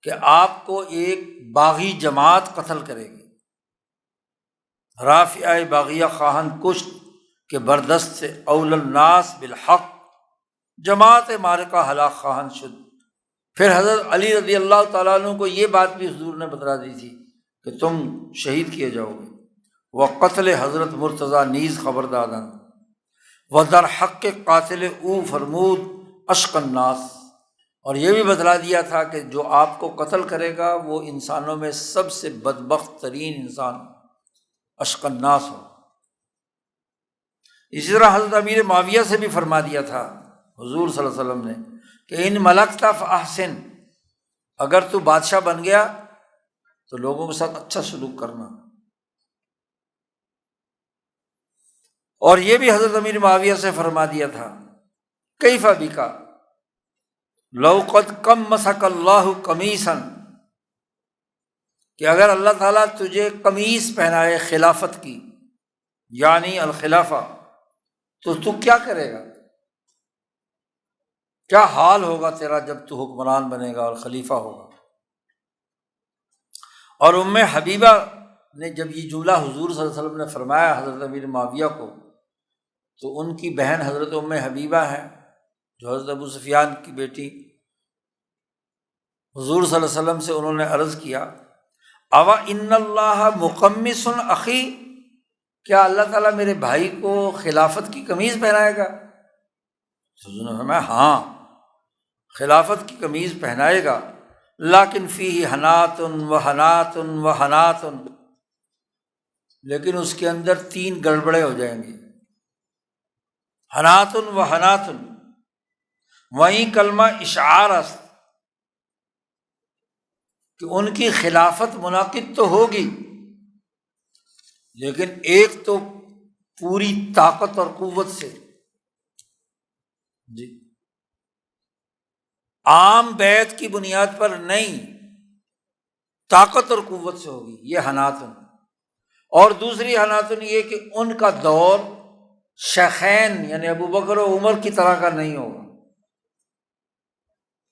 کہ آپ کو ایک باغی جماعت قتل کرے گی، رافعہ باغیہ خواہن کشت کے بردست سے اول الناس بالحق، جماعت مارکہ ہلاک خواہن شد۔ پھر حضرت علی رضی اللہ تعالیٰ عنہ کو یہ بات بھی حضور نے بتلا دی تھی کہ تم شہید کیے جاؤ گے، وقتل حضرت مرتضیٰ نیز خبردادن، ودر حق قاتل او فرمود اشق الناس، اور یہ بھی بتلا دیا تھا کہ جو آپ کو قتل کرے گا وہ انسانوں میں سب سے بدبخت ترین انسان اشق الناس ہو۔ اسی طرح حضرت امیر معاویہ سے بھی فرما دیا تھا حضور صلی اللہ علیہ وسلم نے کہ ان ملکت فاحسن، اگر تو بادشاہ بن گیا تو لوگوں کے ساتھ اچھا سلوک کرنا۔ اور یہ بھی حضرت امیر معاویہ سے فرما دیا تھا کیف بکا لو قد قمصک اللہ قمیصا، کہ اگر اللہ تعالیٰ تجھے قمیص پہنائے خلافت کی، یعنی الخلافہ، تو کیا کرے گا، کیا حال ہوگا تیرا جب تو حکمران بنے گا اور خلیفہ ہوگا۔ اور ام حبیبہ نے جب یہ جملہ حضور صلی اللہ علیہ وسلم نے فرمایا حضرت امیر معاویہ کو، تو ان کی بہن حضرت ام حبیبہ ہیں جو حضرت ابو سفیان کی بیٹی، حضور صلی اللہ علیہ وسلم سے انہوں نے عرض کیا اوا ان اللہ مقمص اخی، کیا اللہ تعالیٰ میرے بھائی کو خلافت کی قمیض پہنائے گا؟ حضور نے فرمایا ہاں، خلافت کی قمیض پہنائے گا، لیکن فیہ حنات و حنات و حنات، لیکن اس کے اندر 3 گڑبڑے ہو جائیں گی، حنات و حنات، وہیں کلمہ اشعار است، کہ ان کی خلافت منعقد تو ہوگی لیکن ایک تو پوری طاقت اور قوت سے، جی عام بیعت کی بنیاد پر نہیں، طاقت اور قوت سے ہوگی، یہ حناتن۔ اور دوسری حناتن یہ کہ ان کا دور شیخین یعنی ابو بکر و عمر کی طرح کا نہیں ہوگا،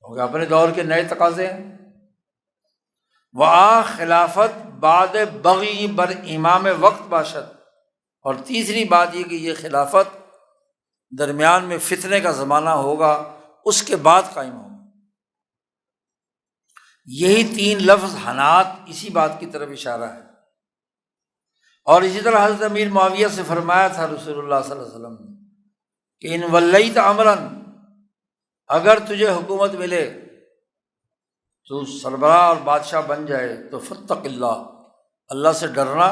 کیونکہ اپنے دور کے نئے تقاضے ہیں۔ وآ خلافت بعد بغی بر امام وقت باشد، اور تیسری بات یہ کہ یہ خلافت درمیان میں فتنے کا زمانہ ہوگا، اس کے بعد قائم ہوگا۔ یہی تین لفظ حنات اسی بات کی طرف اشارہ ہے۔ اور اسی طرح حضرت امیر معاویہ سے فرمایا تھا رسول اللہ صلی اللہ علیہ وسلم نے کہ ان ولیت امرن، اگر تجھے حکومت ملے تو سربراہ اور بادشاہ بن جائے تو فتق اللہ، اللہ سے ڈرنا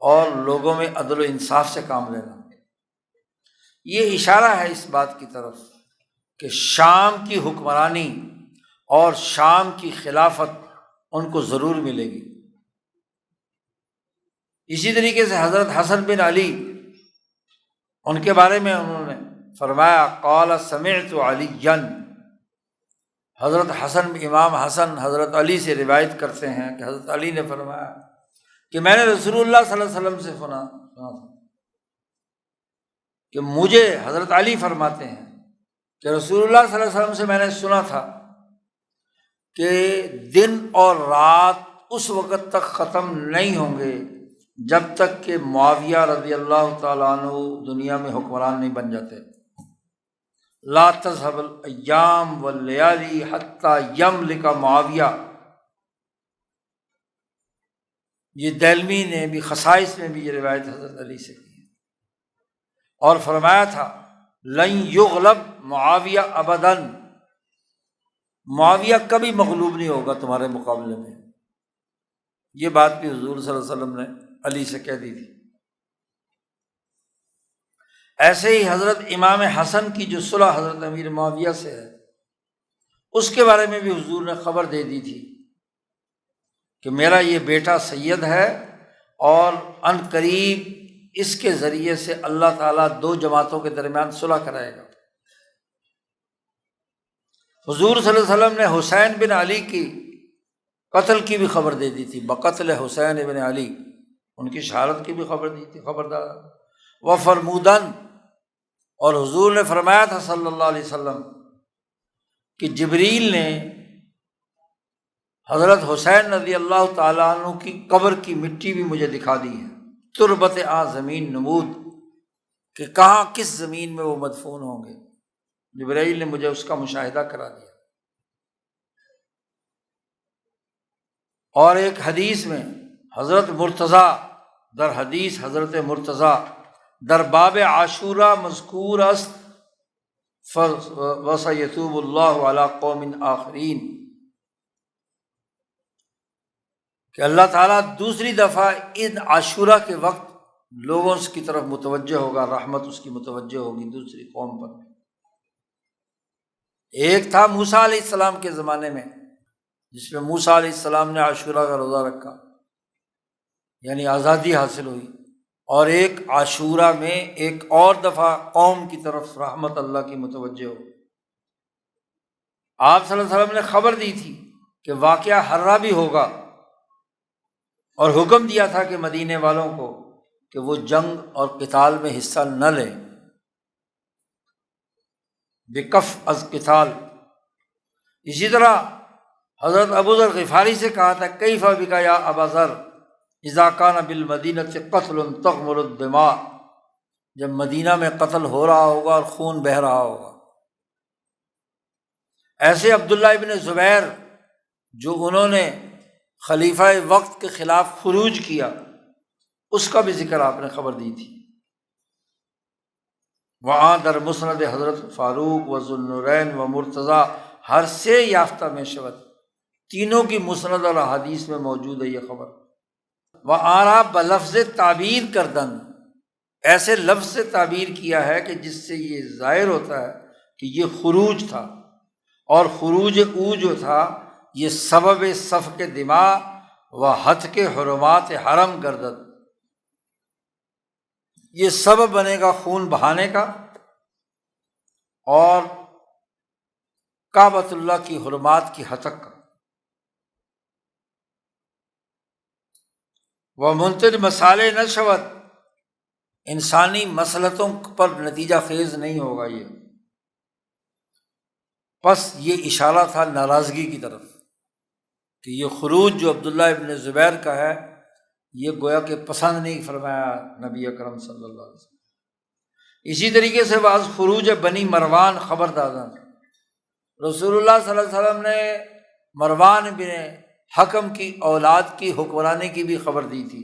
اور لوگوں میں عدل و انصاف سے کام لینا۔ یہ اشارہ ہے اس بات کی طرف کہ شام کی حکمرانی اور شام کی خلافت ان کو ضرور ملے گی۔ اسی طریقے سے حضرت حسن بن علی، ان کے بارے میں انہوں نے فرمایا قال سمعت علیا، حضرت حسن امام حسن حضرت علی سے روایت کرتے ہیں کہ حضرت علی نے فرمایا کہ میں نے رسول اللہ صلی اللہ علیہ وسلم سے سنا تھا کہ مجھے، حضرت علی فرماتے ہیں کہ رسول اللہ صلی اللہ علیہ وسلم سے میں نے سنا تھا کہ دن اور رات اس وقت تک ختم نہیں ہوں گے جب تک کہ معاویہ رضی اللہ تعالیٰ عنہ دنیا میں حکمران نہیں بن جاتے۔ لا تذهب الايام والليالي حتى يملك معاویہ، یہ دہلوی نے بھی خصائص میں بھی یہ روایت حضرت علی سے کی ہے، اور فرمایا تھا لن یغلب معاویہ ابدا، معاویہ کبھی مغلوب نہیں ہوگا تمہارے مقابلے میں۔ یہ بات بھی حضور صلی اللہ علیہ وسلم نے علی سے کہہ دی تھی۔ ایسے ہی حضرت امام حسن کی جو صلح حضرت امیر معاویہ سے ہے، اس کے بارے میں بھی حضور نے خبر دے دی تھی کہ میرا یہ بیٹا سید ہے اور ان قریب اس کے ذریعے سے اللہ تعالیٰ دو جماعتوں کے درمیان صلح کرائے گا۔ حضور صلی اللہ علیہ وسلم نے حسین بن علی کی قتل کی بھی خبر دے دی تھی، بقتل حسین بن علی، ان کی شہادت کی بھی خبر دی تھی، خبردار۔ وفرمودن، اور حضور نے فرمایا تھا صلی اللہ علیہ وسلم کہ جبریل نے حضرت حسین رضی اللہ تعالیٰ عنہ کی قبر کی مٹی بھی مجھے دکھا دی ہے، تربت زمین نمود، کہ کہاں کس زمین میں وہ مدفون ہوں گے، جبریل نے مجھے اس کا مشاہدہ کرا دیا۔ اور ایک حدیث میں حضرت مرتضیٰ، در حدیث حضرت مرتضیٰ در باب عاشورہ مذکور است وَسَيَتُوبُ اللَّهُ عَلَىٰ قَوْمٍ آخَرِينَ، کہ اللہ تعالیٰ دوسری دفعہ عید عاشورہ کے وقت لوگوں کی طرف متوجہ ہوگا، رحمت اس کی متوجہ ہوگی دوسری قوم پر۔ ایک تھا موسیٰ علیہ السلام کے زمانے میں، جس میں موسیٰ علیہ السلام نے عاشورہ کا روزہ رکھا، یعنی آزادی حاصل ہوئی، اور ایک عاشورہ میں ایک اور دفعہ قوم کی طرف رحمت اللہ کی متوجہ ہو۔ آپ صلی اللہ علیہ وسلم نے خبر دی تھی کہ واقعہ ہررا بھی ہوگا، اور حکم دیا تھا کہ مدینے والوں کو کہ وہ جنگ اور قتال میں حصہ نہ لیں، بکف از قتال۔ اسی طرح حضرت ابو ذر غفاری سے کہا تھا کیف بک یا ابا ذر اذا کان بالمدینۃ قتل تغمر الدماء، جب مدینہ میں قتل ہو رہا ہوگا اور خون بہہ رہا ہوگا۔ ایسے عبداللہ ابن زبیر، جو انہوں نے خلیفہ وقت کے خلاف خروج کیا، اس کا بھی ذکر آپ نے خبر دی تھی۔ وہاں در مسند حضرت فاروق و ذوالنورین و مرتضیٰ ہر سے یافتہ میں شود، تینوں کی مسند اور احادیث میں موجود ہے یہ خبر۔ وآرا بلفظ تعبیر کردن، ایسے لفظ سے تعبیر کیا ہے کہ جس سے یہ ظاہر ہوتا ہے کہ یہ خروج تھا، اور خروج او جو تھا یہ سبب سفک دماء و ہتک حرمات حرم گردد، یہ سبب بنے گا خون بہانے کا اور کعبۃ اللہ کی حرمات کی ہتک کا۔ وہ منتر مسالے نہ شود، انسانی مصلحتوں پر نتیجہ خیز نہیں ہوگا یہ۔ پس یہ اشارہ تھا ناراضگی کی طرف کہ یہ خروج جو عبداللہ ابن زبیر کا ہے یہ گویا کہ پسند نہیں فرمایا نبی اکرم صلی اللہ علیہ وسلم۔ اسی طریقے سے بعض خروج بنی مروان خبرداداں، رسول اللہ صلی اللہ علیہ وسلم نے مروان بن حکم کی اولاد کی حکمرانی کی بھی خبر دی تھی۔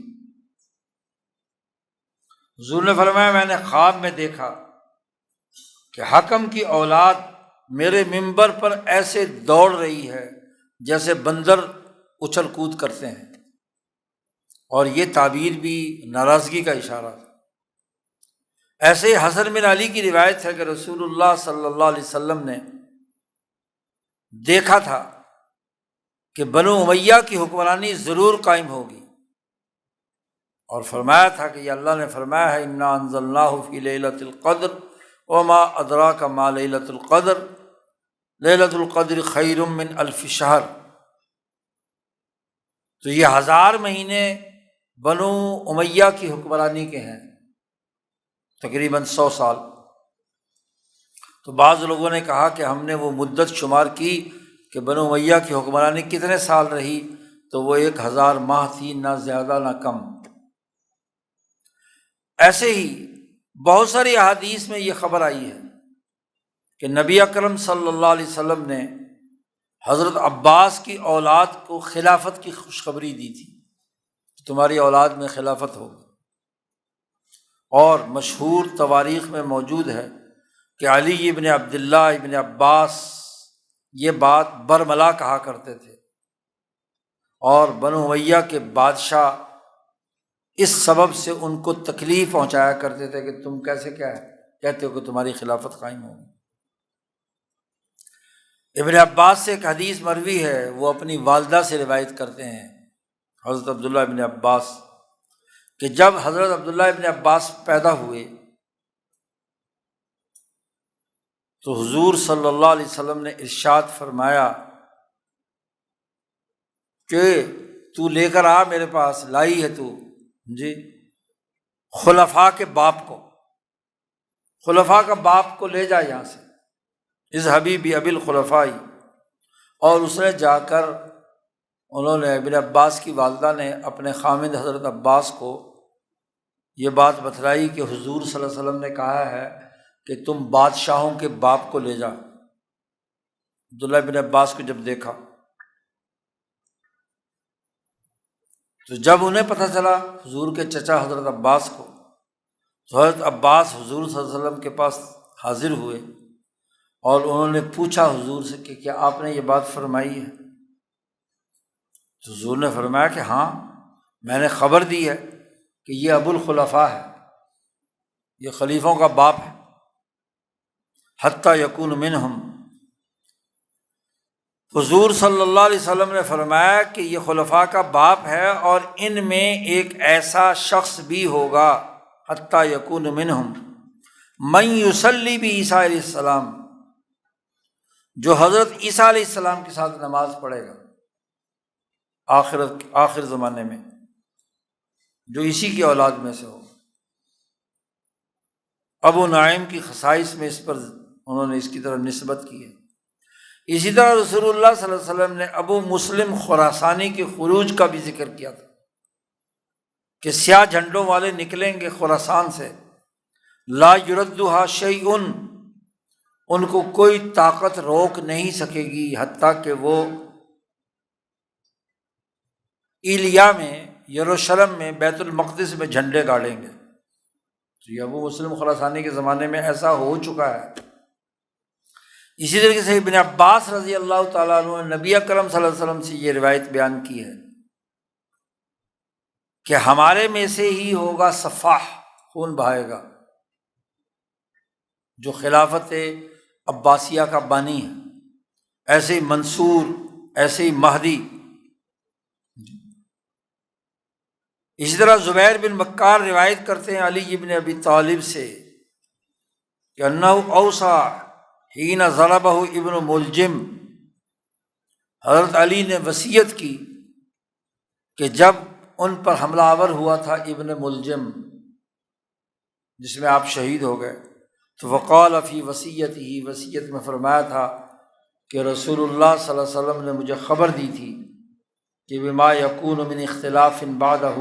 حضور نے فرمایا میں نے خواب میں دیکھا کہ حکم کی اولاد میرے منبر پر ایسے دوڑ رہی ہے جیسے بندر اچھل کود کرتے ہیں، اور یہ تعبیر بھی ناراضگی کا اشارہ تھا۔ ایسے حسن بن علی کی روایت ہے کہ رسول اللہ صلی اللہ علیہ وسلم نے دیکھا تھا کہ بنو امیہ کی حکمرانی ضرور قائم ہوگی، اور فرمایا تھا کہ یہ اللہ نے فرمایا ہے انا انزلناہ فی لیلۃ القدر وما ادراک ما لیلۃ القدر لیلۃ القدر خیر من الف شہر۔ تو یہ 1000 مہینے بنو امیہ کی حکمرانی کے ہیں، تقریباً 100 سال۔ تو بعض لوگوں نے کہا کہ ہم نے وہ مدت شمار کی کہ بنو امیہ کی حکمرانی کتنے سال رہی، تو وہ 1000 ماہ تھی، نہ زیادہ نہ کم۔ ایسے ہی بہت ساری احادیث میں یہ خبر آئی ہے کہ نبی اکرم صلی اللہ علیہ وسلم نے حضرت عباس کی اولاد کو خلافت کی خوشخبری دی تھی، تمہاری اولاد میں خلافت ہوگی۔ اور مشہور تواریخ میں موجود ہے کہ علی ابن عبداللہ ابن عباس یہ بات برملا کہا کرتے تھے، اور بنو امیہ کے بادشاہ اس سبب سے ان کو تکلیف پہنچایا کرتے تھے کہ تم کیسے کیا ہے کہتے ہو کہ تمہاری خلافت قائم ہوگی۔ ابن عباس سے ایک حدیث مروی ہے، وہ اپنی والدہ سے روایت کرتے ہیں حضرت عبداللہ ابن عباس، کہ جب حضرت عبداللہ ابن عباس پیدا ہوئے تو حضور صلی اللہ علیہ وسلم نے ارشاد فرمایا کہ تو لے کر آ میرے پاس، لائی ہے تو جی خلفاء کے باپ کو، خلفاء کا باپ کو لے جا یہاں سے، اذهبی بأبی الخلفاء۔ اور اس نے جا کر انہوں نے ابن عباس کی والدہ نے اپنے خامند حضرت عباس کو یہ بات بتلائی کہ حضور صلی اللہ علیہ وسلم نے کہا ہے کہ تم بادشاہوں کے باپ کو لے جا۔ عبداللہ ابن عباس کو جب دیکھا تو جب انہیں پتہ چلا حضور کے چچا حضرت عباس کو، تو حضرت عباس حضور صلی اللہ علیہ وسلم کے پاس حاضر ہوئے اور انہوں نے پوچھا حضور سے کہ کیا آپ نے یہ بات فرمائی ہے؟ تو حضور نے فرمایا کہ ہاں، میں نے خبر دی ہے کہ یہ ابو الخلفاء ہے، یہ خلیفوں کا باپ ہے، حتیٰ یکون منہم۔ حضور صلی اللہ علیہ وسلم نے فرمایا کہ یہ خلفاء کا باپ ہے، اور ان میں ایک ایسا شخص بھی ہوگا حتیٰ یکون منہم من یصلی بعیسیٰ علیہ السلام، جو حضرت عیسیٰ علیہ السلام کے ساتھ نماز پڑھے گا آخر زمانے میں، جو اسی کی اولاد میں سے ہو۔ ابو نعیم کی خصائص میں اس پر انہوں نے اس کی طرف نسبت کی ہے۔ اسی طرح رسول اللہ صلی اللہ علیہ وسلم نے ابو مسلم خراسانی کے خروج کا بھی ذکر کیا تھا کہ سیاہ جھنڈوں والے نکلیں گے خراسان سے، لا یردھا شیء، ان کو کوئی طاقت روک نہیں سکے گی حتیٰ کہ وہ ایلیا میں، یروشلم میں، بیت المقدس میں جھنڈے گاڑیں گے۔ تو یہ ابو مسلم خراسانی کے زمانے میں ایسا ہو چکا ہے۔ اسی طریقے سے ابن عباس رضی اللہ تعالیٰ عنہ نے نبی اکرم صلی اللہ علیہ وسلم سے یہ روایت بیان کی ہے کہ ہمارے میں سے ہی ہوگا سفاح، خون بہائے گا، جو خلافت عباسیہ کا بانی ہے، ایسے ہی منصور، ایسے ہی مہدی۔ اسی طرح زبیر بن بکار روایت کرتے ہیں علی بن ابی طالب سے کہ انہ اوصی حین ضربہ ابن ملجم، حضرت علی نے وصیت کی کہ جب ان پر حملہ آور ہوا تھا ابن ملجم، جس میں آپ شہید ہو گئے، تو وقال فی وصیتہ، وصیت میں فرمایا تھا کہ رسول اللہ صلی اللہ علیہ وسلم نے مجھے خبر دی تھی کہ بما یکون من اختلاف بعدہ،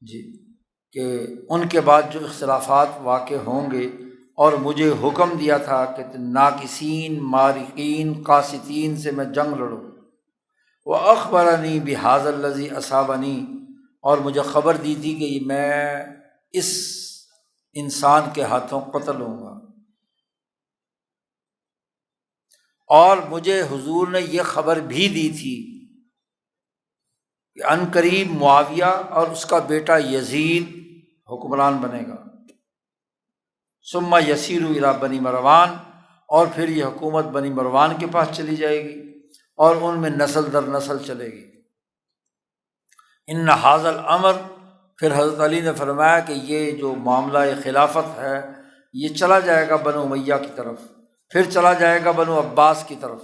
جی، کہ ان کے بعد جو اختلافات واقع ہوں گے، اور مجھے حکم دیا تھا کہ ناکسین، مارقین، قاسطین سے میں جنگ لڑوں۔ وَأَخْبَرَنِي بِهَذَا الَّذِي أَصَابَنِي، اور مجھے خبر دی تھی کہ میں اس انسان کے ہاتھوں قتل ہوں گا، اور مجھے حضور نے یہ خبر بھی دی تھی کہ عن قریب معاویہ اور اس کا بیٹا یزید حکمران بنے گا، ثم یسیر الی بنی مروان، اور پھر یہ حکومت بنی مروان کے پاس چلی جائے گی اور ان میں نسل در نسل چلے گی۔ ان ھذا الامر، پھر حضرت علی نے فرمایا کہ یہ جو معاملہ خلافت ہے یہ چلا جائے گا بنو امیہ کی طرف، پھر چلا جائے گا بنو عباس کی طرف۔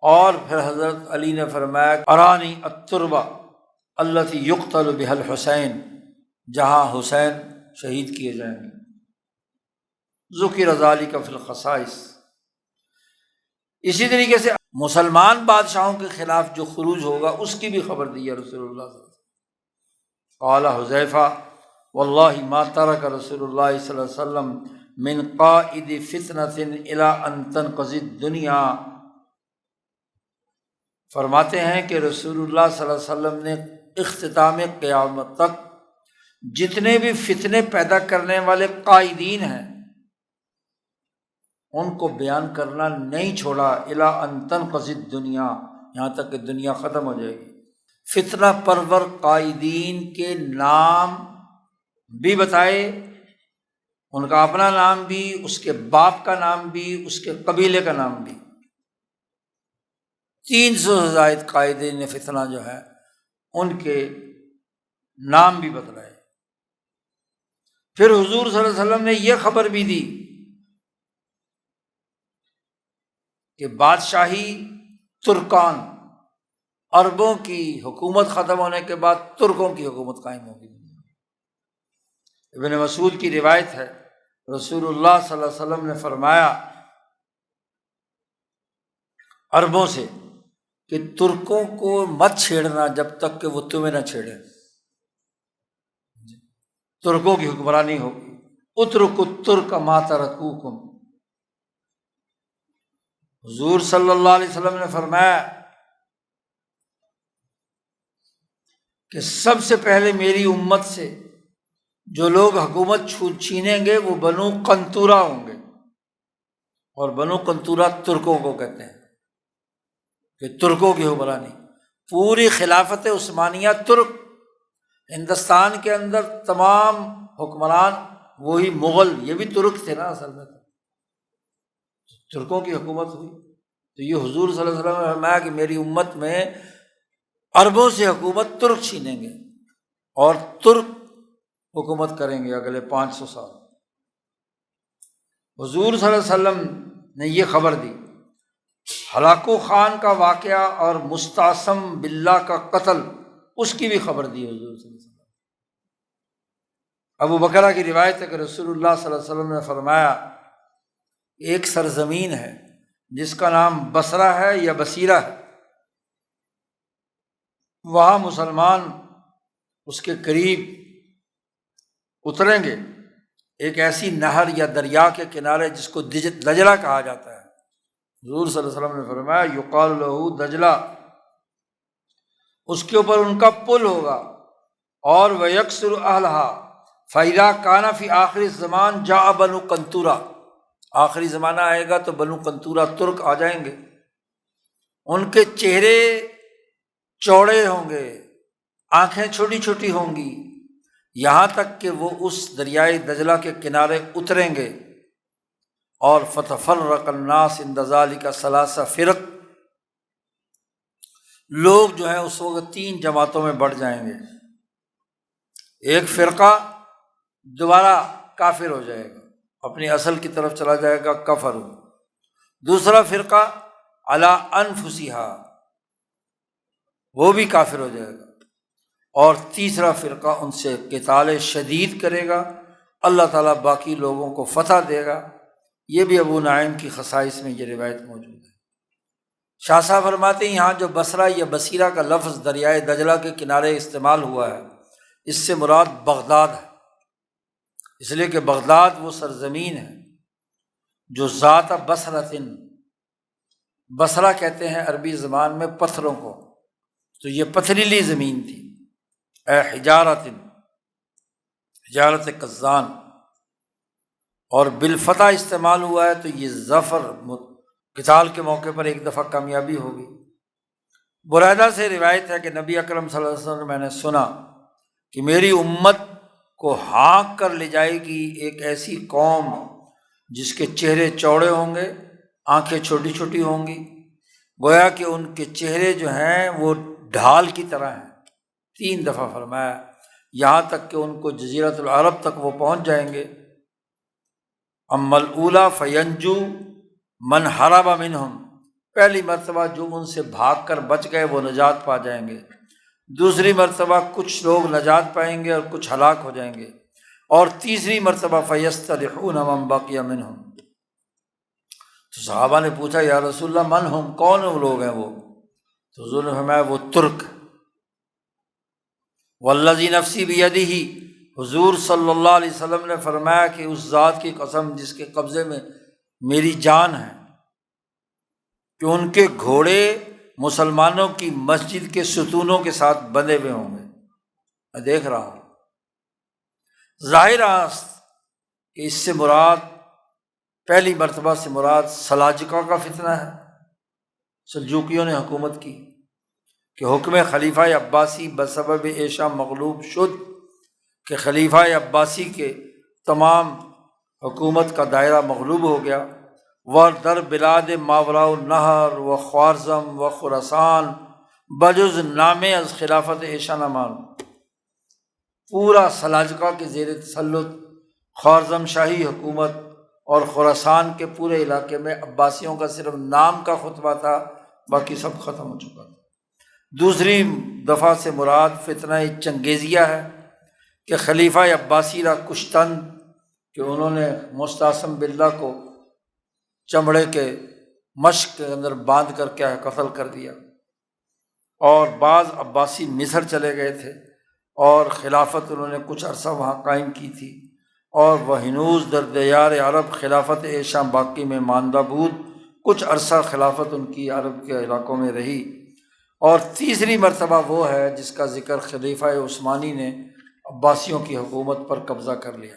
اور پھر حضرت علی نے فرمایا ارانی التربہ التی یقتل بها الحسین، جہاں حسین شہید کیے جائیں گے۔ ذکر ذلک فی الخصائص، اسی طریقے سے مسلمان بادشاہوں کے خلاف جو خروج ہوگا اس کی بھی خبر دی ہے رسول اللہ صلی اللہ علیہ وسلم۔ قال حذیفہ واللہ ما ترک رسول اللہ صلی اللہ علیہ وسلم من قائد فتنۃ الی ان تنقضی الدنیا، فرماتے ہیں کہ رسول اللہ صلی اللہ علیہ وسلم نے اختتام قیامت تک جتنے بھی فتنے پیدا کرنے والے قائدین ہیں ان کو بیان کرنا نہیں چھوڑا، الی ان تنقضی الدنیا، یہاں تک کہ دنیا ختم ہو جائے گی۔ فتنہ پرور قائدین کے نام بھی بتائے، ان کا اپنا نام بھی، اس کے باپ کا نام بھی، اس کے قبیلے کا نام بھی۔ 300 سے زائد قائدین فتنہ جو ہے ان کے نام بھی بتلائے۔ پھر حضور صلی اللہ علیہ وسلم نے یہ خبر بھی دی کہ بادشاہی ترکان، عربوں کی حکومت ختم ہونے کے بعد ترکوں کی حکومت قائم ہوگی۔ ابن مسعود کی روایت ہے، رسول اللہ صلی اللہ علیہ وسلم نے فرمایا عربوں سے کہ ترکوں کو مت چھیڑنا جب تک کہ وہ تمہیں نہ چھیڑے، ترکوں کی حکمرانی ہوگی۔ اترکوا الترک ما ترکوکم، حضور صلی اللہ علیہ وسلم نے فرمایا کہ سب سے پہلے میری امت سے جو لوگ حکومت چھینیں گے وہ بنو قنطورہ ہوں گے، اور بنو قنطورہ ترکوں کو کہتے ہیں، کہ ترکوں کی حکمرانی۔ پوری خلافت عثمانیہ ترک، ہندوستان کے اندر تمام حکمران وہی مغل، یہ بھی ترک تھے نا اصل میں، ترکوں کی حکومت ہوئی۔ تو یہ حضور صلی اللہ علیہ وسلم نے فرمایا کہ میری امت میں عربوں سے حکومت ترک چھینیں گے اور ترک حکومت کریں گے اگلے 500 سال۔ حضور صلی اللہ علیہ وسلم نے یہ خبر دی۔ ہلاکو خان کا واقعہ اور مستعصم باللہ کا قتل، اس کی بھی خبر دی حضور صلی اللہ علیہ وسلم۔ ابو بکرہ کی روایت ہے کہ رسول اللہ صلی اللہ علیہ وسلم نے فرمایا ایک سرزمین ہے جس کا نام بصرہ ہے یا بصیرہ ہے، وہاں مسلمان اس کے قریب اتریں گے، ایک ایسی نہر یا دریا کے کنارے جس کو دجلہ کہا جاتا ہے۔ حضور صلی اللہ علیہ وسلم نے فرمایا یقال لہ دجلہ، اس کے اوپر ان کا پل ہوگا، اور ویکسر اہلہا فاذا کان فی آخر الزمان جاء بنو قنطورہ، آخری زمانہ آئے گا تو بنو قنطورہ ترک آ جائیں گے، ان کے چہرے چوڑے ہوں گے، آنکھیں چھوٹی چھوٹی ہوں گی، یہاں تک کہ وہ اس دریائے دجلہ کے کنارے اتریں گے، اور فتفرق الناس عند ذلک ثلاث فرق، لوگ جو ہیں اس وقت 3 جماعتوں میں بڑھ جائیں گے۔ ایک فرقہ دوبارہ کافر ہو جائے گا، اپنی اصل کی طرف چلا جائے گا، کفر ہو۔ دوسرا فرقہ علی انفسہا، وہ بھی کافر ہو جائے گا۔ اور تیسرا فرقہ ان سے قتال شدید کرے گا، اللہ تعالیٰ باقی لوگوں کو فتح دے گا۔ یہ بھی ابو نعیم کی خصائص میں یہ روایت موجود ہے۔ شاہ صاحب فرماتے ہیں یہاں جو بصرہ یا بصیرہ کا لفظ دریائے دجلہ کے کنارے استعمال ہوا ہے، اس سے مراد بغداد ہے، اس لیے کہ بغداد وہ سرزمین ہے جو ذات بصرۃ، بصرہ کہتے ہیں عربی زبان میں پتھروں کو، تو یہ پتھریلی زمین تھی، اے حجارۃ، حجارت قزان، اور بالفتح استعمال ہوا ہے تو یہ ظفر قتال کے موقع پر ایک دفعہ کامیابی ہوگی۔ بریدہ سے روایت ہے کہ نبی اکرم صلی اللہ علیہ وسلم میں نے سنا کہ میری امت کو ہانک کر لے جائے گی ایک ایسی قوم جس کے چہرے چوڑے ہوں گے، آنکھیں چھوٹی چھوٹی ہوں گی، گویا کہ ان کے چہرے جو ہیں وہ ڈھال کی طرح ہیں، 3 دفعہ فرمایا، یہاں تک کہ ان کو جزیرۃ العرب تک وہ پہنچ جائیں گے۔ اما الاولی فینجو من ہرب منہم، پہلی مرتبہ جو ان سے بھاگ کر بچ گئے وہ نجات پا جائیں گے، دوسری مرتبہ کچھ لوگ نجات پائیں گے اور کچھ ہلاک ہو جائیں گے، اور تیسری مرتبہ فیسترحون من بقی منہم۔ تو صحابہ نے پوچھا یا رسول اللہ من ہم، کون وہ لوگ ہیں وہ؟ تو حضور نے فرمایا وہ ترک، والذی نفسی بیدہ، حضور صلی اللہ علیہ وسلم نے فرمایا کہ اس ذات کی قسم جس کے قبضے میں میری جان ہے کہ ان کے گھوڑے مسلمانوں کی مسجد کے ستونوں کے ساتھ بندھے ہوئے ہوں گے، میں دیکھ رہا ہوں۔ ظاہر است کہ اس سے مراد، پہلی مرتبہ سے مراد سلاجقہ کا فتنہ ہے، سلجوقیوں نے حکومت کی کہ حکم خلیفہ عباسی بسبب ایشا مغلوب شد، کہ خلیفہ عباسی کے تمام حکومت کا دائرہ مغلوب ہو گیا۔ وہ در بلاد ماوراء النہر و خوارزم و خراسان بجز نامے از خلافت ایشا نمان، پورا سلاجقہ کے زیر تسلط خوارزم شاہی حکومت اور خراسان کے پورے علاقے میں عباسیوں کا صرف نام کا خطبہ تھا، باقی سب ختم ہو چکا تھا۔ دوسری دفعہ سے مراد فتنہ چنگیزیہ ہے کہ خلیفہ عباسی را کشتن، کہ انہوں نے مستعصم باللہ کو چمڑے کے مشق کے اندر باندھ کر کیا قتل کر دیا، اور بعض عباسی مصر چلے گئے تھے اور خلافت انہوں نے کچھ عرصہ وہاں قائم کی تھی، اور وہ ہنوز در دیار عرب خلافت ایشا باقی میں ماندہ بود، کچھ عرصہ خلافت ان کی عرب کے علاقوں میں رہی۔ اور تیسری مرتبہ وہ ہے جس کا ذکر خلیفہ عثمانی نے عباسیوں کی حکومت پر قبضہ کر لیا،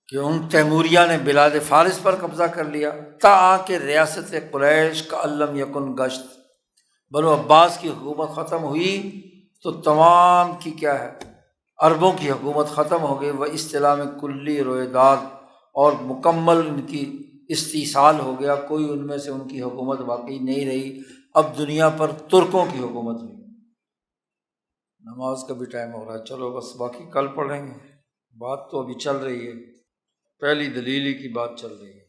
کہ ان تیموریہ نے بلاد فارس پر قبضہ کر لیا، تا کہ ریاست قریش کا علم یکن گشت، بنو عباس کی حکومت ختم ہوئی تو تمام کی کیا ہے، عربوں کی حکومت ختم ہو گئی، وہ استلام کلی رویداد، اور مکمل ان کی استیصال ہو گیا، کوئی ان میں سے ان کی حکومت باقی نہیں رہی، اب دنیا پر ترکوں کی حکومت ہوئی۔ نماز کا بھی ٹائم ہو رہا ہے، چلو بس باقی کل پڑھیں گے، بات تو ابھی چل رہی ہے، پہلی دلیل ہی کی بات چل رہی ہے۔